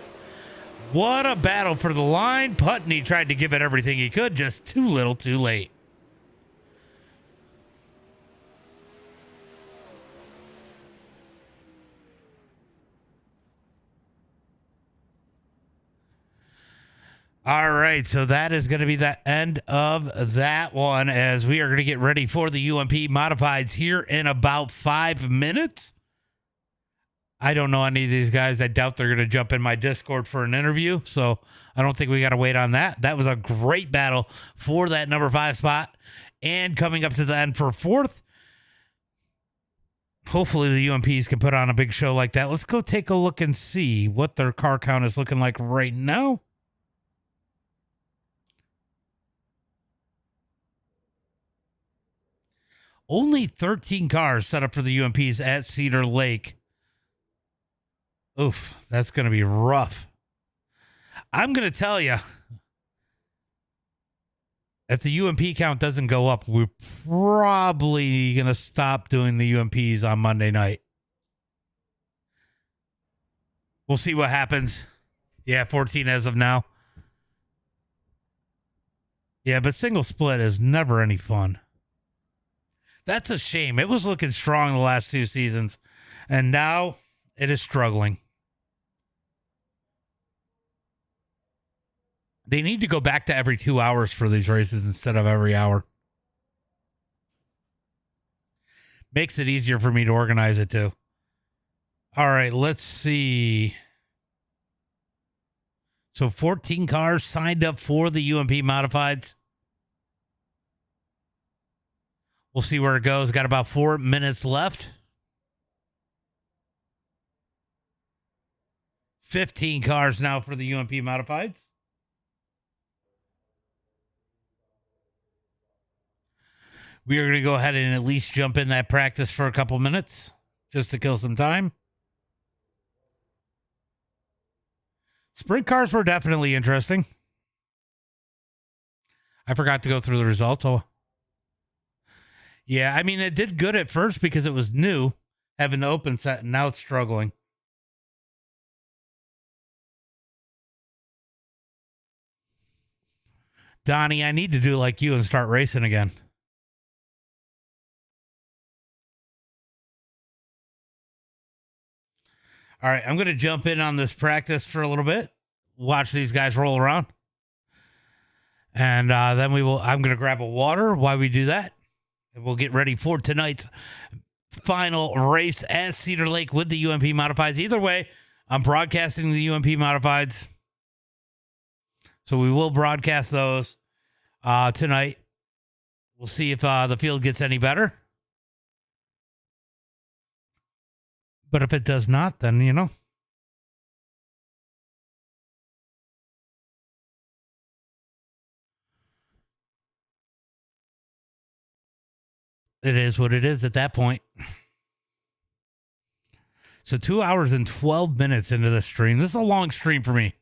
What a battle for the line. Putney tried to give it everything he could. Just too little too late. All right, so that is going to be the end of that one as we are going to get ready for the UMP Modifieds here in about 5 minutes. I don't know any of these guys. I doubt they're going to jump in my Discord for an interview, so I don't think we got to wait on that. That was a great battle for that number 5 spot. And coming up to the end for 4th, hopefully the UMPs can put on a big show like that. Let's go take a look and see what their car count is looking like right now. Only 13 cars set up for the UMPs at Cedar Lake. Oof, that's going to be rough. I'm going to tell you, if the UMP count doesn't go up, we're probably going to stop doing the UMPs on Monday night. We'll see what happens. Yeah, 14 as of now. Yeah, but single split is never any fun. That's a shame. It was looking strong the last 2 seasons, and now it is struggling. They need to go back to every 2 hours for these races instead of every hour. Makes it easier for me to organize it too. All right, let's see. So 14 cars signed up for the UMP Modifieds. We'll see where it goes. Got about 4 minutes left. 15 cars now for the UMP Modifieds. We are going to go ahead and at least jump in that practice for a couple minutes just to kill some time. Sprint cars were definitely interesting. I forgot to go through the results. Oh, yeah, I mean, it did good at first because it was new, having the open set, and now it's struggling. Donnie, I need to do like you and start racing again. All right, I'm going to jump in on this practice for a little bit, watch these guys roll around. And then I'm going to grab a water while we do that. And we'll get ready for tonight's final race at Cedar Lake with the UMP Modifieds. Either way, I'm broadcasting the UMP Modifieds. So we will broadcast those tonight. We'll see if the field gets any better. But if it does not, then, you know. It is what it is at that point. So 2 hours and 12 minutes into the stream. This is a long stream for me.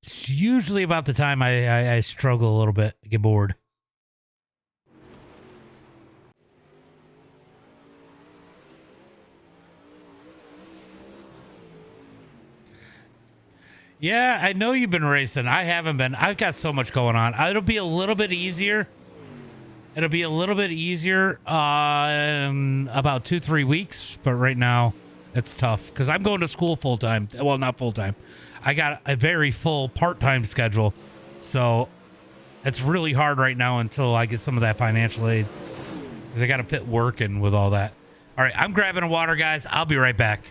It's usually about the time I struggle a little bit, get bored. Yeah, I know you've been racing. I haven't been. I've got so much going on. It'll be a little bit easier. It'll be a little bit easier in about 2-3 weeks. But right now, it's tough because I'm going to school full time. Well, not full time. I got a very full part-time schedule. So it's really hard right now until I get some of that financial aid. Because I got to fit work in with all that. All right, I'm grabbing a water, guys. I'll be right back.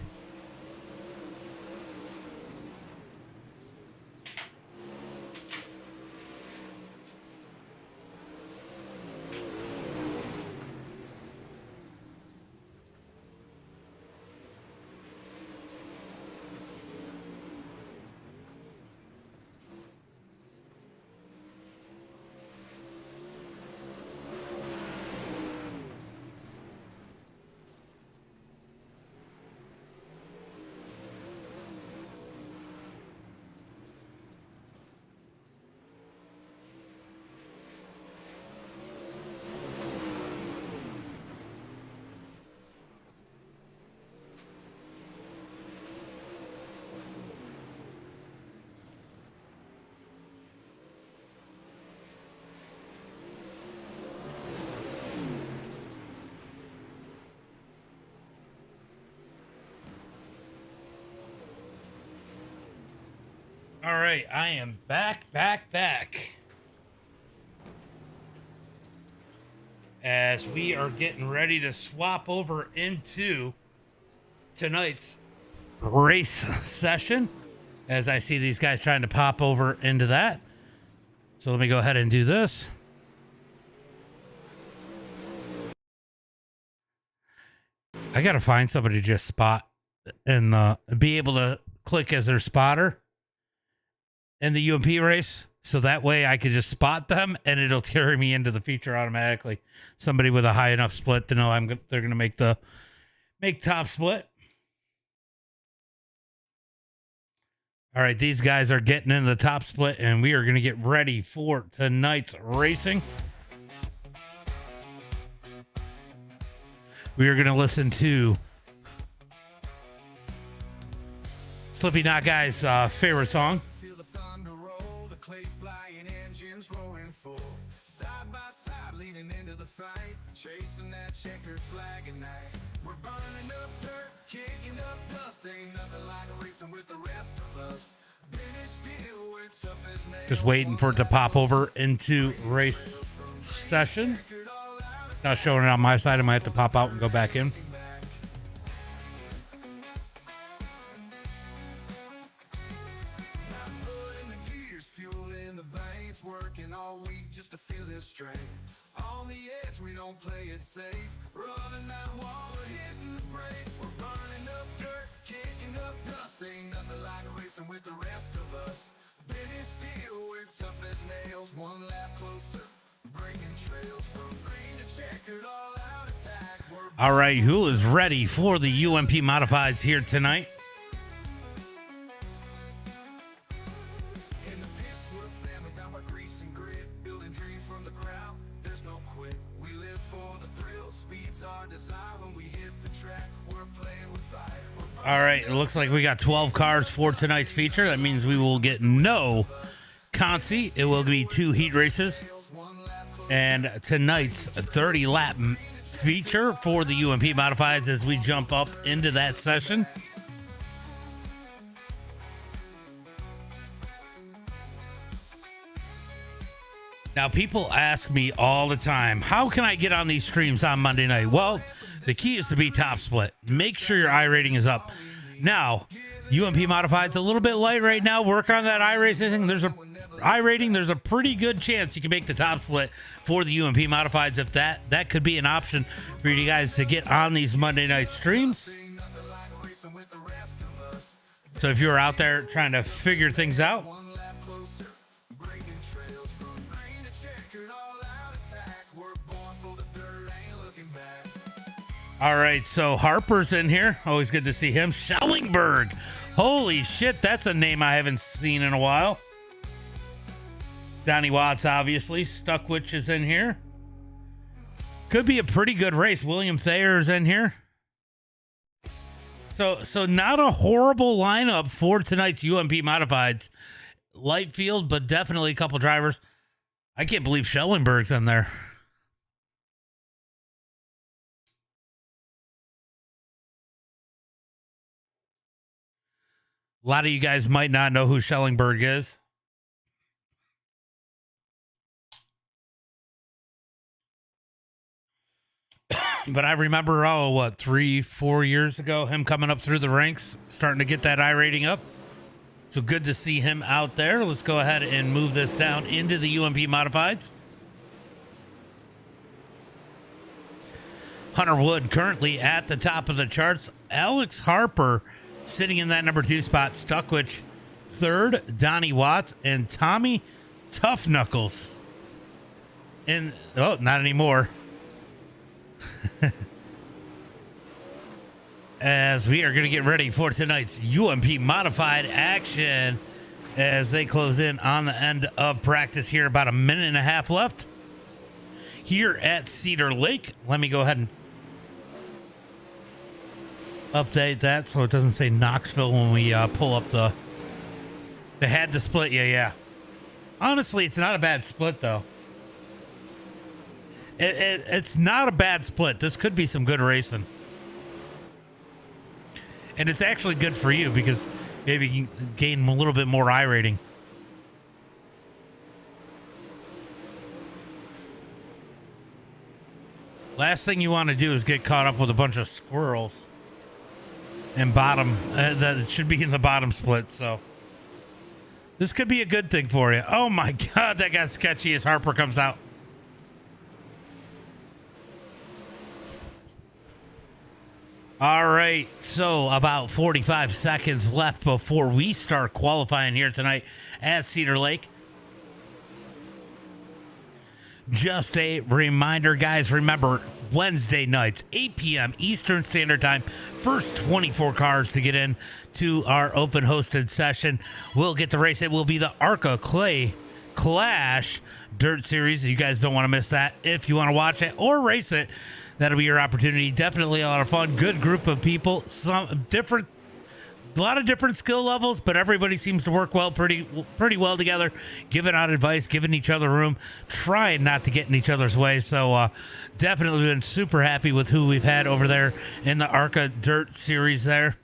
All right, I am back. As we are getting ready to swap over into tonight's race session. As I see these guys trying to pop over into that. So let me go ahead and do this. I got to find somebody to just spot and be able to click as their spotter in the UMP race, so that way I could just spot them and it'll carry me into the feature automatically. Somebody with a high enough split to know they're going to make top split. All right, these guys are getting into the top split, and we are going to get ready for tonight's racing. We are going to listen to Slippy Knot Guy's favorite song. Feel the thunder roll, the clay's flying, engines roaring full. Chasing that checkered flag at night. We're burning up dirt, kicking up dust. Ain't nothing like racing with the rest of us. Just waiting for it to pop over into race session. Not showing it on my side. I might have to pop out and go back in. Working all week just to feel this straight. On the edge, we don't play it safe. Running that wall, we're hitting the brake. We're burning up dirt, kicking up dust. Ain't nothing like racing with the rest of us. Bit is steel, we're tough as nails. One lap closer, breaking trails from green to checkered, all out attack. All right, who is ready for the UMP Modifieds here tonight? All right, it looks like we got 12 cars for tonight's feature. That means we will get no consi. It will be 2 heat races. And tonight's 30-lap feature for the UMP Modifieds as we jump up into that session. Now, people ask me all the time, how can I get on these streams on Monday night? Well, the key is to be top split. Make sure your iRating is up. Now, UMP Modified's a little bit light right now. Work on that iRacing. There's a pretty good chance you can make the top split for the UMP Modifieds. If that could be an option for you guys to get on these Monday night streams. So if you're out there trying to figure things out, all right, so Harper's in here. Always good to see him. Schellingberg. Holy shit, that's a name I haven't seen in a while. Donnie Watts, obviously. Stuckwich is in here. Could be a pretty good race. William Thayer's in here. So not a horrible lineup for tonight's UMP Modifieds. Light field, but definitely a couple drivers. I can't believe Schellingberg's in there. A lot of you guys might not know who Schellingberg is. But I remember, 3-4 years ago, him coming up through the ranks, starting to get that iRating up. So good to see him out there. Let's go ahead and move this down into the UMP Modifieds. Hunter Wood currently at the top of the charts. Alex Harper sitting in that number 2 spot. Stuckwich third. Donnie Watts and Tommy Tough Knuckles. And not anymore. As we are going to get ready for tonight's UMP Modified action as they close in on the end of practice here. About a minute and a half left here at Cedar Lake. Let me go ahead and update that so it doesn't say Knoxville when we pull up they had the split. Yeah. Honestly, it's not a bad split, though. It's not a bad split. This could be some good racing. And it's actually good for you because maybe you can gain a little bit more iRating. Last thing you want to do is get caught up with a bunch of squirrels. And bottom, that should be in the bottom split, so. This could be a good thing for you. Oh my God, that got sketchy as Harper comes out. All right, so about 45 seconds left before we start qualifying here tonight at Cedar Lake. Just a reminder, guys, remember Wednesday nights, 8 p.m. Eastern Standard Time. First 24 cars to get in to our open hosted session will get the race. It will be the ARCA Clash Dirt Series. You guys don't want to miss that. If you want to watch it or race it, that'll be your opportunity. Definitely a lot of fun. Good group of people. Some different A lot of different skill levels, but everybody seems to work well, pretty well together, giving out advice, giving each other room, trying not to get in each other's way. So definitely been super happy with who we've had over there in the ARCA Dirt Series there.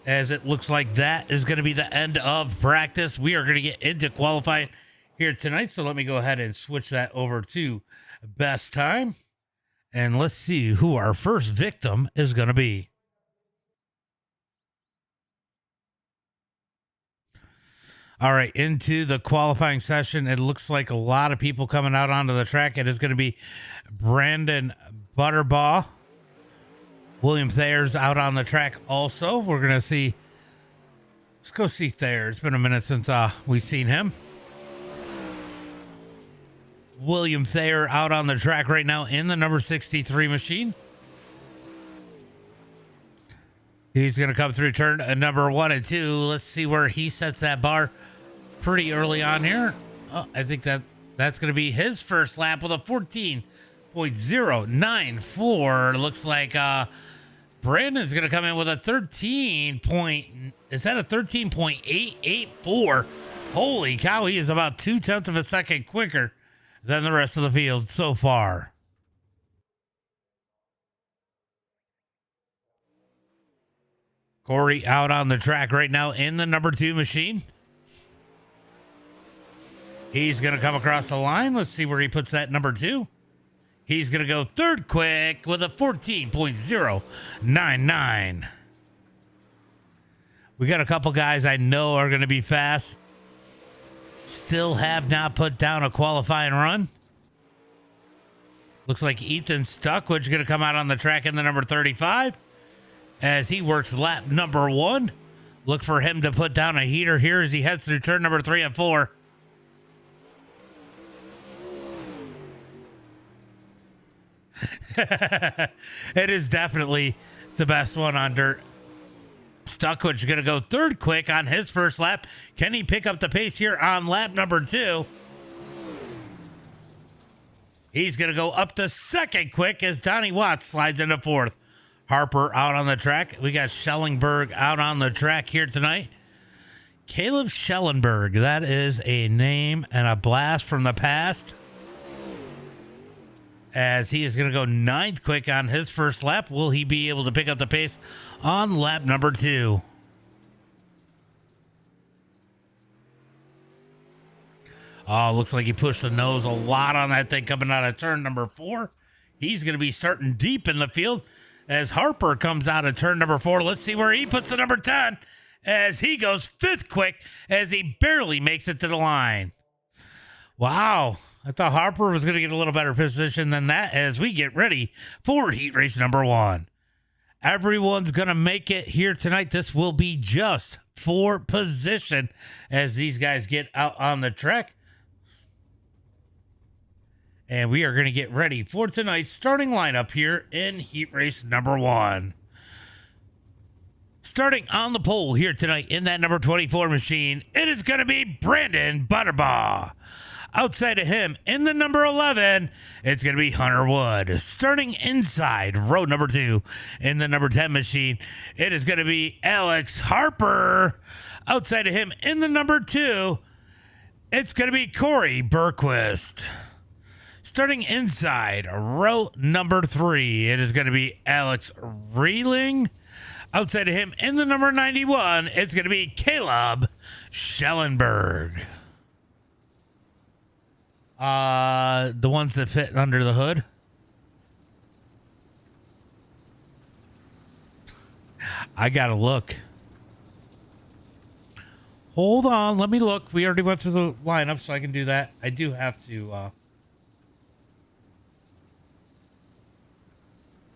As it looks like that is going to be the end of practice. We are going to get into qualifying here tonight. So let me go ahead and switch that over to best time. And let's see who our first victim is going to be. All right, into the qualifying session. It looks like a lot of people coming out onto the track. It is going to be Brandon Butterbaugh. William Thayer's out on the track also. We're going to see. Let's go see Thayer. It's been a minute since we've seen him. William Thayer out on the track right now in the number 63 machine. He's going to come through turn number 1 and 2. Let's see where he sets that bar pretty early on here. Oh, I think that's going to be his first lap with a 14.094. Looks like Brandon's going to come in with a 13.884. Holy cow, he is about 0.2 of a second quicker than the rest of the field so far. Corey out on the track right now in the number 2 machine. He's going to come across the line. Let's see where he puts that number 2. He's going to go third quick with a 14.099. We got a couple guys I know are going to be fast. Still have not put down a qualifying run. Looks like Ethan Stuckwich going to come out on the track in the number 35 as he works lap number 1. Look for him to put down a heater here as he heads through turn number 3 and 4. It is definitely the best one on dirt. Stuckwich going to go third quick on his first lap. Can he pick up the pace here on lap number 2? He's going to go up to second quick as Donnie Watts slides into fourth. Harper out on the track. We got Schellenberg out on the track here tonight. Caleb Schellenberg. That is a name and a blast from the past, as he is going to go 9th quick on his first lap. Will he be able to pick up the pace on lap number 2? Oh, looks like he pushed the nose a lot on that thing coming out of turn number 4. He's going to be starting deep in the field as Harper comes out of turn number 4. Let's see where he puts the number 10 as he goes 5th quick as he barely makes it to the line. Wow. I thought Harper was going to get a little better position than that as we get ready for heat race number 1. Everyone's going to make it here tonight. This will be just for position as these guys get out on the track. And we are going to get ready for tonight's starting lineup here in heat race number 1. Starting on the pole here tonight in that number 24 machine, it is going to be Brandon Butterbaugh. Outside of him, in the number 11, it's going to be Hunter Wood. Starting inside row number 2, in the number 10 machine, it is going to be Alex Harper. Outside of him, in the number 2, it's going to be Corey Berquist. Starting inside row number 3, it is going to be Alex Reeling. Outside of him, in the number 91, it's going to be Caleb Schellenberg. The ones that fit under the hood. I gotta look. Hold on, let me look. We already went through the lineup, so I can do that. I do have to, I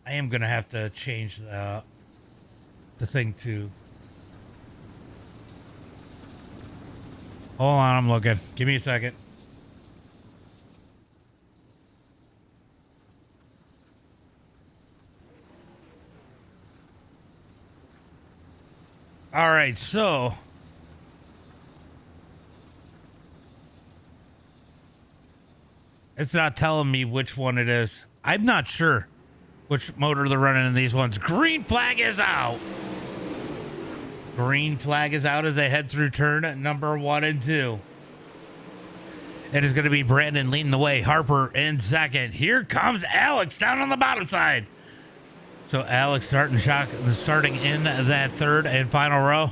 am gonna have to change the thing to. Hold on, I'm looking. Give me a second. All right, so it's not telling me which one it is. I'm not sure. which motor they're running in these ones. Green flag is out. Green flag is out as they head through turn number 1 and 2. It is going to be Brandon leading the way. Harper in second. Here comes Alex down on the bottom side. So Alex starting in that third and final row.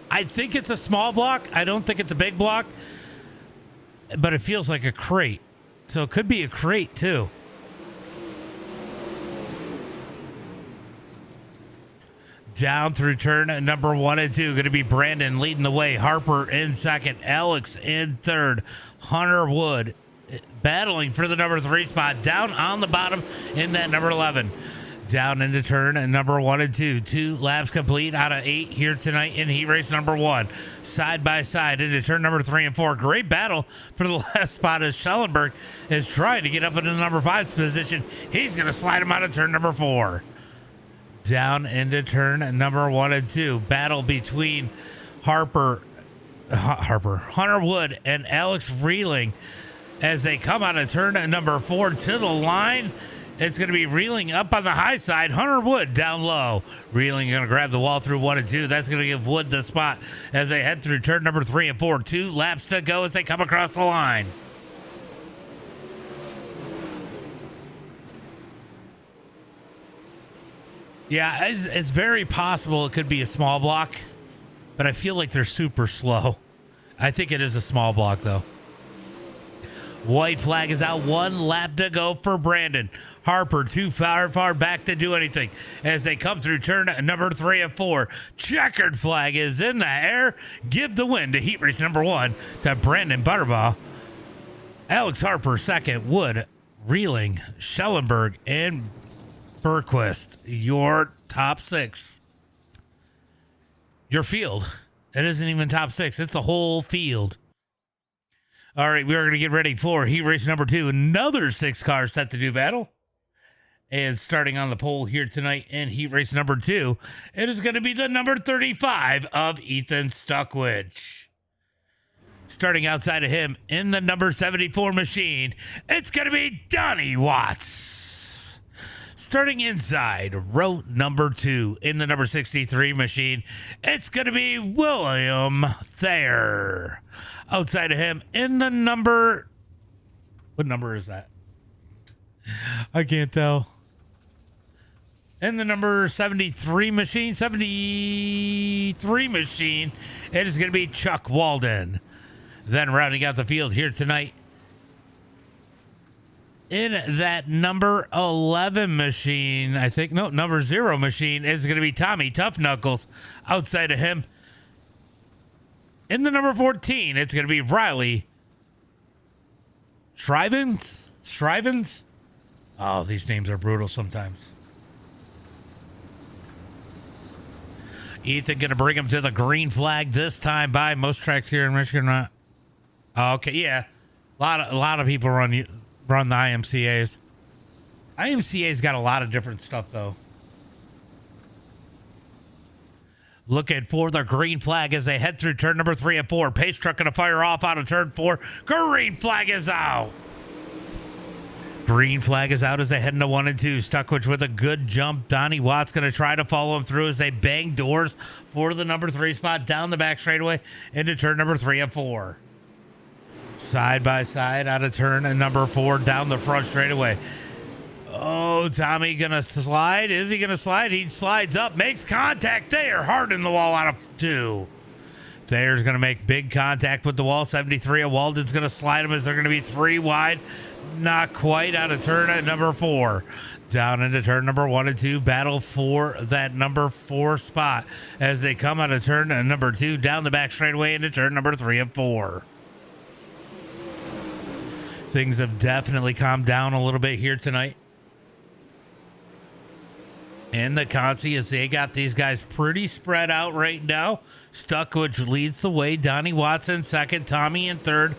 I think it's a small block. I don't think it's a big block, but it feels like a crate. So it could be a crate too. Down through turn number 1 and 2. Going to be Brandon leading the way. Harper in second. Alex in third. Hunter Wood battling for the number 3 spot. Down on the bottom in that number 11. Down into turn number 1 and 2. 2 laps complete out of 8 here tonight in heat race number 1. Side by side into turn number 3 and 4. Great battle for the last spot as Schellenberg is trying to get up into the number 5 position. He's going to slide him out of turn number 4. Down into turn number 1 and 2. Battle between Hunter Wood and Alex Reeling as they come out of turn number 4 to the line. It's going to be Reeling up on the high side. Hunter Wood down low. Reeling going to grab the wall through 1 and 2. That's going to give Wood the spot as they head through turn number 3 and 4. 2 laps to go as they come across the line. Yeah, it's very possible it could be a small block, but I feel like they're super slow. I think it is a small block, though. White flag is out. 1 lap to go for Brandon. Harper too far back to do anything as they come through turn number 3 and 4. Checkered flag is in the air. Give the win to heat race number 1 to Brandon Butterbaugh. Alex Harper second. Wood, Reeling, Schellenberg, and Berquist, your top 6. Your field. It isn't even top 6. It's the whole field. All right, we are going to get ready for heat race number 2. Another 6 cars set to do battle. And starting on the pole here tonight in heat race number 2, it is going to be the number 35 of Ethan Stuckwich. Starting outside of him in the number 74 machine, it's going to be Donnie Watts. Starting inside row number 2 in the number 63 machine, it's going to be William Thayer. Outside of him in the number... What number is that? I can't tell. In the number 73 machine, it is going to be Chuck Walden. Then rounding out the field here tonight, in that number 11 machine, I think, no, number 0 machine is going to be Tommy Tough Knuckles. Outside of him, in the number 14, it's going to be Riley Shrivens? Oh, these names are brutal sometimes. Ethan going to bring him to the green flag this time by most tracks here in Michigan. Okay, yeah. A lot of people run the IMCAs. IMCA's got a lot of different stuff, though. Looking for the green flag as they head through turn number 3 and 4. Pace truck going to fire off out of turn 4. Green flag is out. Green flag is out as they head into 1 and 2. Stuckwich with a good jump. Donnie Watts going to try to follow him through as they bang doors for the number 3 spot down the back straightaway into turn number 3 and 4. Side by side out of turn and number 4 down the front straightaway. Oh, Tommy gonna slide? Is he gonna slide? He slides up, makes contact there, hard in the wall out of 2. Thayer's gonna make big contact with the wall. 73 of Walden's gonna slide him as they're gonna be 3 wide. Not quite out of turn at number 4. Down into turn number 1 and 2. Battle for that number 4 spot as they come out of turn number 2 down the back straightaway into turn number 3 and 4. Things have definitely calmed down a little bit here tonight. And the Consi, as they got these guys pretty spread out right now. Stuckwich leads the way. Donnie Watson second. Tommy in third.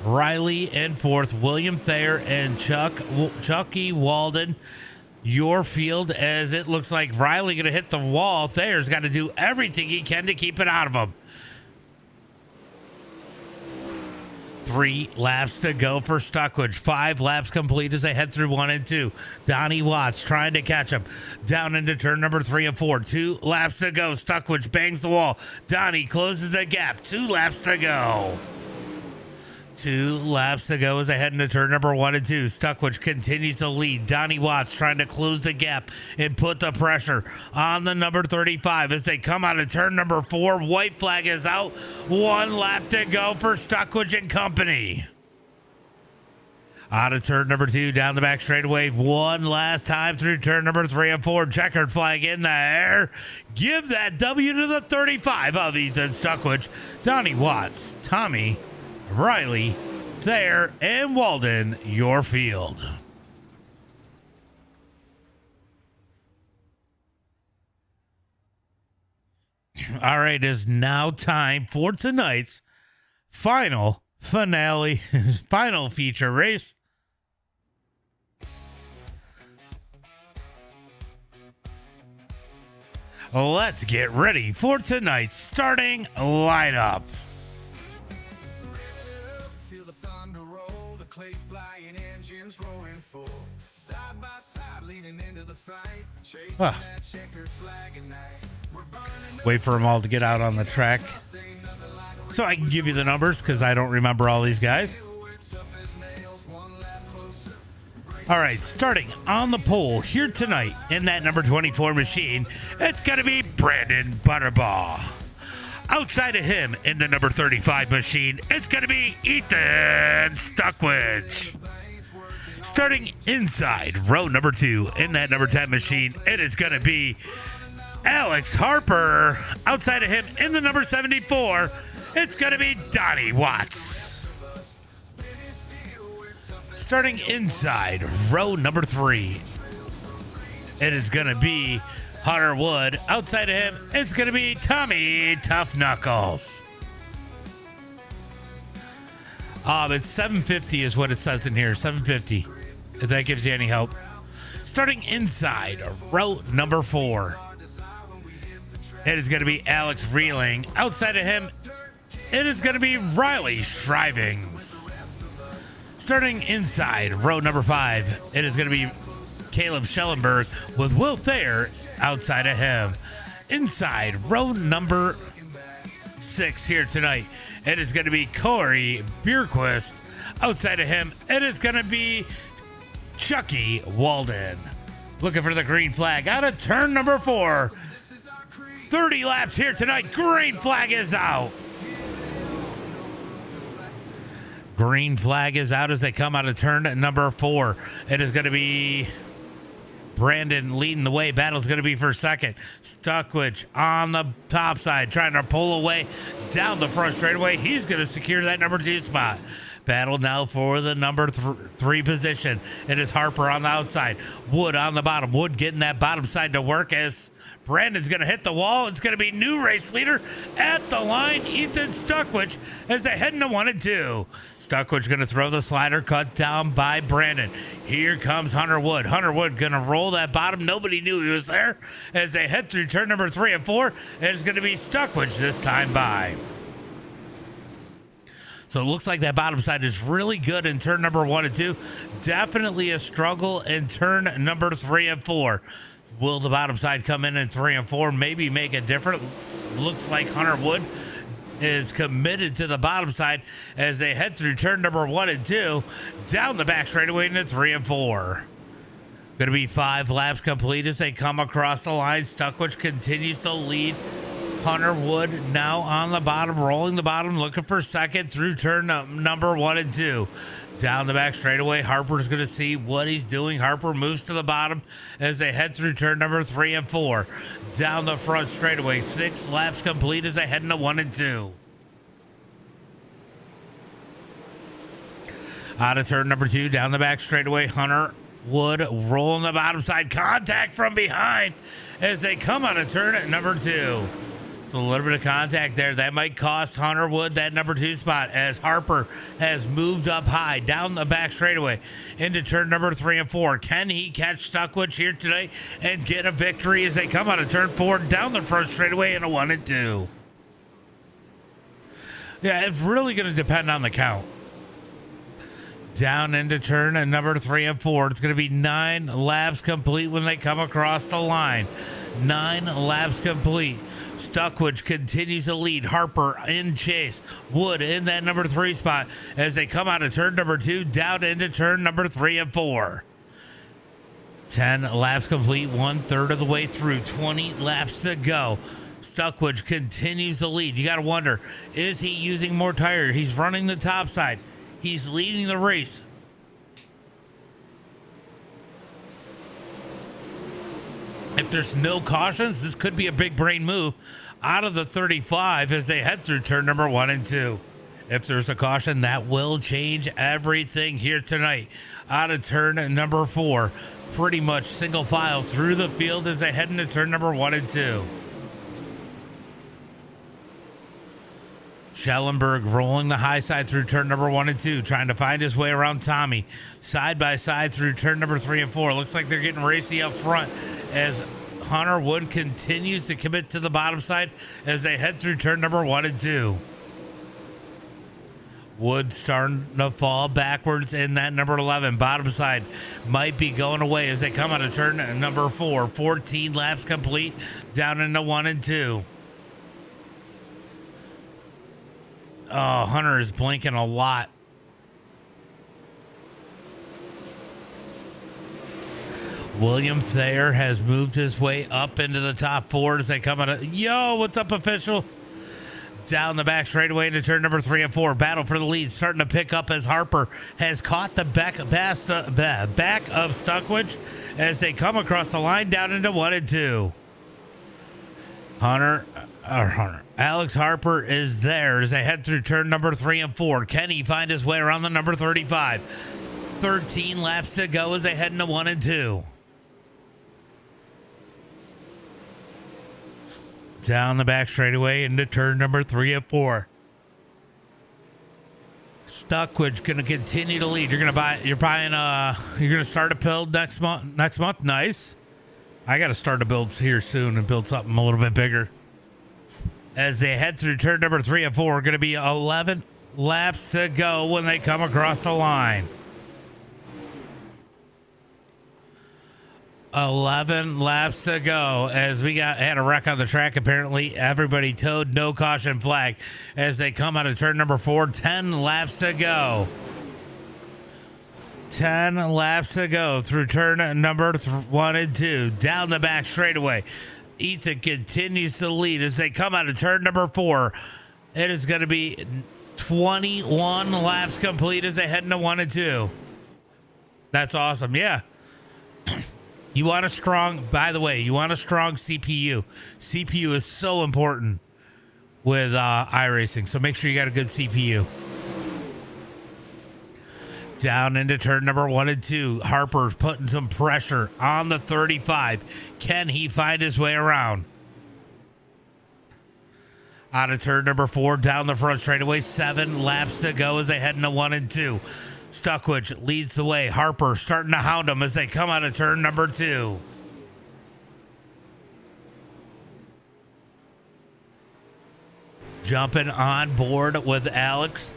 Riley in fourth. William Thayer and Chucky Walden. Your field, as it looks like Riley going to hit the wall. Thayer's got to do everything he can to keep it out of him. 3 laps to go for Stuckwood. 5 laps complete as they head through 1 and 2. Donnie Watts trying to catch him down into turn number 3 and 4. 2 laps to go. Stuckwood bangs the wall. Donnie closes the gap. 2 laps to go. 2 laps to go as they head into turn number 1 and 2. Stuckwood continues to lead. Donnie Watts trying to close the gap and put the pressure on the number 35 as they come out of turn number 4. White flag is out. 1 lap to go for Stuckwood and company. Out of turn number 2, down the back straightaway. 1 last time through turn number 3 and 4. Checkered flag in the air. Give that W to the 35 of Ethan Stuckwood. Donnie Watts, Tommy, Riley, Thayer, and Walden, your field. All right, it is now time for tonight's final finale, final feature race. Let's get ready for tonight's starting lineup. Feel the thunder roll, the clays flying, engines roaring full. Side by side, leaning into the fight, chasing that checkered flag at night. We're burning Wait for them all to get out on the track so I can give you the numbers because I don't remember all these guys. All right, starting on the pole here tonight in that number 24 machine, it's going to be Brandon Butterball. Outside of him in the number 35 machine, it's going to be Ethan Stuckwood. Starting inside row number 2 in that number 10 machine, it is going to be Alex Harper. Outside of him in the number 74, it's going to be Donnie Watts. Starting inside row number 3, it is going to be Hunter Wood. Outside of him, it's going to be Tommy Tough Knuckles. It's 750 is what it says in here. 750, if that gives you any help. Starting inside row number 4, it is going to be Alex Reeling. Outside of him, it is going to be Riley Shrivings. Starting inside row number 5, it is going to be Caleb Schellenberg with Will Thayer outside of him. Inside row number 6 here tonight, it is going to be Corey Bierquist. Outside of him, it is going to be Chucky Walden. Looking for the green flag out of turn number 4. 30 laps here tonight. Green flag is out. Green flag is out as they come out of turn number 4. It is going to be Brandon leading the way. Battle's going to be for second. Stuckwood on the top side trying to pull away down the front straightaway. He's going to secure that number 2 spot. Battle now for the number 3 position. It is Harper on the outside. Wood on the bottom. Wood getting that bottom side to work as Brandon's going to hit the wall. It's going to be new race leader at the line, Ethan Stuckwood, as they head into 1 and 2. Stuckwood's going to throw the slider cut down by Brandon. Here comes Hunter Wood. Hunter Wood going to roll that bottom. Nobody knew he was there as they head through turn number 3 and 4. It's going to be Stuckwood this time by. So it looks like that bottom side is really good in turn number 1 and 2. Definitely a struggle in turn number 3 and 4. Will the bottom side come in 3 and 4? Maybe make a difference. Looks like Hunter Wood is committed to the bottom side as they head through turn number 1 and 2. Down the back straightaway into 3 and 4. Going to be 5 laps complete as they come across the line. Stuckwood continues to lead. Hunter Wood now on the bottom, rolling the bottom, looking for second through turn number 1 and 2. Down the back straightaway, Harper's going to see what he's doing. Harper moves to the bottom as they head through turn number 3 and 4. Down the front straightaway, 6 laps complete as they head into 1 and 2. Out of turn number 2, down the back straightaway, Hunter Wood rolling the bottom side. Contact from behind as they come out of turn number 2. It's a little bit of contact there. That might cost Hunter Wood that number 2 spot as Harper has moved up high down the back straightaway into turn number 3 and 4. Can he catch Stuckwood here tonight and get a victory as they come out of turn 4 down the front straightaway into 1 and 2? Yeah, it's really going to depend on the count. Down into turn number 3 and 4. It's going to be 9 laps complete when they come across the line. 9 laps complete. Stuckwich continues to lead. Harper in chase. Wood in that number 3 spot as they come out of turn number 2 down into turn number 3 and 4. 10 laps complete, 1/3 of the way through. 20 laps to go. Stuckwich continues to lead. You got to wonder, is he using more tire? He's running the top side. He's leading the race. If there's no cautions, this could be a big brain move out of the 35 as they head through turn number 1 and 2. If there's a caution, that will change everything here tonight. Out of turn number 4, pretty much single file through the field as they head into turn number 1 and 2. Schellenberg rolling the high side through turn number 1 and 2, trying to find his way around Tommy. Side by side through turn number 3 and 4. Looks like they're getting racy up front as Hunter Wood continues to commit to the bottom side as they head through turn number 1 and 2. Wood starting to fall backwards in that number 11. Bottom side might be going away as they come out of turn number 4. 14 laps complete down into 1 and 2. Oh, Hunter is blinking a lot. William Thayer has moved his way up into the top 4 as they come out of... Yo, what's up, official? Down the back straightaway into turn number 3 and 4. Battle for the lead starting to pick up as Harper has caught the back of Stuckwich as they come across the line down into 1 and 2. Alex Harper is there as they head through turn number 3 and 4. Can he find his way around the number 35? 13 laps to go as they head into 1 and 2. Down the back straightaway into turn number 3 and 4. Stuckwich gonna continue to lead. You're gonna start a build next month. Nice. I gotta start a build here soon and build something a little bit bigger. As they head through turn number 3 and 4, going to be 11 laps to go when they come across the line. 11 laps to go as we had a wreck on the track. Apparently, everybody towed, no caution flag as they come out of turn number 4. 10 laps to go. 10 laps to go through turn number 1 and 2. Down the back straightaway. Ethan continues to lead as they come out of turn number 4. It is going to be 21 laps complete as they head into 1 and 2. That's awesome. Yeah. You want a strong CPU. CPU is so important with iRacing. So make sure you got a good CPU. Down into turn number 1 and 2. Harper's putting some pressure on the 35. Can he find his way around? Out of turn number 4, down the front straightaway. 7 laps to go as they head into 1 and 2. Stuckwich leads the way. Harper starting to hound them as they come out of turn number 2. Jumping on board with Alex.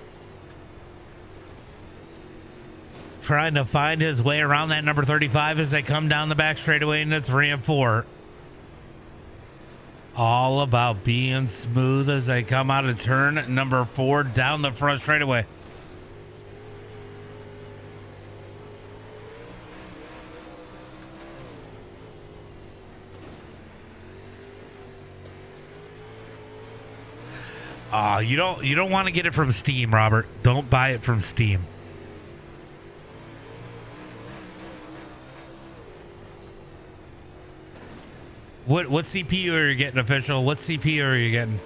Trying to find his way around that number 35 as they come down the back straightaway into 3 and 4. All about being smooth as they come out of turn number 4 down the front straightaway. You don't want to get it from Steam, Robert. Don't buy it from Steam. What CPU are you getting, official? What CPU are you getting?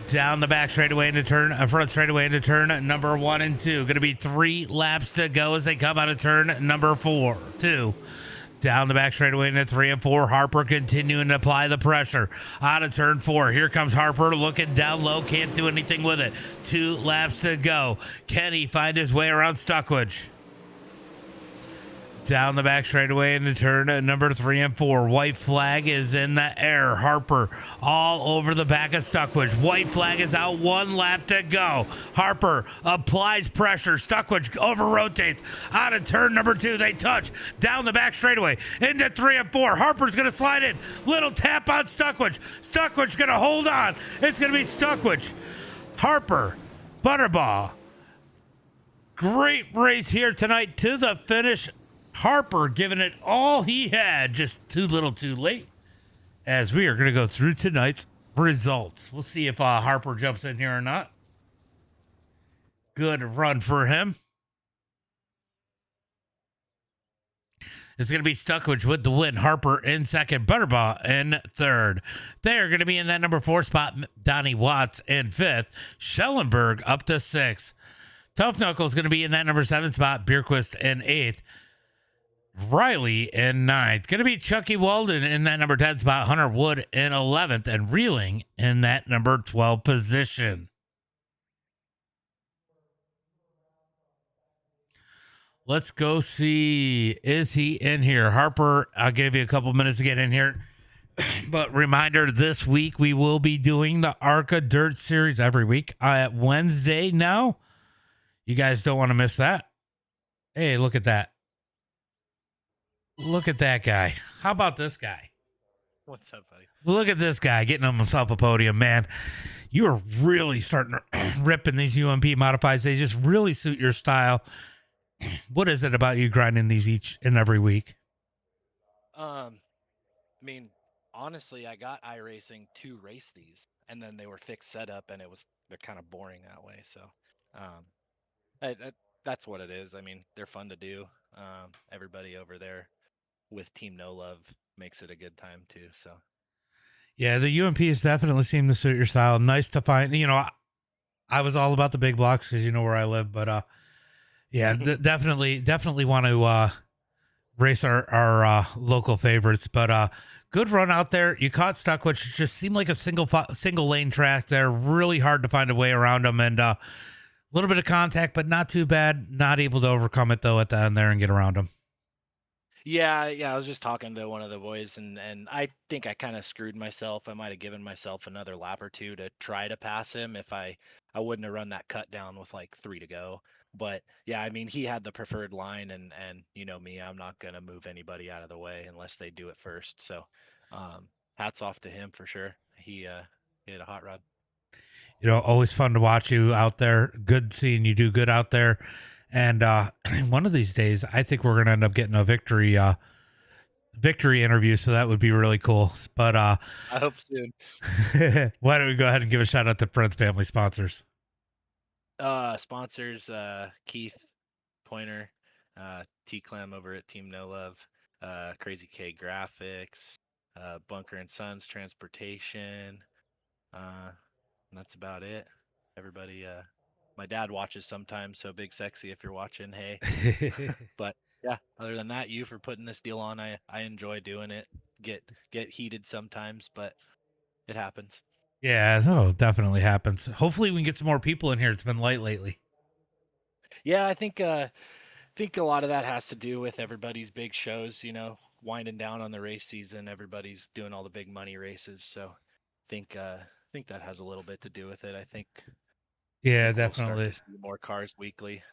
Down the back straightaway into turn, front straightaway into turn number 1 and 2. Going to be 3 laps to go as they come out of turn number 2. Down the back straightaway into 3 and 4. Harper continuing to apply the pressure. Out of turn 4. Here comes Harper looking down low. Can't do anything with it. 2 laps to go. Can he find his way around Stuckwich? Down the back straightaway into turn number 3 and 4. White flag is in the air. Harper all over the back of Stuckwich. White flag is out. 1 lap to go. Harper applies pressure. Stuckwich over rotates out of turn number 2. They touch down the back straightaway into 3 and 4. Harper's going to slide in. Little tap on Stuckwich. Stuckwich going to hold on. It's going to be Stuckwich. Harper, Butterball. Great race here tonight to the finish. Harper giving it all he had, just too little too late. As we are going to go through tonight's results. We'll see if Harper jumps in here or not. Good run for him. It's going to be Stuckwich with the win. Harper in second. Butterball in third. They are going to be in that number 4 spot. Donnie Watts in 5th. Schellenberg up to 6th. Tough Knuckles going to be in that number 7 spot. Bierquist in 8th. Riley in 9th. Going to be Chucky Walden in that number 10 spot. Hunter Wood in 11th. And Reeling in that number 12 position. Let's go see. Is he in here? Harper, I'll give you a couple minutes to get in here. But reminder, this week we will be doing the ARCA Dirt Series every week at Wednesday now. You guys don't want to miss that. Hey, look at that. Look at that guy. How about this guy? What's up, buddy? Look at this guy getting himself a podium, man. You are really starting to rip in these UMP Modifieds. They just really suit your style. What is it about you grinding these each and every week? I mean, honestly, I got iRacing to race these, and then they were fixed setup, and they're kind of boring that way. So, that's what it is. I mean, they're fun to do. Everybody over there with Team No Love makes it a good time too. So, yeah, the UMPs definitely seem to suit your style. Nice to find. You know, I was all about the big blocks because you know where I live, but yeah, definitely want to race our local favorites. But good run out there. You caught Stuckwich. Just seemed like a single lane track there. Really hard to find a way around them, and a little bit of contact, but not too bad. Not able to overcome it though at the end there and get around them. yeah. I was just talking to one of the boys, and I think I kind of screwed myself. I might have given myself another lap or two to try to pass him if I wouldn't have run that cut down with like 3 to go. But yeah, I mean, he had the preferred line, and you know me, I'm not gonna move anybody out of the way unless they do it first. So, hats off to him for sure. He had a hot rod. You know, always fun to watch you out there. Good seeing you do good out there. And one of these days, I think we're going to end up getting a victory interview. So that would be really cool. But I hope soon. why don't we go ahead and give a shout out to Friends Family sponsors? Sponsors, Keith Pointer, T-Clam over at Team No Love, Crazy K Graphics, Bunker and Sons Transportation. And that's about it. Everybody, my dad watches sometimes, so Big Sexy, if you're watching, hey. But yeah, other than that, you for putting this deal on. I enjoy doing it. Get heated sometimes, but it happens. Yeah, no, definitely happens. Hopefully we can get some more people in here. It's been light lately. Yeah, I think a lot of that has to do with everybody's big shows, you know, winding down on the race season. Everybody's doing all the big money races, so I think that has a little bit to do with it. I think Yeah, we'll definitely. start to see more cars weekly.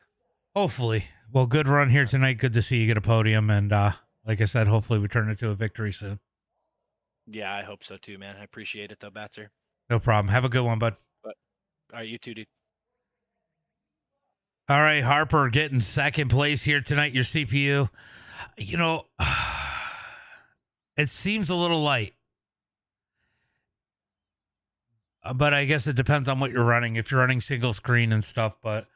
Hopefully. Well, good run here tonight. Good to see you get a podium. And like I said, hopefully we turn it to a victory soon. Yeah, I hope so too, man. I appreciate it though, Batzer. No problem. Have a good one, bud. All right, you too, dude. All right, Harper getting second place here tonight. Your CPU, you know, it seems a little light. But I guess it depends on what you're running. If you're running single screen and stuff, but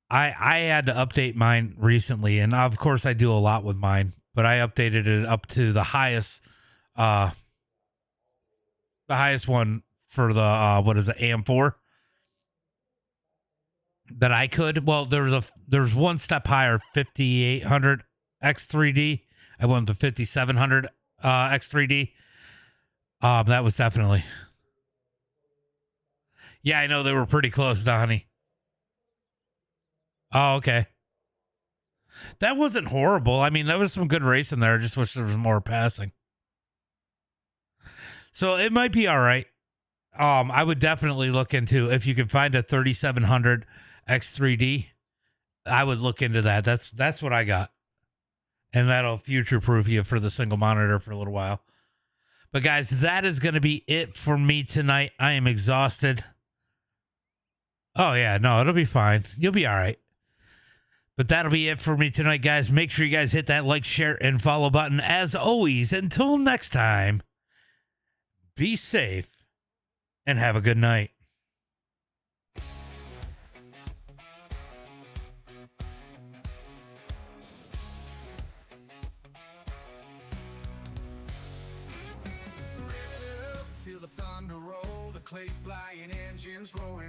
I had to update mine recently, and of course I do a lot with mine, but I updated it up to the highest one for the what is it, AM4 that I could. Well, there was one step higher, 5800 X3D. I went to 5700 X3D. That was definitely. Yeah, I know they were pretty close, Donnie. Oh, okay. That wasn't horrible. I mean, there was some good racing there. I just wish there was more passing. So it might be all right. I would definitely look into if you can find a 3700 X3D. I would look into that. That's what I got. And that'll future proof you for the single monitor for a little while. But guys, that is going to be it for me tonight. I am exhausted. Oh yeah, no, it'll be fine. You'll be all right. But that'll be it for me tonight, guys. Make sure you guys hit that like, share, and follow button. As always, until next time, be safe and have a good night. Feel the thunder roll, the clay's flying, engines blowing.